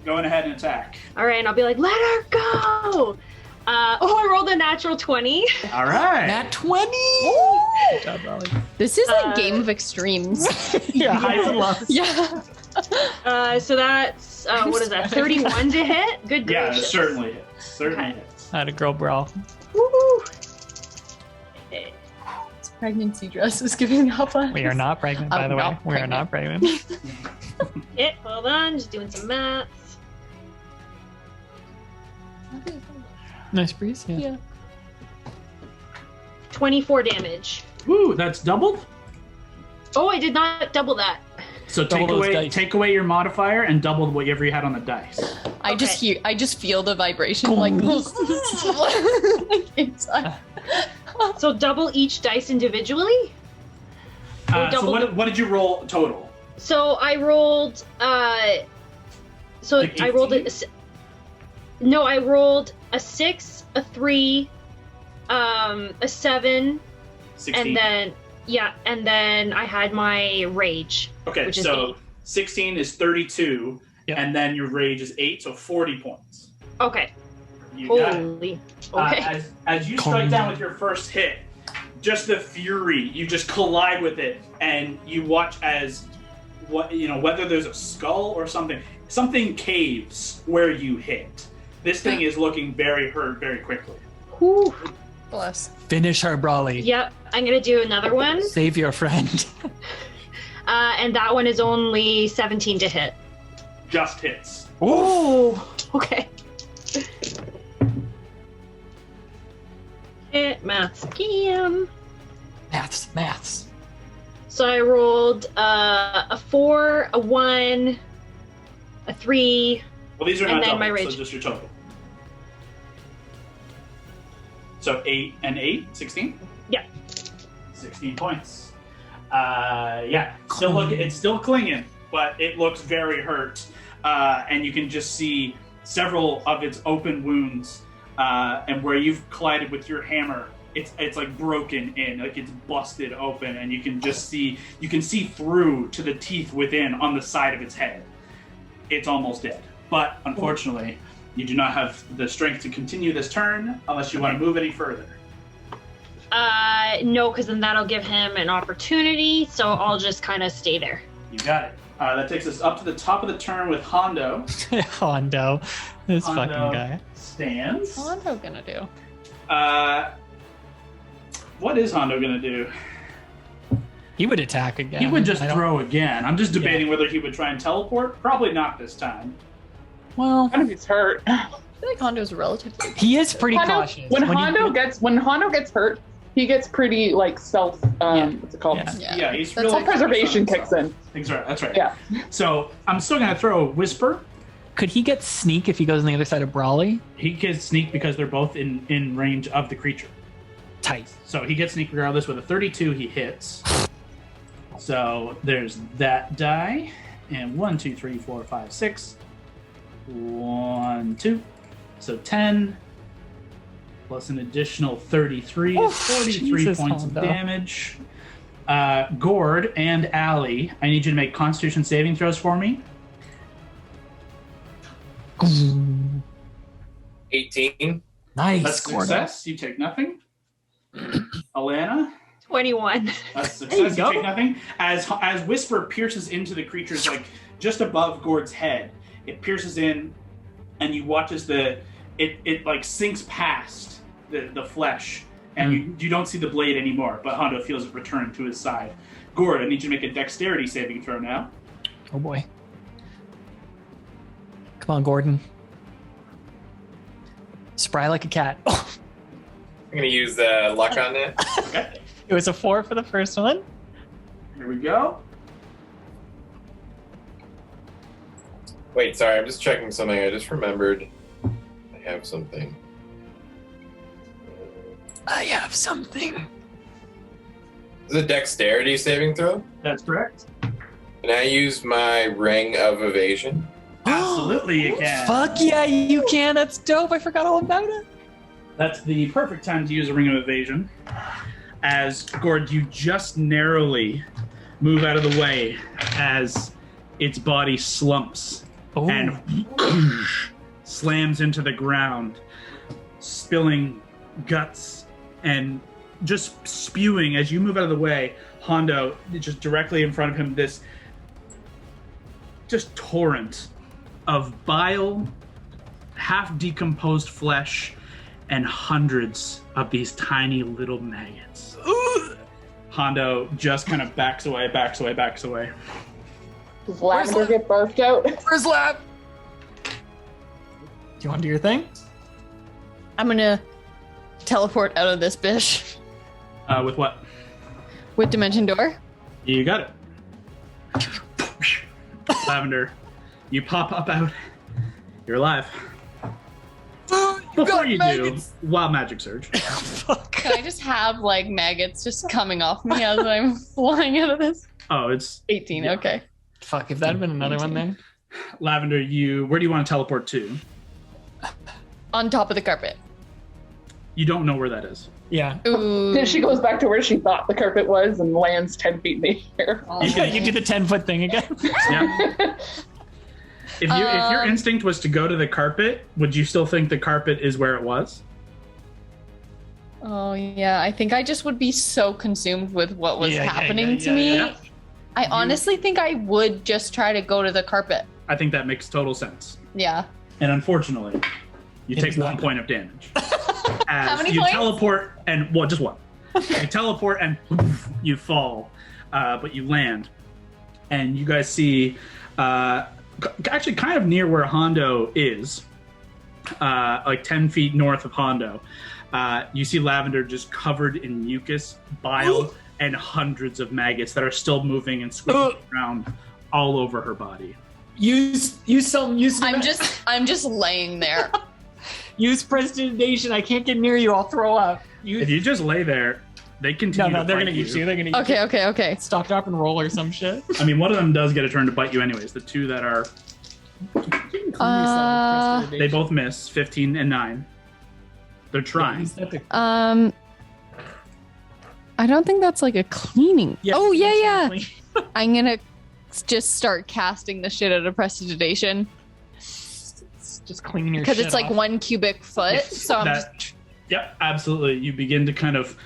going ahead and attack. all right, and I'll be like, let her go. I rolled a natural 20. All right. Nat 20! Good job, Raleigh. This is like Game of Extremes. Yeah, highs and lows. Yeah. So that's what is that? 31 to hit. Good Yeah, it gracious. certainly hits. Certainly Okay. hits. I had a girl brawl. Woo-hoo. This pregnancy dress is giving up on We are not pregnant, by I'm the way. not We are not pregnant. Hold on, just doing some math. Nice breeze. Yeah. Yeah. 24 damage. Woo, that's doubled. Oh, I did not double that. So Double those dice. take away your modifier and double whatever you had on the dice. I just feel the vibration inside. So double each dice individually? So double what did you roll total? So I rolled Like I rolled 18? I rolled a 6, a 3, a 7, 16. and then I had my rage. Okay, which is so 8. 16 is 32, Yep. and then your rage is 8, so 40 points. Okay. You got it. Holy. Okay. As you strike down with your first hit, just the fury, you just collide with it, and you watch as whether there's a skull or something caves where you hit. This thing is looking very hurt very quickly. Whew. Bless. Finish her, Brawley. Yep. I'm gonna do another one. Save your friend. And that one is only 17 to hit. Just hits. Oh. Okay. Hit math scam. Maths. So I rolled a 4, a 1, a 3. Well, these are And not then double, my so rage. just your total. So 8 and 8, 16? Yeah. 16 points. It's still clinging, but it looks very hurt. And you can just see several of its open wounds, and where you've collided with your hammer, it's like broken in, like it's busted open, and you can see through to the teeth within on the side of its head. It's almost dead, but unfortunately, you do not have the strength to continue this turn unless you want to move any further. No, because then that'll give him an opportunity. So I'll just kind of stay there. You got it. That takes us up to the top of the turn with Hondo. Hondo, this Hondo fucking guy. stands. What's Hondo gonna do? What is Hondo gonna do? He would attack again. He would just throw again. I'm just debating whether he would try and teleport. Probably not this time. Well, What if he's hurt? I feel like Hondo's relatively. he is pretty Hondo- cautious. When you- Hondo gets hurt, he gets pretty like self. What's it called? Yeah. Yeah, he's That's really Self-preservation kicks in. That's right. Yeah. So I'm still gonna throw a whisper. Could he get sneak if he goes on the other side of Brawley? He gets sneak because they're both in range of the creature. Tight. So he gets sneak regardless. With a 32, he hits. So there's that die. And 1, 2, 3, 4, 5, 6. 1, 2. So 10. Plus an additional 33. Oof, 43 Jesus, points of Hondo. damage. Gord and Allie, I need you to make Constitution saving throws for me. 18. Nice. That's Gordo. success. You take nothing. Alana? 21. That's There you success. You go. take nothing. As Whisper pierces into the creature's like just above Gord's head, it pierces in, and you watch as it like sinks past the flesh, and you don't see the blade anymore. But Hondo feels it return to his side. Gord, I need you to make a Dexterity saving throw now. Oh boy. Come on, Gordon. Spry like a cat. I'm going to use luck on that. Okay, It was a 4 for the first one. here we go. Wait, sorry, I'm just checking something. I just remembered I have something. I have something. Is it a dexterity saving throw? That's correct. Can I use my ring of evasion? Absolutely, you can. Fuck yeah, you can. That's dope. I forgot all about it. That's the perfect time to use a ring of evasion. As Gord, you just narrowly move out of the way as its body slumps Oh, and slams into the ground, spilling guts and just spewing as you move out of the way. Hondo, just directly in front of him, this just torrent of bile, half decomposed flesh, and hundreds of these tiny little maggots. Hondo just kind of backs away. Does Lavender get barfed out? where's Lab? Do you want to do your thing? I'm gonna teleport out of this bitch With what? with Dimension Door. You got it. Lavender, you pop up out. You're alive. Before you do, wild magic surge. Fuck. Can I just have like maggots just coming off me as I'm flying out of this? Oh, it's 18. Yeah. Okay. Fuck, if that had been another one there. Lavender. Where do you want to teleport to? On top of the carpet. You don't know where that is. Yeah. Ooh. Then she goes back to where she thought the carpet was and lands 10 feet in the air. Oh, You do the 10-foot thing again. Yeah. If your instinct was to go to the carpet, would you still think the carpet is where it was? Oh yeah, I think I just would be so consumed with what was happening to me. Yeah. I honestly think I would just try to go to the carpet. I think that makes total sense. Yeah. And unfortunately, you It take is 1 not. point of damage. As How many you points? teleport and just one. You teleport and you fall, but you land, and you guys see, actually kind of near where Hondo is, like 10 feet north of Hondo. You see Lavender just covered in mucus, bile, and hundreds of maggots that are still moving and squishing around all over her body. Use some. I'm just laying there. Use prestidigitation. I can't get near you. I'll throw up. If you just lay there, they continue No, to they're bite gonna get you. They're gonna get you. Okay. Stop, drop, and roll or some shit. I mean, one of them does get a turn to bite you anyways. The two that are, they both miss, 15 and 9. They're trying. I don't think that's like a cleaning. Yeah, oh, yeah, it's yeah. clean. I'm going to just start casting the shit out of prestidigitation. It's just cleaning your Because shit it's like off. 1 cubic foot. Yes, So I'm that- just... Yep, absolutely. You begin to kind of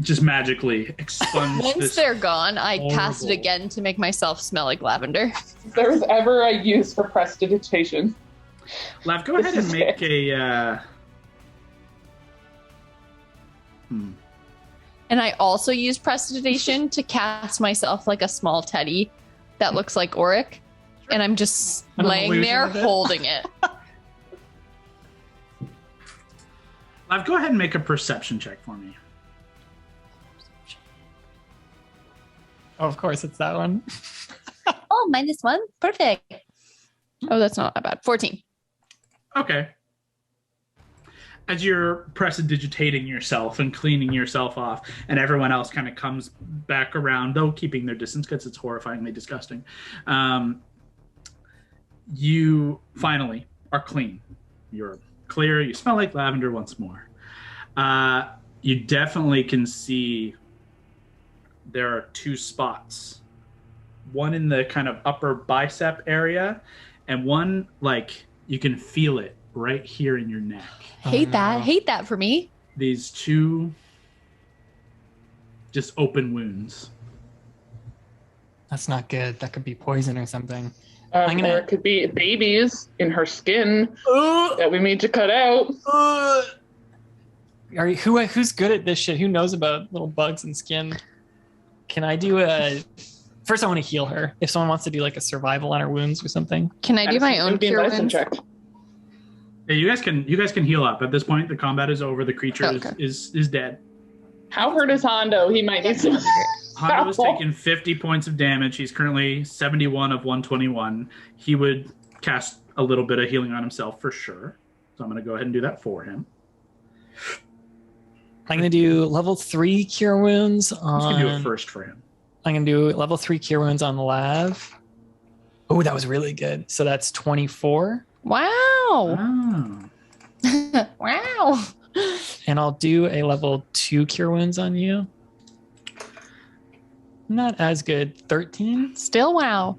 just magically expunge Once this. they're gone, I cast it horrible- again to make myself smell like lavender. If there was ever a use for prestidigitation. Lav, go This ahead and is make it. a. And I also use prestidigitation to cast myself like a small teddy that looks like Auric. And I'm just An laying illusion there of it. holding it. Lav, go ahead and make a perception check for me. Oh, of course, it's that one. Oh, -1. Perfect. Oh, that's not that bad. 14. Okay. As you're prestidigitating yourself and cleaning yourself off, and everyone else kind of comes back around, though keeping their distance because it's horrifyingly disgusting, you finally are clean. You're clear. You smell like lavender once more. You definitely can see there are 2 spots. One in the kind of upper bicep area, and one like you can feel it right here in your neck. Hate that. no. Hate that for me. These 2 just open wounds. That's not good. That could be poison or something. I'm gonna- Or it could be babies in her skin that we need to cut out. Who's good at this shit? Who knows about little bugs and skin? Can I do a... First, I want to heal her. If someone wants to do like a survival on her wounds or something. Can I do my It own would be a cure medicine wounds? check. Yeah, you guys can heal up. At this point, the combat is over. The creature Okay. is dead. How hurt is Hondo? He might need some. Hondo has taken 50 points of damage. He's currently 71 of 121. He would cast a little bit of healing on himself for sure. So I'm going to go ahead and do that for him. I'm going to do level 3 cure wounds I'm just going to do it on... first for him. I'm going to do level 3 cure wounds on Lav. Oh, that was really good. So that's 24. Wow. Oh. Wow. And I'll do a level 2 cure wounds on you. Not as good. 13. Still wow.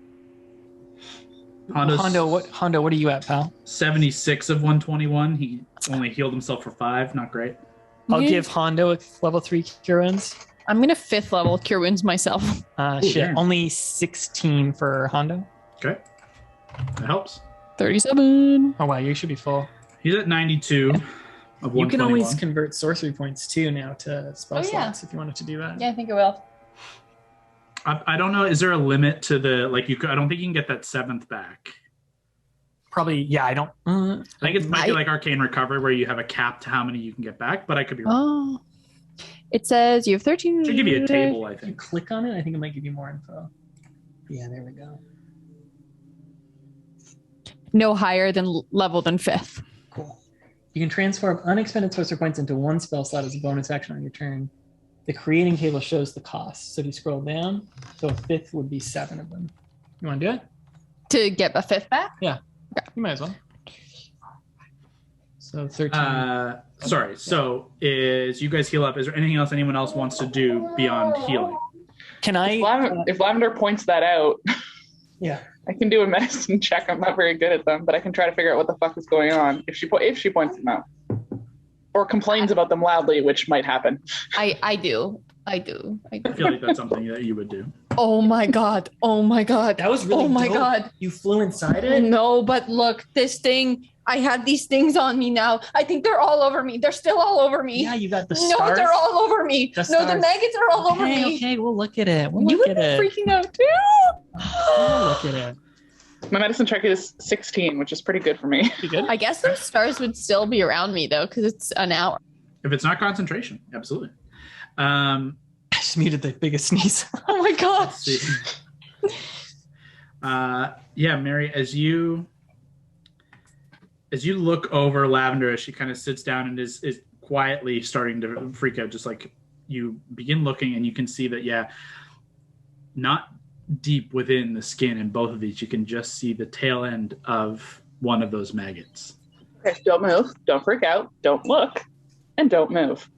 Hondo's Hondo, what are you at, pal? 76 of 121. He only healed himself for 5. Not great. I'll Yeah. give Hondo a level 3 cure wounds. I'm going to 5th level cure wounds myself. Shit, damn. only 16 for Hondo. Okay. That helps. 37. Oh wow, you should be full. He's at 92 of 121. You can always convert sorcery points too now to spell Oh, yeah. slots if you wanted to do that. Yeah, I think it will. I don't know. Is there a limit to the like? I don't think you can get that 7th back. Probably, yeah. I don't. I think it might be like Arcane Recovery, where you have a cap to how many you can get back, but I could be wrong. Oh. It says you have 13. Should give you a table, I If you think. click on it, I think it might give you more info. Yeah, there we go. No higher than level than 5th. Cool. You can transform unexpended sorcery points into 1 spell slot as a bonus action on your turn. The creating table shows the cost. So if you scroll down, so a 5th would be 7 of them. You want to do it? To get a 5th back? You might as well. So 13. Sorry. So is you guys heal up? Is there anything else anyone else wants to do beyond healing? Can I? If Lavender points that out, Yeah. I can do a medicine check. I'm not very good at them, but I can try to figure out what the fuck is going on if she points them out, or complains about them loudly, which might happen. I do. I feel like that's something that you would do. Oh my god. Oh my god. That was really Oh my dope. god. You flew inside it? No, but look, this thing. I had these things on me now. I think they're all over me. They're still all over me. Yeah, you got the No, stars. they're all over me. The No, the stars. maggots are all over me. Okay, we'll look at it. We'll You look would at be it. freaking out too. We'll look at it. My medicine check is 16, which is pretty good for me. You good? I guess those stars would still be around me though, because it's an hour. If it's not concentration, absolutely. I just muted the biggest sneeze. Oh my god. Let's see. Yeah, Mary, as you look over Lavender as she kind of sits down and is quietly starting to freak out, just like you begin looking and you can see that, yeah, not deep within the skin in both of these, you can just see the tail end of one of those maggots. Okay, don't move. Don't freak out. Don't look. And don't move.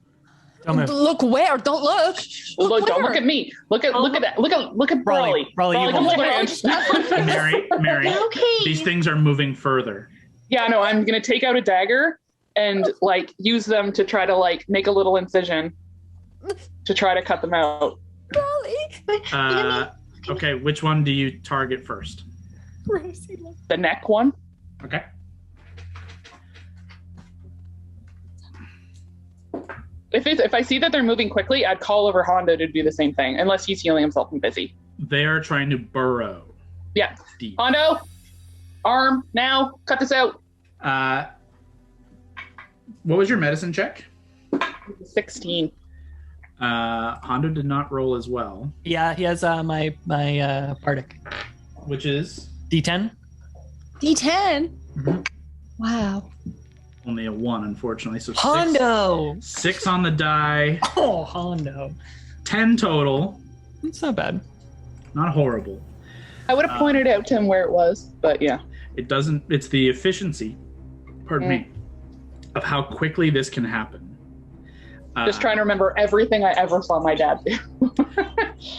Don't move. Look where? Don't look. Look, don't where? look at me. Look at that. Look at Brawley. Brawley, you come hold over it. here. Mary, Okay. these things are moving further. Yeah, no, I'm gonna take out a dagger and like use them to try to like make a little incision to try to cut them out. Okay, which one do you target first? The neck one. Okay. If I see that they're moving quickly, I'd call over Hondo to do the same thing, unless he's healing himself and busy. They are trying to burrow. Yeah. Deep. Hondo, arm now. Cut this out. What was your medicine check? 16. Hondo did not roll as well, Yeah, he has my Bardic. which is D10. D10. Mhm. Wow. only a 1, unfortunately. So Hondo! six on the die, Oh, Hondo. 10 total. It's not bad. Not horrible. I would have pointed out to him where it was, but yeah. It doesn't. It's the efficiency. Pardon me. Of how quickly this can happen. Just trying to remember everything I ever saw my dad do.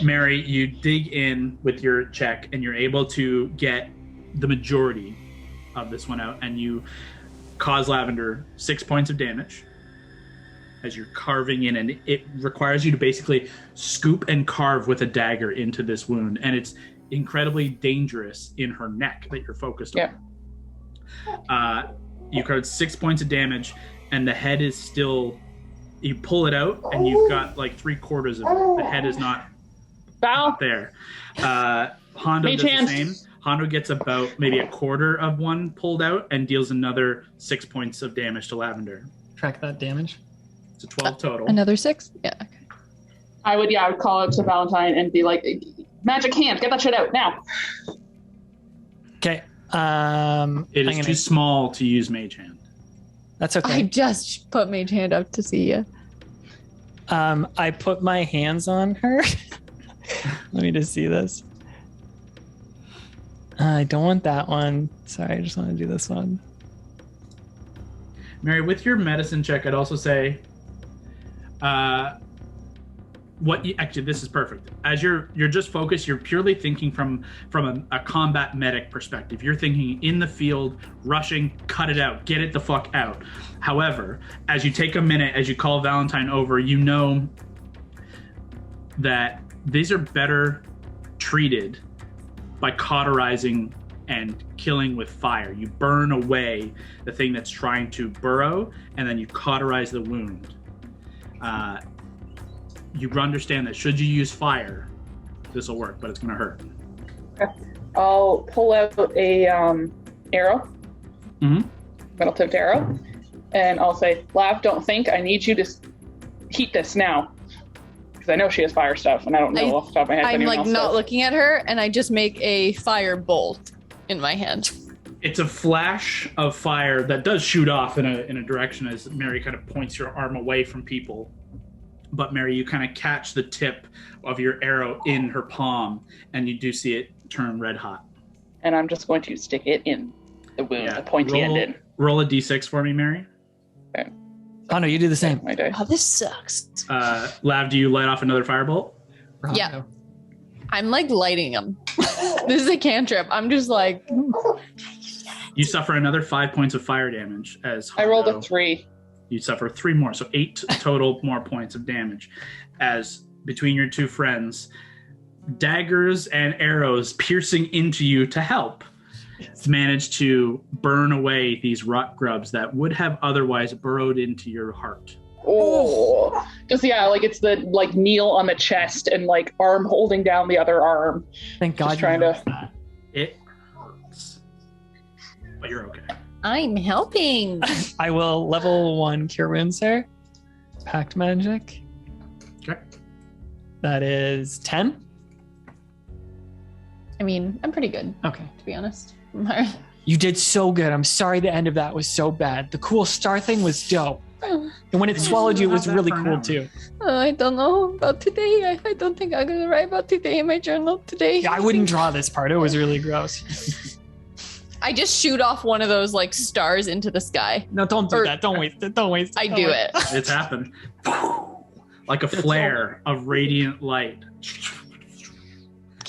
Mary, you dig in with your check and you're able to get the majority of this one out, and you cause Lavender 6 points of damage as you're carving in, and it requires you to basically scoop and carve with a dagger into this wound, and it's incredibly dangerous in her neck that you're focused on. You carved 6 points of damage, and the head is still. You pull it out, and you've got like 3/4 of it. The head is not there. Hondo does the same. Hondo gets about maybe 1/4 of one pulled out and deals another 6 points of damage to Lavender. Track that damage. It's a 12 total. Another 6? Yeah. Okay. I would call it to Valentine and be like, magic hand, get that shit out now. Okay. It is too small to use Mage Hand. That's okay. I just put Mage Hand up to see you. I put my hands on her. Let me just see this. I don't want that one. Sorry, I just want to do this one. Mary, with your medicine check, I'd also say, actually, this is perfect. As you're just focused, you're purely thinking from a combat medic perspective. You're thinking in the field, rushing, cut it out, get it the fuck out. However, as you take a minute, as you call Valentine over, you know that these are better treated by cauterizing and killing with fire. You burn away the thing that's trying to burrow, and then you cauterize the wound. You understand that should you use fire, this will work, but it's going to hurt. Okay. I'll pull out a arrow, metal-tipped arrow, and I'll say, Lav, don't think. I need you to heat this now. Because I know she has fire stuff, and I don't know off the top of my head. I'm like not does. looking at her, and I just make a fire bolt in my hand. It's a flash of fire that does shoot off in a direction as Mary kind of points your arm away from people. But Mary, you kind of catch the tip of your arrow in her palm, and you do see it turn red hot. And I'm just going to stick it in the wound, the pointy end in. Roll a d6 for me, Mary. Okay. Oh no, you do the same. My day. Oh, this sucks. Lav, do you light off another firebolt? Yeah. I'm like lighting them. This is a cantrip. I'm just like. You suffer another 5 points of fire damage as I rolled a 3. You suffer 3 more, so 8 total more points of damage as between your two friends, daggers and arrows piercing into you to help. It's managed to burn away these rot grubs that would have otherwise burrowed into your heart. Oh, just like it's the kneel on the chest and arm holding down the other arm. Thank God. Just trying to. That. It hurts, but you're okay. I'm helping. I will level 1 cure wounds, sir. Pact magic. Okay. That is 10. I mean, I'm pretty good, Okay. to be honest. You did so good. I'm sorry the end of that was so bad. The cool star thing was dope. And when it swallowed you, it was really cool too. I don't know about today. I don't think I'm going to write about today in my journal today. Yeah, I wouldn't draw this part. It was really gross. I just shoot off one of those stars into the sky. No, don't do that. Don't waste it. Don't waste it. I do it. It's happened. like a flare of radiant light.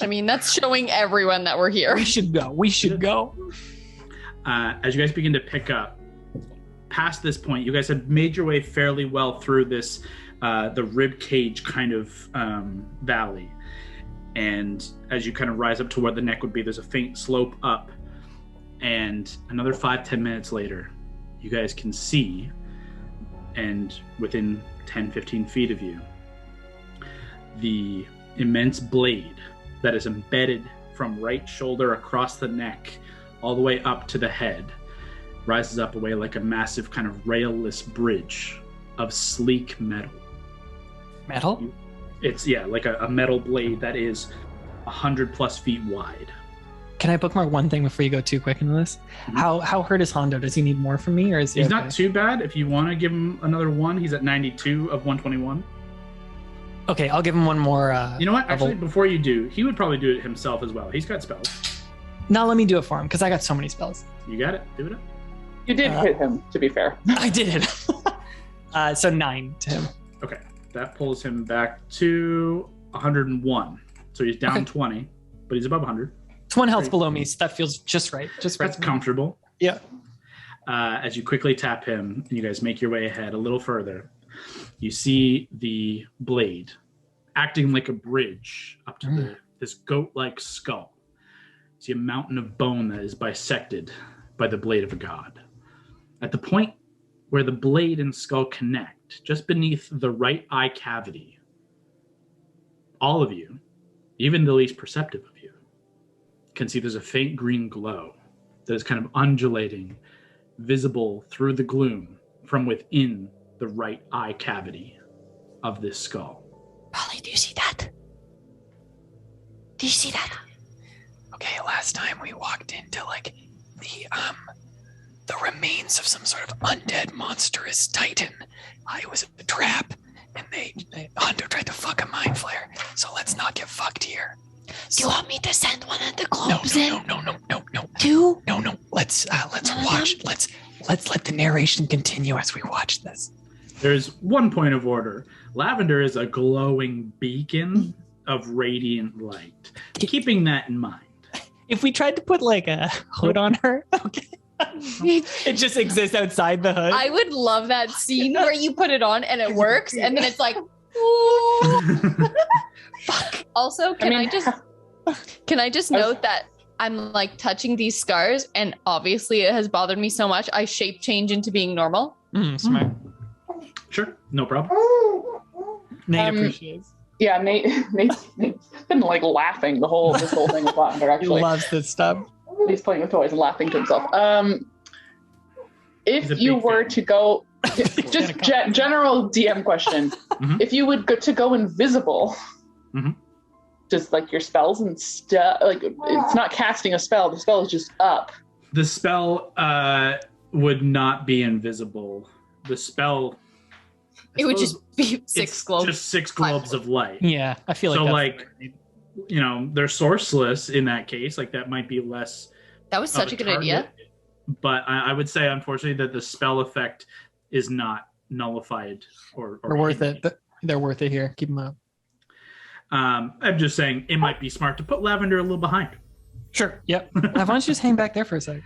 I mean, that's showing everyone that we're here. We should go. As you guys begin to pick up, past this point, you guys have made your way fairly well through this, the rib cage kind of valley. And as you kind of rise up to where the neck would be, there's a faint slope up. And another 5-10 minutes later, you guys can see, and within 10-15 feet of you, the immense blade that is embedded from right shoulder across the neck all the way up to the head rises up away like a massive kind of railless bridge of sleek metal. Metal? It's, yeah, like a metal blade that is 100+ feet wide. Can I bookmark one thing before you go too quick into this? Mhm. How hurt is Hondo? Does he need more from me, or is he He's okay? not too bad. If you want to give him another one, he's at 92 of 121. Okay, I'll give him one more. You know what? Actually, level. before you do, he would probably do it himself as well. He's got spells. No, let me do it for him because I got so many spells. You got it. Do it up. You did hit him, to be fair. I did. So 9 to him. Okay. That pulls him back to 101. So he's down Okay. 20, but he's above 100. It's 1 health below me, so that feels just right. Just right. That's comfortable. Yeah. As you quickly tap him and you guys make your way ahead a little further, you see the blade acting like a bridge up to this goat-like skull. You see a mountain of bone that is bisected by the blade of a god. At the point where the blade and skull connect, just beneath the right eye cavity, all of you, even the least perceptive of you, can see there's a faint green glow that is kind of undulating, visible through the gloom from within the right eye cavity of this skull. Polly, do you see that? Do you see that? Okay, last time we walked into like the remains of some sort of undead monstrous titan. It was a trap, and Hondo tried to fuck a mind flare. So let's not get fucked here. Do you want me to send one of the globes in? No. Two? No. Let's None of watch. Let's let the narration continue as we watch this. There's one point of order. Lavender is a glowing beacon of radiant light. Keeping that in mind. If we tried to put like a hood on her, okay. It just exists outside the hood. I would love that scene where you put it on and it works, and then it's like, ooh. Fuck. Also, can I just note that I'm like touching these scars, and obviously it has bothered me so much, I shape change into being normal. Smart. Sure, no problem. Nate appreciates. Yeah, Nate's been like laughing this whole thing with Lavender, He actually. loves this stuff. He's playing with toys and laughing to himself. He's a If you big were fan. to go, just general DM question. Mhm. If you would go invisible, Mhm. just like your spells and stuff, like it's not casting a spell, the spell is just up. The spell would not be invisible. The spell... I It would suppose just be six it's globes. Just 6 globes of light. Yeah, I feel like So, that's like, you know, they're sourceless in that case. Like, that might be less... That was of such a good idea. target. But I would say, unfortunately, that the spell effect is not nullified or they're worth hidden. it. They're worth it here. Keep them up. I'm just saying it might be smart to put Lavender a little behind. Sure. Yep. Why don't you just hang back there for a sec?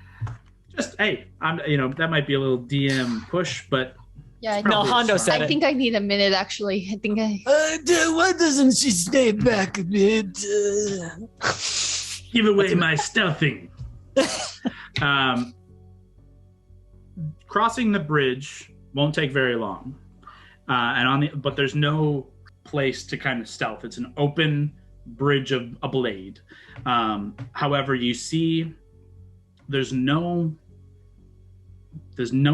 Just, hey, that might be a little DM push, but Yeah, it's probably Hondo smart. said I think I need a minute, actually. I think I... Why doesn't she stay back a bit? Give away my stealthing. Crossing the bridge won't take very long, but there's no place to kind of stealth. It's an open bridge of a blade. However, you see, there's no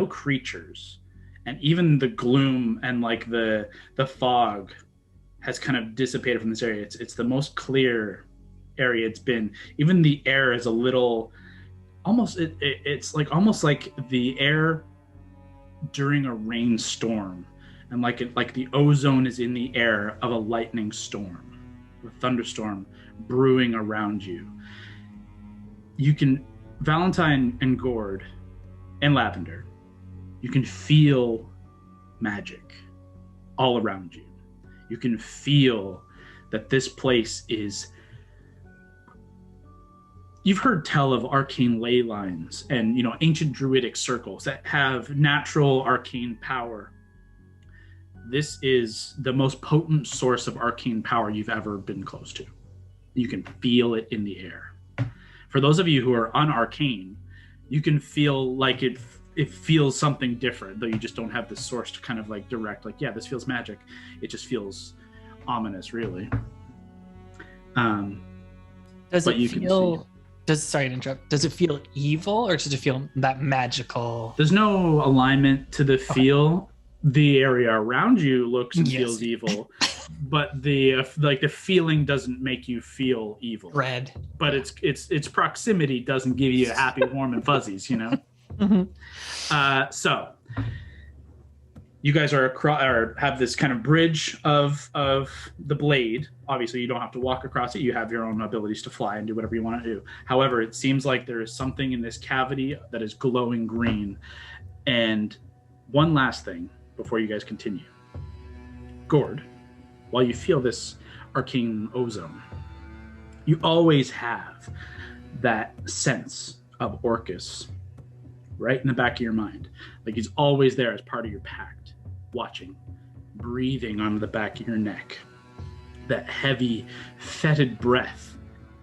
creatures, and even the gloom and like the fog has kind of dissipated from this area. It's the most clear area it's been. Even the air is a little it's like almost like the air during a rainstorm, and like the ozone is in the air of a lightning storm, a thunderstorm brewing around you. You can, Valentine and Gord and Lavender, you can feel magic all around you. You can feel that this place is... You've heard tell of arcane ley lines and, you know, ancient druidic circles that have natural arcane power. This is the most potent source of arcane power you've ever been close to. You can feel it in the air. For those of you who are unarcane, you can feel like it feels something different, though you just don't have the source to kind of like direct, like, yeah, this feels magic. It just feels ominous, really. Does it feel... Sorry to interrupt. Does it feel evil or does it feel that magical? There's no alignment to the feel. Okay. The area around you looks and feels evil, but the feeling doesn't make you feel evil. Red. But its proximity doesn't give you happy, warm, and fuzzies, you know? Mm-hmm. So you guys have this kind of bridge of the blade. Obviously, you don't have to walk across it. You have your own abilities to fly and do whatever you want to do. However, it seems like there is something in this cavity that is glowing green. And one last thing before you guys continue. Gord, while you feel this arcane ozone, you always have that sense of Orcus right in the back of your mind. Like he's always there as part of your pact, watching, breathing on the back of your neck. That heavy, fetid breath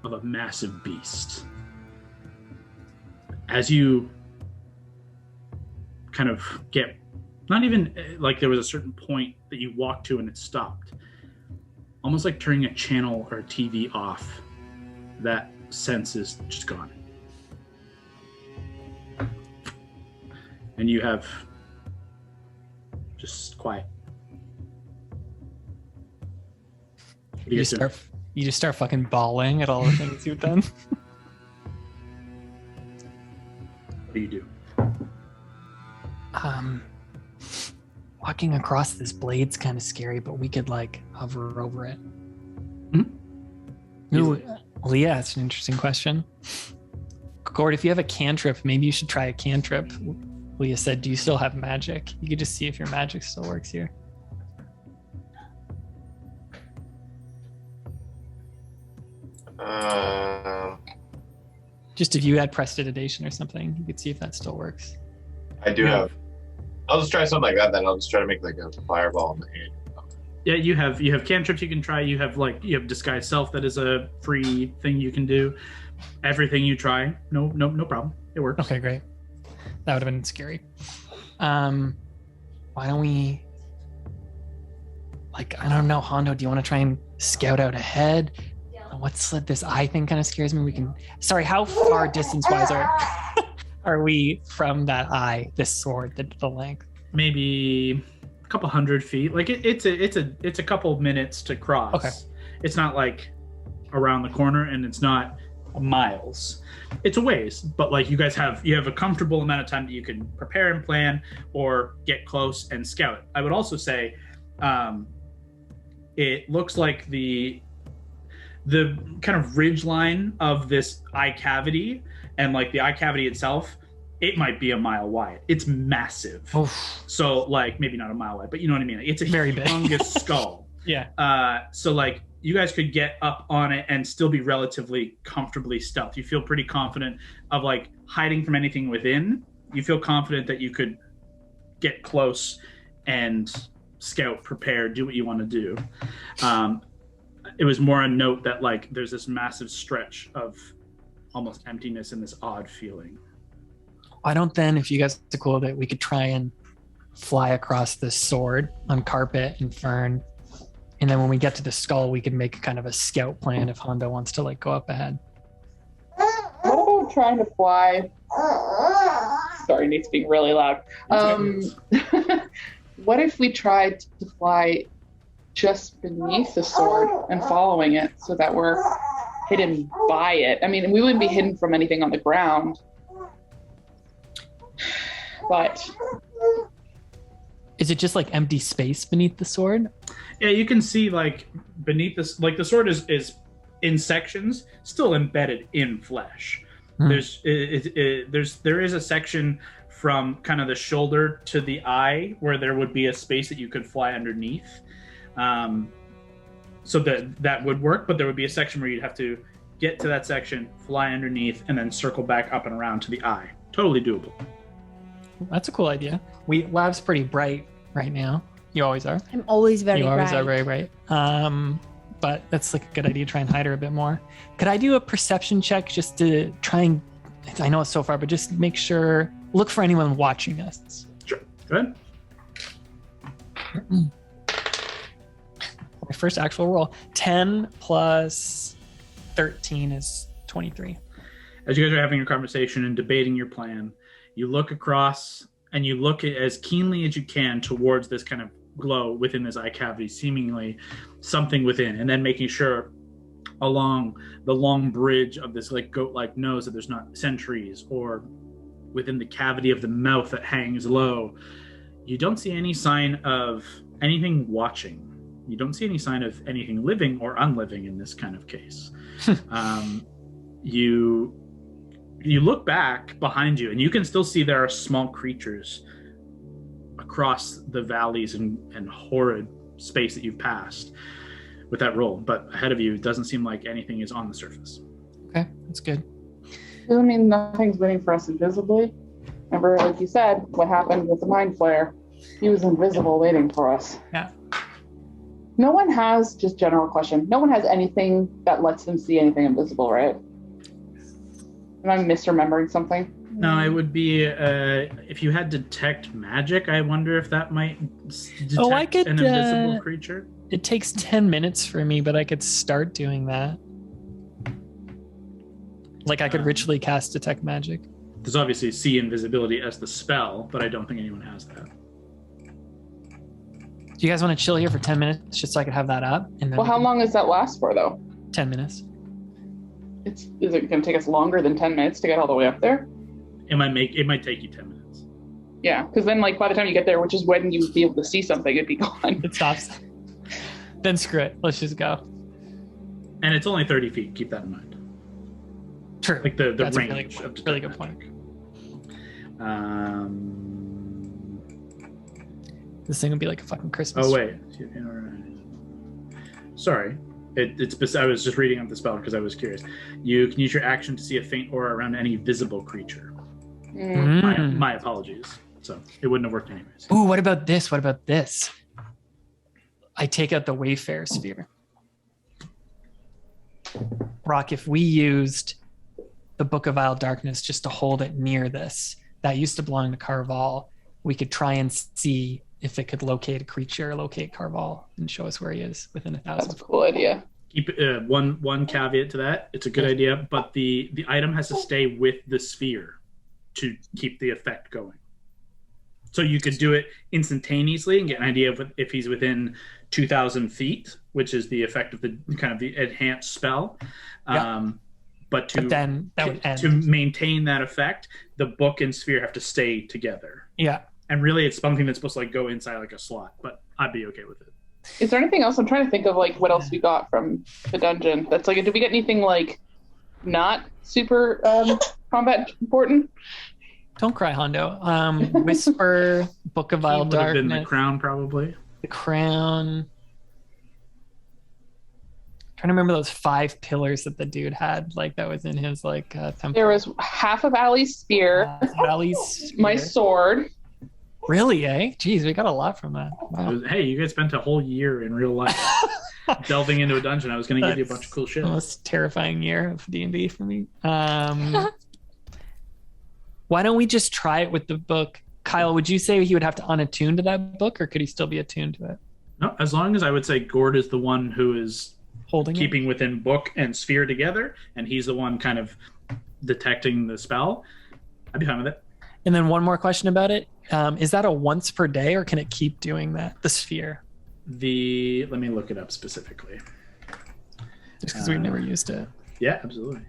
of a massive beast. As you kind of get, not even like there was a certain point that you walked to and it stopped. Almost like turning a channel or a TV off. That sense is just gone. And you have just quiet. You just start fucking bawling at all the things you've done. What do you do? Walking across this blade's kind of scary, but we could like hover over it. Mm-hmm. Ooh, well, yeah, it's an interesting question. Gord, if you have a cantrip, maybe you should try a cantrip. Leah said, do you still have magic? You could just see if your magic still works here. Just if you had prestidigitation or something, you could see if that still works. I do have. I'll just try something like that. Then I'll just try to make like a fireball in the hand. Yeah, you have cantrips you can try. You have disguise self that is a free thing you can do. Everything you try, no problem. It works. Okay, great. That would have been scary. Why don't we? Like, I don't know, Hondo. Do you want to try and scout out ahead? What's this eye thing kind of scares me. We can. Sorry, how far distance-wise are we from that eye? This sword, the length. Maybe a couple 100 feet. Like it's a couple minutes to cross. Okay. It's not like around the corner, and it's not miles. It's a ways, but like you have a comfortable amount of time that you can prepare and plan, or get close and scout. I would also say, it looks like the kind of ridge line of this eye cavity, and like the eye cavity itself, it might be a mile wide. It's massive. Oof. So like maybe not a mile wide, but you know what I mean? It's a very humongous skull. Yeah. So like you guys could get up on it and still be relatively comfortably stealth. You feel pretty confident of like hiding from anything within. You feel confident that you could get close and scout, prepare, do what you want to do. It was more a note that like there's this massive stretch of almost emptiness and this odd feeling. Why don't then, if you guys are cool, that we could try and fly across this sword on carpet and fern, and then when we get to the skull, we can make kind of a scout plan if Hondo wants to like go up ahead. What about trying to fly? Sorry, Nate's being really loud. What if we tried to fly just beneath the sword and following it so that we're hidden by it? I mean, we wouldn't be hidden from anything on the ground, but is it just like empty space beneath the sword? Yeah, you can see like beneath this, like the sword is in sections, still embedded in flesh. There is a section from kind of the shoulder to the eye where there would be a space that you could fly underneath. So that would work, but there would be a section where you'd have to get to that section, fly underneath, and then circle back up and around to the eye. Totally doable. That's a cool idea. Lab's pretty bright right now. You always are. I'm always very You always bright. are very bright. But that's like a good idea to try and hide her a bit more. Could I do a perception check just to try and, I know it's so far, but just make sure, look for anyone watching us. Sure. Go ahead. My first actual roll. 10 plus 13 is 23. As you guys are having your conversation and debating your plan, you look across and you look as keenly as you can towards this kind of glow within this eye cavity, seemingly something within, and then making sure along the long bridge of this like goat-like nose that there's not sentries, or within the cavity of the mouth that hangs low. You don't see any sign of anything watching. You don't see any sign of anything living or unliving in this kind of case. You look back behind you, and you can still see there are small creatures across the valleys and horrid space that you've passed with that roll. But ahead of you, it doesn't seem like anything is on the surface. Okay, that's good. I mean, nothing's waiting for us invisibly. Remember, like you said, what happened with the mind flare? He was invisible waiting for us. Yeah. No one has, just general question, no one has anything that lets them see anything invisible, right? Am I misremembering something? No, it would be if you had detect magic. I wonder if that might detect I could, an invisible creature. It takes 10 minutes for me, but I could start doing that. Like I could ritually cast detect magic. There's obviously see invisibility as the spell, but I don't think anyone has that. Do you guys want to chill here for 10 minutes just so I could have that up? And then Well, how long does that last for, though? 10 minutes. Is it going to take us longer than 10 minutes to get all the way up there? It might take you 10 minutes. Yeah, because then, like, by the time you get there, which is when you would be able to see something, it'd be gone. It stops. Then screw it. Let's just go. And it's only 30 feet. Keep that in mind. True. Like the That's range a really, of detect really good magic. This thing would be like a fucking Christmas. Oh wait. Sorry. I was just reading up the spell because I was curious. You can use your action to see a faint aura around any visible creature. My apologies. So it wouldn't have worked anyways. Ooh, what about this? What about this? I take out the Wayfinder Sphere. Brock, if we used the Book of Vile Darkness just to hold it near this, that used to belong to Carval, we could try and see if it could locate a creature, locate Carval, and show us where he is within 1,000. That's a cool idea. Keep one caveat to that. It's a good idea, but the item has to stay with the sphere to keep the effect going. So you could do it instantaneously and get an idea of if he's within 2,000 feet, which is the effect of the kind of the enhanced spell. Yeah. But then that would end. To maintain that effect, the book and sphere have to stay together. Yeah. And really, it's something that's supposed to like go inside like a slot, but I'd be okay with it. Is there anything else? I'm trying to think of like what else we got from the dungeon. That's like, did we get anything like not super combat important? Don't cry, Hondo. Whisper, Book of Vile Would have been Darkness. the crown, probably. The crown. Trying to remember those 5 pillars that the dude had, like that was in his like temple. There was half of Ali's spear, Valley's spear. my sword. Really, eh? Jeez, we got a lot from that. Wow. Hey, you guys spent a whole year in real life delving into a dungeon. I was going to give you a bunch of cool shit. The most terrifying year of D&D for me. Why don't we just try it with the book? Kyle, would you say he would have to unattune to that book, or could he still be attuned to it? No, as long as I would say Gord is the one who is Holding keeping within book and sphere together, and he's the one kind of detecting the spell, I'd be fine with it. And then one more question about it. Is that a once per day, or can it keep doing that? The sphere. Let me look it up specifically. Just because we've never used it. Yeah, absolutely.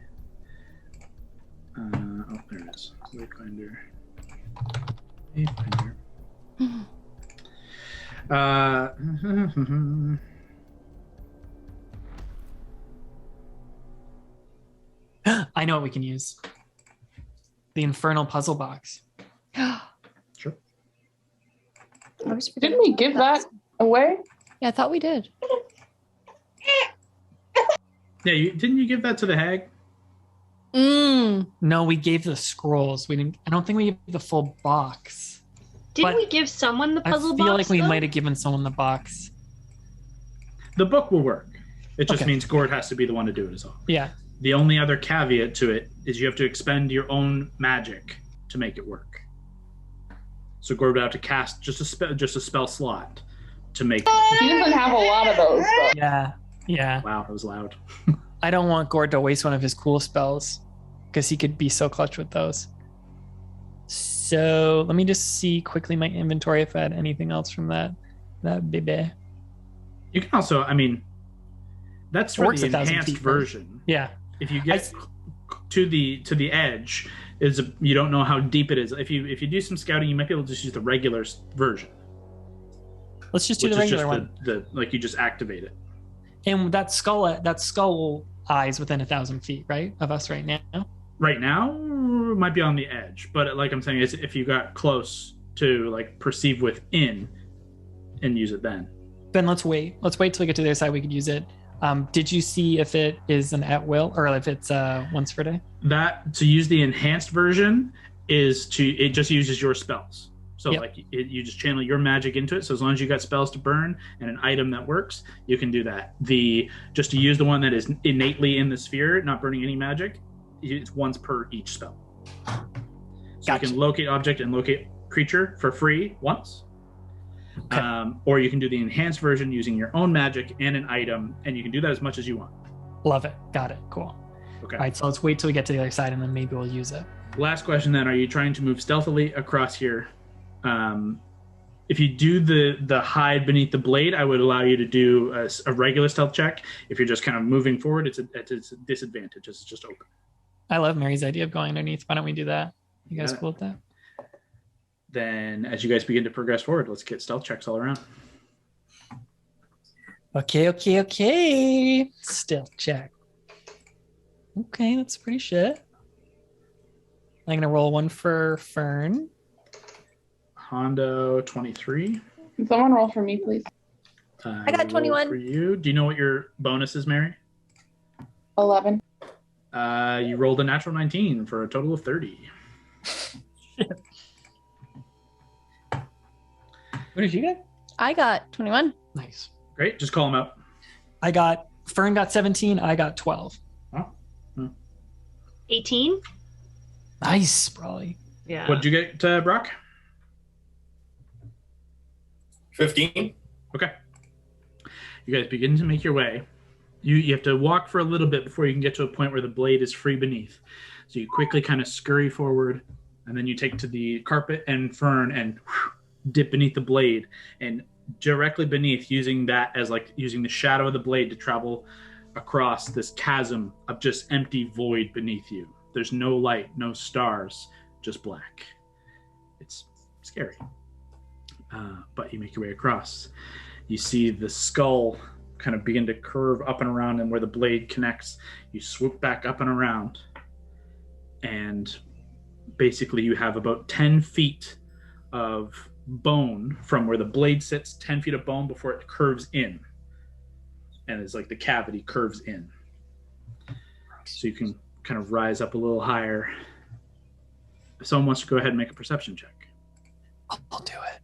There it is. Wayfinder. I know what we can use. The Infernal Puzzle Box. Sure. Didn't we give that away? Yeah, I thought we did. Yeah, didn't you give that to the hag? No, we gave the scrolls. We didn't. I don't think we gave the full box. Didn't But we give someone the puzzle I feel box? like we though? might have given someone the box. The book will work. It just Okay. means Gord has to be the one to do it is all. Yeah. The only other caveat to it is you have to expend your own magic to make it work. So Gord would have to cast just a spell slot to make it. He doesn't have a lot of those, though. Yeah. Yeah. Wow, that was loud. I don't want Gord to waste one of his cool spells because he could be so clutch with those. So let me just see quickly my inventory if I had anything else from that baby. You can also, I mean, that's It for works the 1,000 enhanced feet, right? version. Yeah. If you get to the edge, you don't know how deep it is. If you do some scouting, you might be able to just use the regular version. Let's just do which the is regular just one. like you just activate it. And that skull eyes within 1,000 feet, right, of us right now. Right now, it might be on the edge, but like I'm saying, is if you got close to like perceive within, and use it then. Then let's wait. Let's wait till we get to the other side. We could use it. Did you see if it is an at will or if it's once per day? That to use the enhanced version it just uses your spells. So Yep. like you just channel your magic into it. So as long as you got spells to burn and an item that works, you can do that. Just to use the one that is innately in the sphere, not burning any magic, it's once per each spell. So Gotcha. you can locate object and locate creature for free once. Okay. Or you can do the enhanced version using your own magic and an item, and you can do that as much as you want. Love it. Got it. Cool. Okay. All right, so let's wait till we get to the other side and then maybe we'll use it. Last question then, are you trying to move stealthily across here? If you do the hide beneath the blade, I would allow you to do a regular stealth check. If you're just kind of moving forward, it's a disadvantage. It's just open. I love Mary's idea of going underneath. Why don't we do that? You guys Yeah. cool with that? Then as you guys begin to progress forward, let's get stealth checks all around. Okay. Stealth check. Okay, that's pretty shit. I'm going to roll one for Fern. Hondo 23. Can someone roll for me, please? I got roll 21. For you. Do you know what your bonus is, Mary? 11. You rolled a natural 19 for a total of 30. What did you get? I got 21. Nice. Great. Just call them out. Fern got 17. I got 12. 18? Nice, Brawley. Yeah. What did you get, Brock? 15. Okay. You guys begin to make your way. You have to walk for a little bit before you can get to a point where the blade is free beneath. So you quickly kind of scurry forward, and then you take to the carpet and Fern and dip beneath the blade, and directly beneath, using the shadow of the blade to travel across this chasm of just empty void beneath you. There's no light, no stars, just black. It's scary. But you make your way across. You see the skull kind of begin to curve up and around, and where the blade connects, you swoop back up and around. And basically you have about 10 feet of bone from where the blade sits, 10 feet of bone before it curves in. And it's like the cavity curves in. So you can kind of rise up a little higher. If someone wants to go ahead and make a perception check. I'll do it.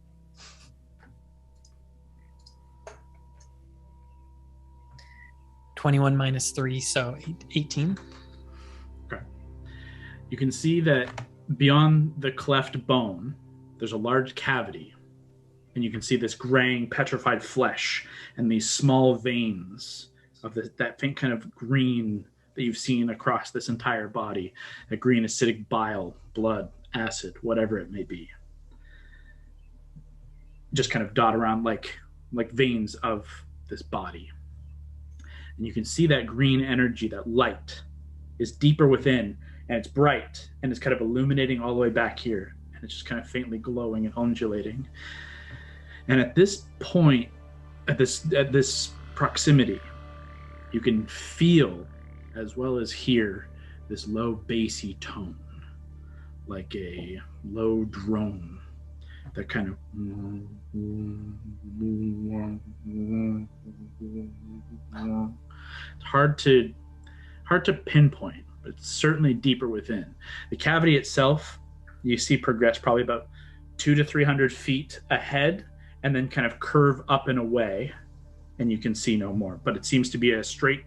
(21 minus 3), so 18. You can see that beyond the cleft bone, there's a large cavity. And you can see this graying, petrified flesh and these small veins of that faint kind of green that you've seen across this entire body. A green acidic bile, blood, acid, whatever it may be. Just kind of dot around like veins of this body. And you can see that green energy, that light, is deeper within, and it's bright, and it's kind of illuminating all the way back here. And it's just kind of faintly glowing and undulating. And at this point, at this proximity, you can feel, as well as hear, this low bassy tone, like a low drone that kind of It's hard to pinpoint, but it's certainly deeper within. The cavity itself, you see progress probably about 200 to 300 feet ahead, and then kind of curve up and away, and you can see no more. But it seems to be a straight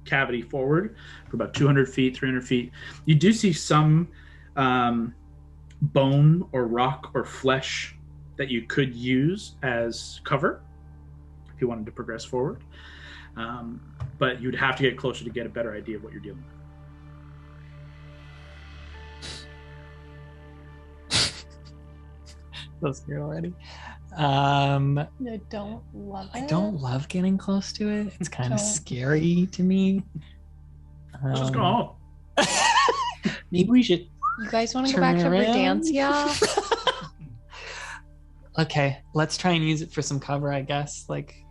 cavity forward for about 200 feet, 300 feet. You do see some bone or rock or flesh that you could use as cover if you wanted to progress forward. But you'd have to get closer to get a better idea of what you're dealing with. So scared already. I don't love it. I don't love getting close to it. It's kind of Don't. scary to me. Let's just go home. Maybe we should. You guys want to go back to Turn around. Verdansk? Okay, let's try and use it for some cover, I guess. Like,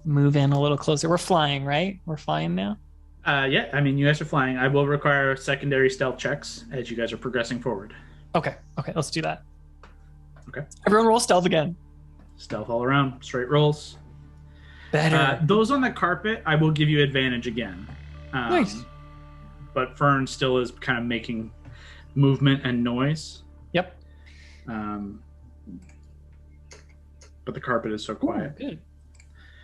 move in a little closer. We're flying, right? We're flying now? Yeah, I mean, you guys are flying. I will require secondary stealth checks as you guys are progressing forward. Okay, let's do that. Okay. Everyone roll stealth again. Stealth all around, straight rolls. Better. Those on the carpet, I will give you advantage again. Nice. But Fern still is kind of making movement and noise. Yep. But the carpet is so quiet. Ooh, good.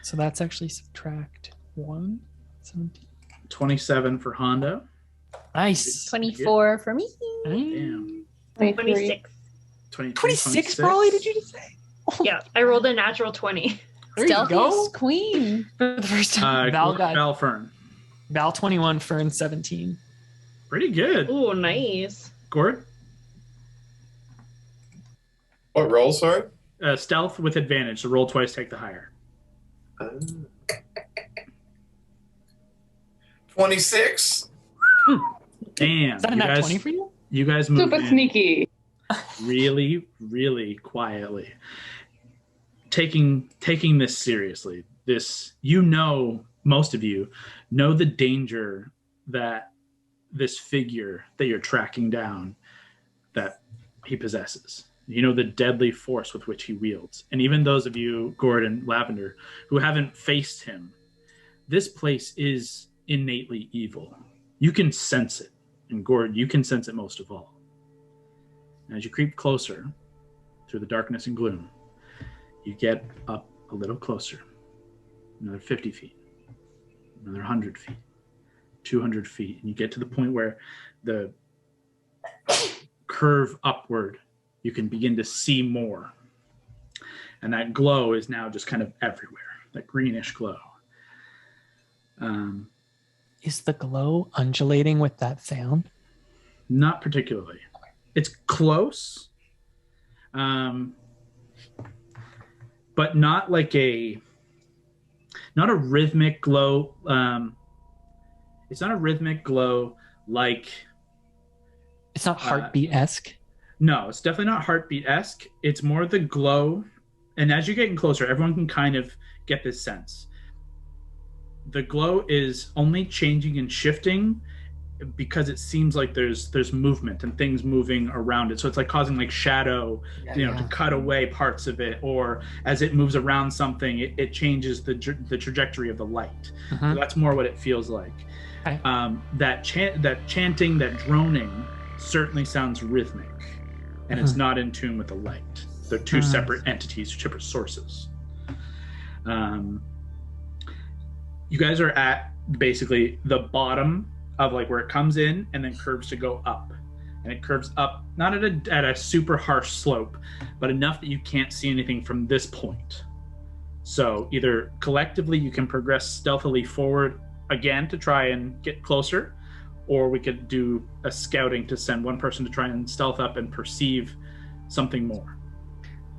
So that's actually subtract 1. 17. 27 for Hondo. Nice. 24 for me. Damn. 26. 26 for Ollie, did you just say? Yeah, I rolled a natural 20. There you go. Stealthiest queen. For the first time. Val Fern. Val 21, Fern 17. Pretty good. Ooh, nice. Gord? What roll, sorry? Stealth with advantage. So roll twice, take the higher. 26. Damn. Is that a nat 20 for you? You guys move Super in sneaky. really, really quietly. Taking this seriously. Most of you know the danger that this figure that you're tracking down, that he possesses. You know the deadly force with which he wields. And even those of you, Gordon, Lavender, who haven't faced him, this place is innately evil. You can sense it. And Gordon, you can sense it most of all. And as you creep closer through the darkness and gloom, you get up a little closer. Another 50 feet. Another 100 feet. 200 feet. And you get to the point where the curve upward, you can begin to see more. And that glow is now just kind of everywhere. That greenish glow. Is the glow undulating with that sound? Not particularly. It's close. But not like not a rhythmic glow. It's not a rhythmic glow like... It's not heartbeat-esque? No, it's definitely not heartbeat-esque. It's more the glow. And as you're getting closer, everyone can kind of get this sense. The glow is only changing and shifting because it seems like there's movement and things moving around it. So it's like causing like shadow, to cut away parts of it, or as it moves around something, it changes the trajectory of the light. So that's more what it feels like. Okay. That chanting, that droning certainly sounds rhythmic, and it's not in tune with the light. They're two separate entities, separate sources. You guys are at basically the bottom of like where it comes in and then curves to go up. And it curves up, not at a super harsh slope, but enough that you can't see anything from this point. So either collectively you can progress stealthily forward again to try and get closer, or we could do a scouting to send one person to try and stealth up and perceive something more.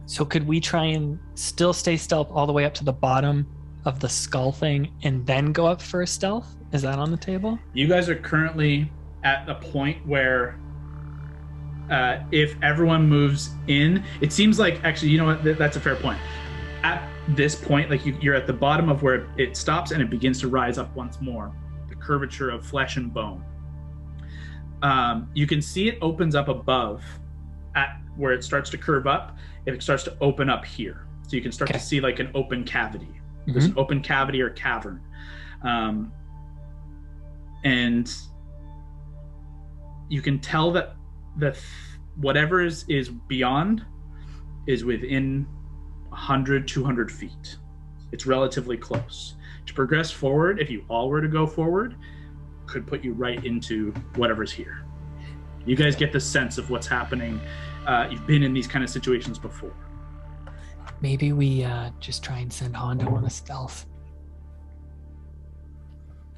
So could we try and still stay stealth all the way up to the bottom of the skull thing and then go up for a stealth? Is that on the table? You guys are currently at a point where if everyone moves in, it seems like, actually, you know what, that's a fair point. At this point, like you're at the bottom of where it stops and it begins to rise up once more, the curvature of flesh and bone. You can see it opens up above at where it starts to curve up. It starts to open up here. So you can start Okay. to see like an open cavity. There's an open cavity or cavern. And you can tell that whatever is beyond is within 100, 200 feet. It's relatively close. To progress forward, if you all were to go forward, could put you right into whatever's here. You guys get the sense of what's happening. You've been in these kind of situations before. Maybe we just try and send Hondo on a stealth.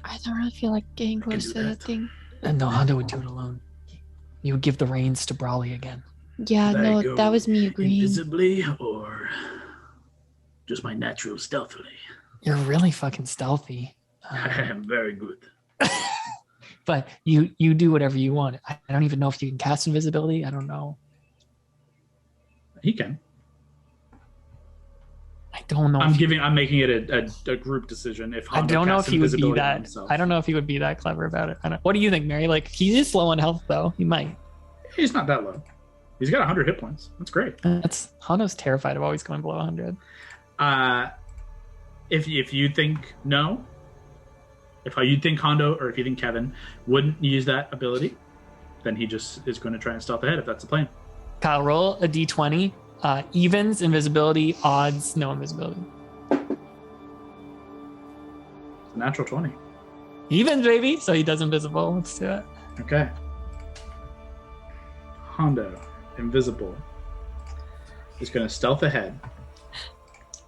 I don't really feel like getting can close do to that that. thing. And no, Hondo would do it alone. You would give the reins to Brawley again. Yeah, Did I no, go that was me agreeing. Invisibly or just my natural stealthily? You're really fucking stealthy. I am very good. But you do whatever you want. I don't even know if you can cast invisibility. I don't know. He can. I don't know. I'm making it a group decision. If I Hondo don't know if casts he would be invisibility on that. himself. I don't know if he would be that clever about it. What do you think, Mary? Like, he is low on health, though. He might. He's not that low. He's got 100 hit points. That's great. Hondo's terrified of always going below 100. If you think no, if you think Hondo or if you think Kevin wouldn't use that ability, then he just is going to try and stealth ahead if that's the plan. Kyle, roll a d20. Evens, invisibility. Odds, no invisibility. It's a natural 20. Evens, baby. So he does invisible. Let's do it. Okay. Hondo, invisible, is going to stealth ahead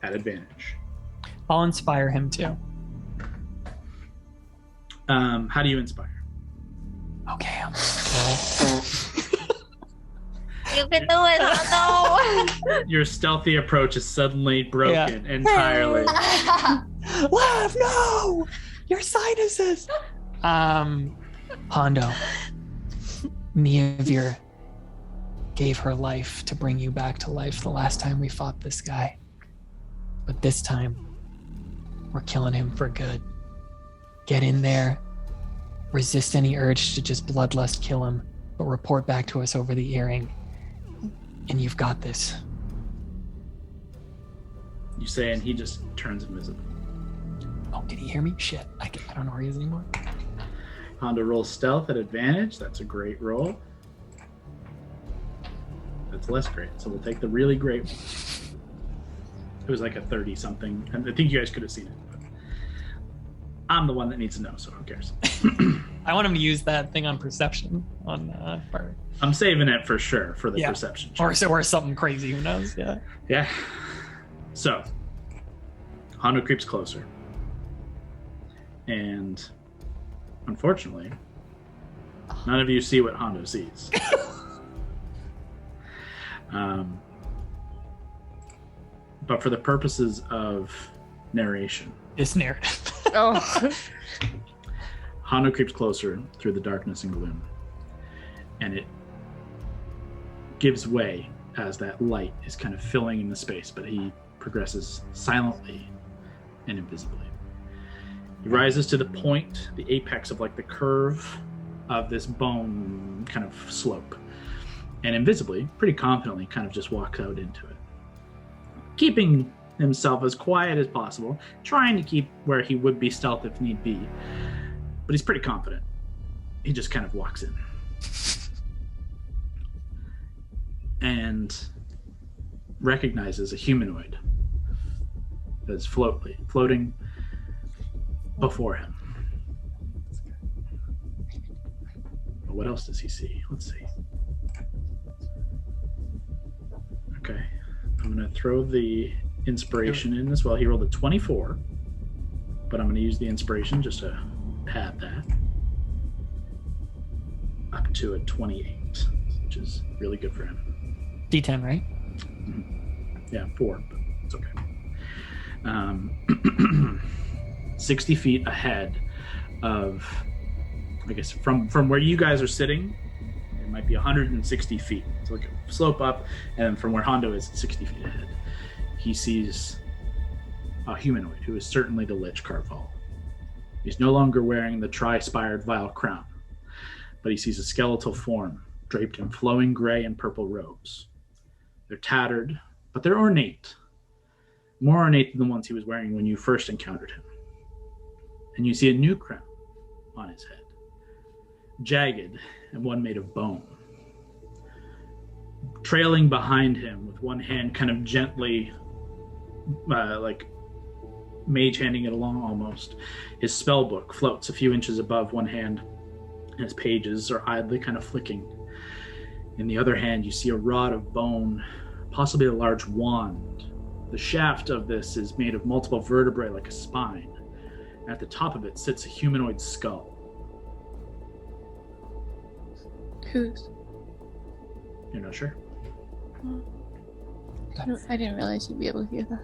at advantage. I'll inspire him too. How do you inspire? Okay. You can do it, Hondo! Your stealthy approach is suddenly broken entirely. Laugh, no! Your sinuses! Hondo. Niamh gave her life to bring you back to life the last time we fought this guy. But this time, we're killing him for good. Get in there. Resist any urge to just bloodlust kill him, but report back to us over the earring. And you've got this. You say, and he just turns invisible. Oh, did he hear me? Shit. I don't know where he is anymore. Hondo rolls stealth at advantage. That's a great roll. That's less great. So we'll take the really great one. It was like a 30 something. I think you guys could have seen it. But I'm the one that needs to know, so who cares? I want him to use that thing on perception on Bart. I'm saving it for sure for the perception check. Or something crazy, who knows? Yeah. Yeah. So, Hondo creeps closer. And unfortunately, none of you see what Hondo sees. But for the purposes of narration, This narrative. Oh. Hondo creeps closer through the darkness and gloom. And it gives way as that light is kind of filling in the space, but he progresses silently and invisibly. He rises to the point, the apex of like the curve of this bone kind of slope. And invisibly, pretty confidently, kind of just walks out into it. Keeping himself as quiet as possible, trying to keep where he would be stealth if need be. But he's pretty confident. He just kind of walks in. And recognizes a humanoid that's floating before him. But what else does he see? Let's see. Okay. I'm going to throw the inspiration in as well. He rolled a 24, but I'm going to use the inspiration just to pad that up to a 28, which is really good for him. D10, right? Yeah, 4, but it's okay. 60 feet ahead of, I guess, from where you guys are sitting, it might be 160 feet. So like a slope up, and from where Hondo is, 60 feet ahead. He sees a humanoid who is certainly the Lich Carval. He's no longer wearing the tri-spired vile crown, but he sees a skeletal form draped in flowing gray and purple robes. They're tattered, but they're ornate. more ornate than the ones he was wearing when you first encountered him. And you see a new crown on his head, jagged and one made of bone. Trailing behind him with one hand kind of gently, like mage handing it along almost, his spell book floats a few inches above one hand, and his pages are idly kind of flicking. In the other hand, you see a rod of bone, possibly a large wand. The shaft of this is made of multiple vertebrae like a spine. At the top of it sits a humanoid skull. Whose? You're not sure? I didn't realize you'd be able to hear that.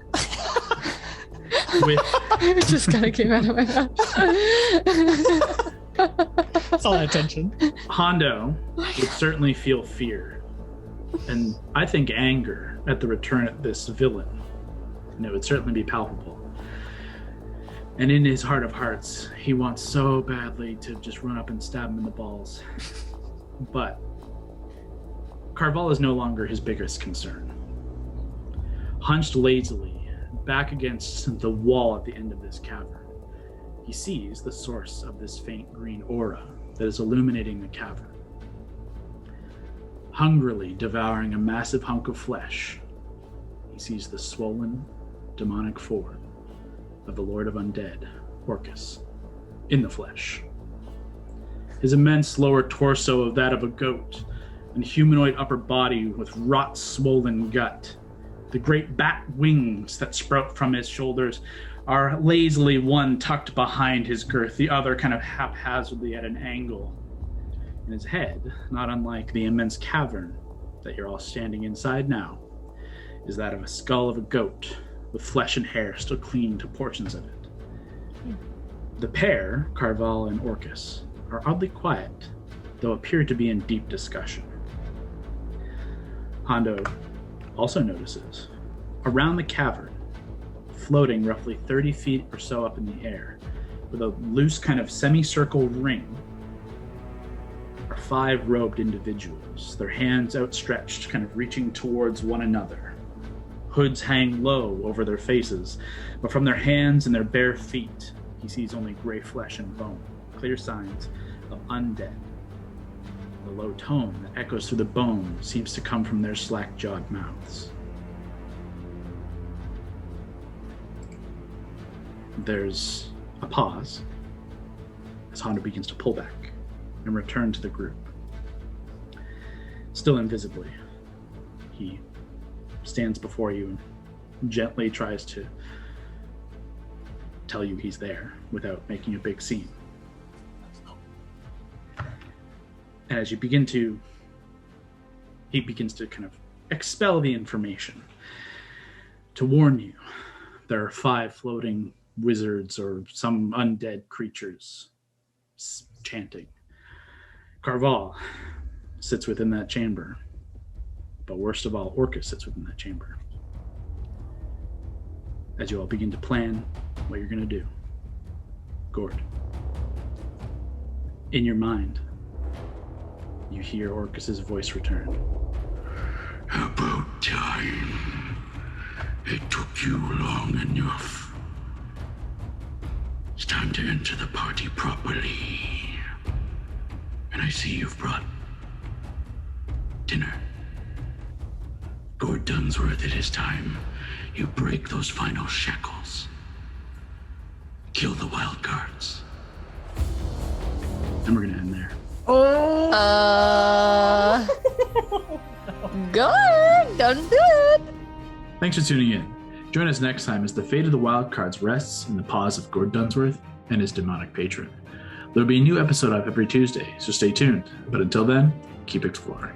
With It just kind of came out of my mouth. That's all that attention. Hondo would certainly feel fear, and I think anger at the return of this villain. And it would certainly be palpable. And in his heart of hearts, he wants so badly to just run up and stab him in the balls. But Carval is no longer his biggest concern. Hunched lazily, back against the wall at the end of this cavern, he sees the source of this faint green aura that is illuminating the cavern. Hungrily devouring a massive hunk of flesh, he sees the swollen, demonic form of the Lord of Undead, Orcus, in the flesh. His immense lower torso of that of a goat, and humanoid upper body with rot swollen gut. The great bat wings that sprout from his shoulders are lazily one tucked behind his girth, the other kind of haphazardly at an angle. And his head, not unlike the immense cavern that you're all standing inside now, is that of a skull of a goat, with flesh and hair still clinging to portions of it. The pair, Carval and Orcus, are oddly quiet, though appear to be in deep discussion. Hondo also notices, around the cavern, floating roughly 30 feet or so up in the air, with a loose kind of semicircle ring, are 5 robed individuals, their hands outstretched, kind of reaching towards one another. Hoods hang low over their faces, but from their hands and their bare feet, he sees only gray flesh and bone, clear signs of undead. The low tone that echoes through the bone seems to come from their slack-jawed mouths. There's a pause as Hondo begins to pull back and return to the group. Still invisibly, he stands before you and gently tries to tell you he's there without making a big scene. And as he begins to kind of expel the information to warn you, there are 5 floating wizards or some undead creatures chanting. Carval sits within that chamber, but worst of all, Orcus sits within that chamber. As you all begin to plan what you're going to do, Gord, in your mind, you hear Orcus's voice return. About time. It took you long enough. It's time to enter the party properly. And I see you've brought dinner. Gord Dunsworth, it is time you break those final shackles. Kill the wildcards. And we're going to end there. Good. Don't do it. Thanks for tuning in. Join us next time as the fate of the wildcards rests in the paws of Gord Dunsworth and his demonic patron. There'll be a new episode up every Tuesday, so stay tuned. But until then, keep exploring.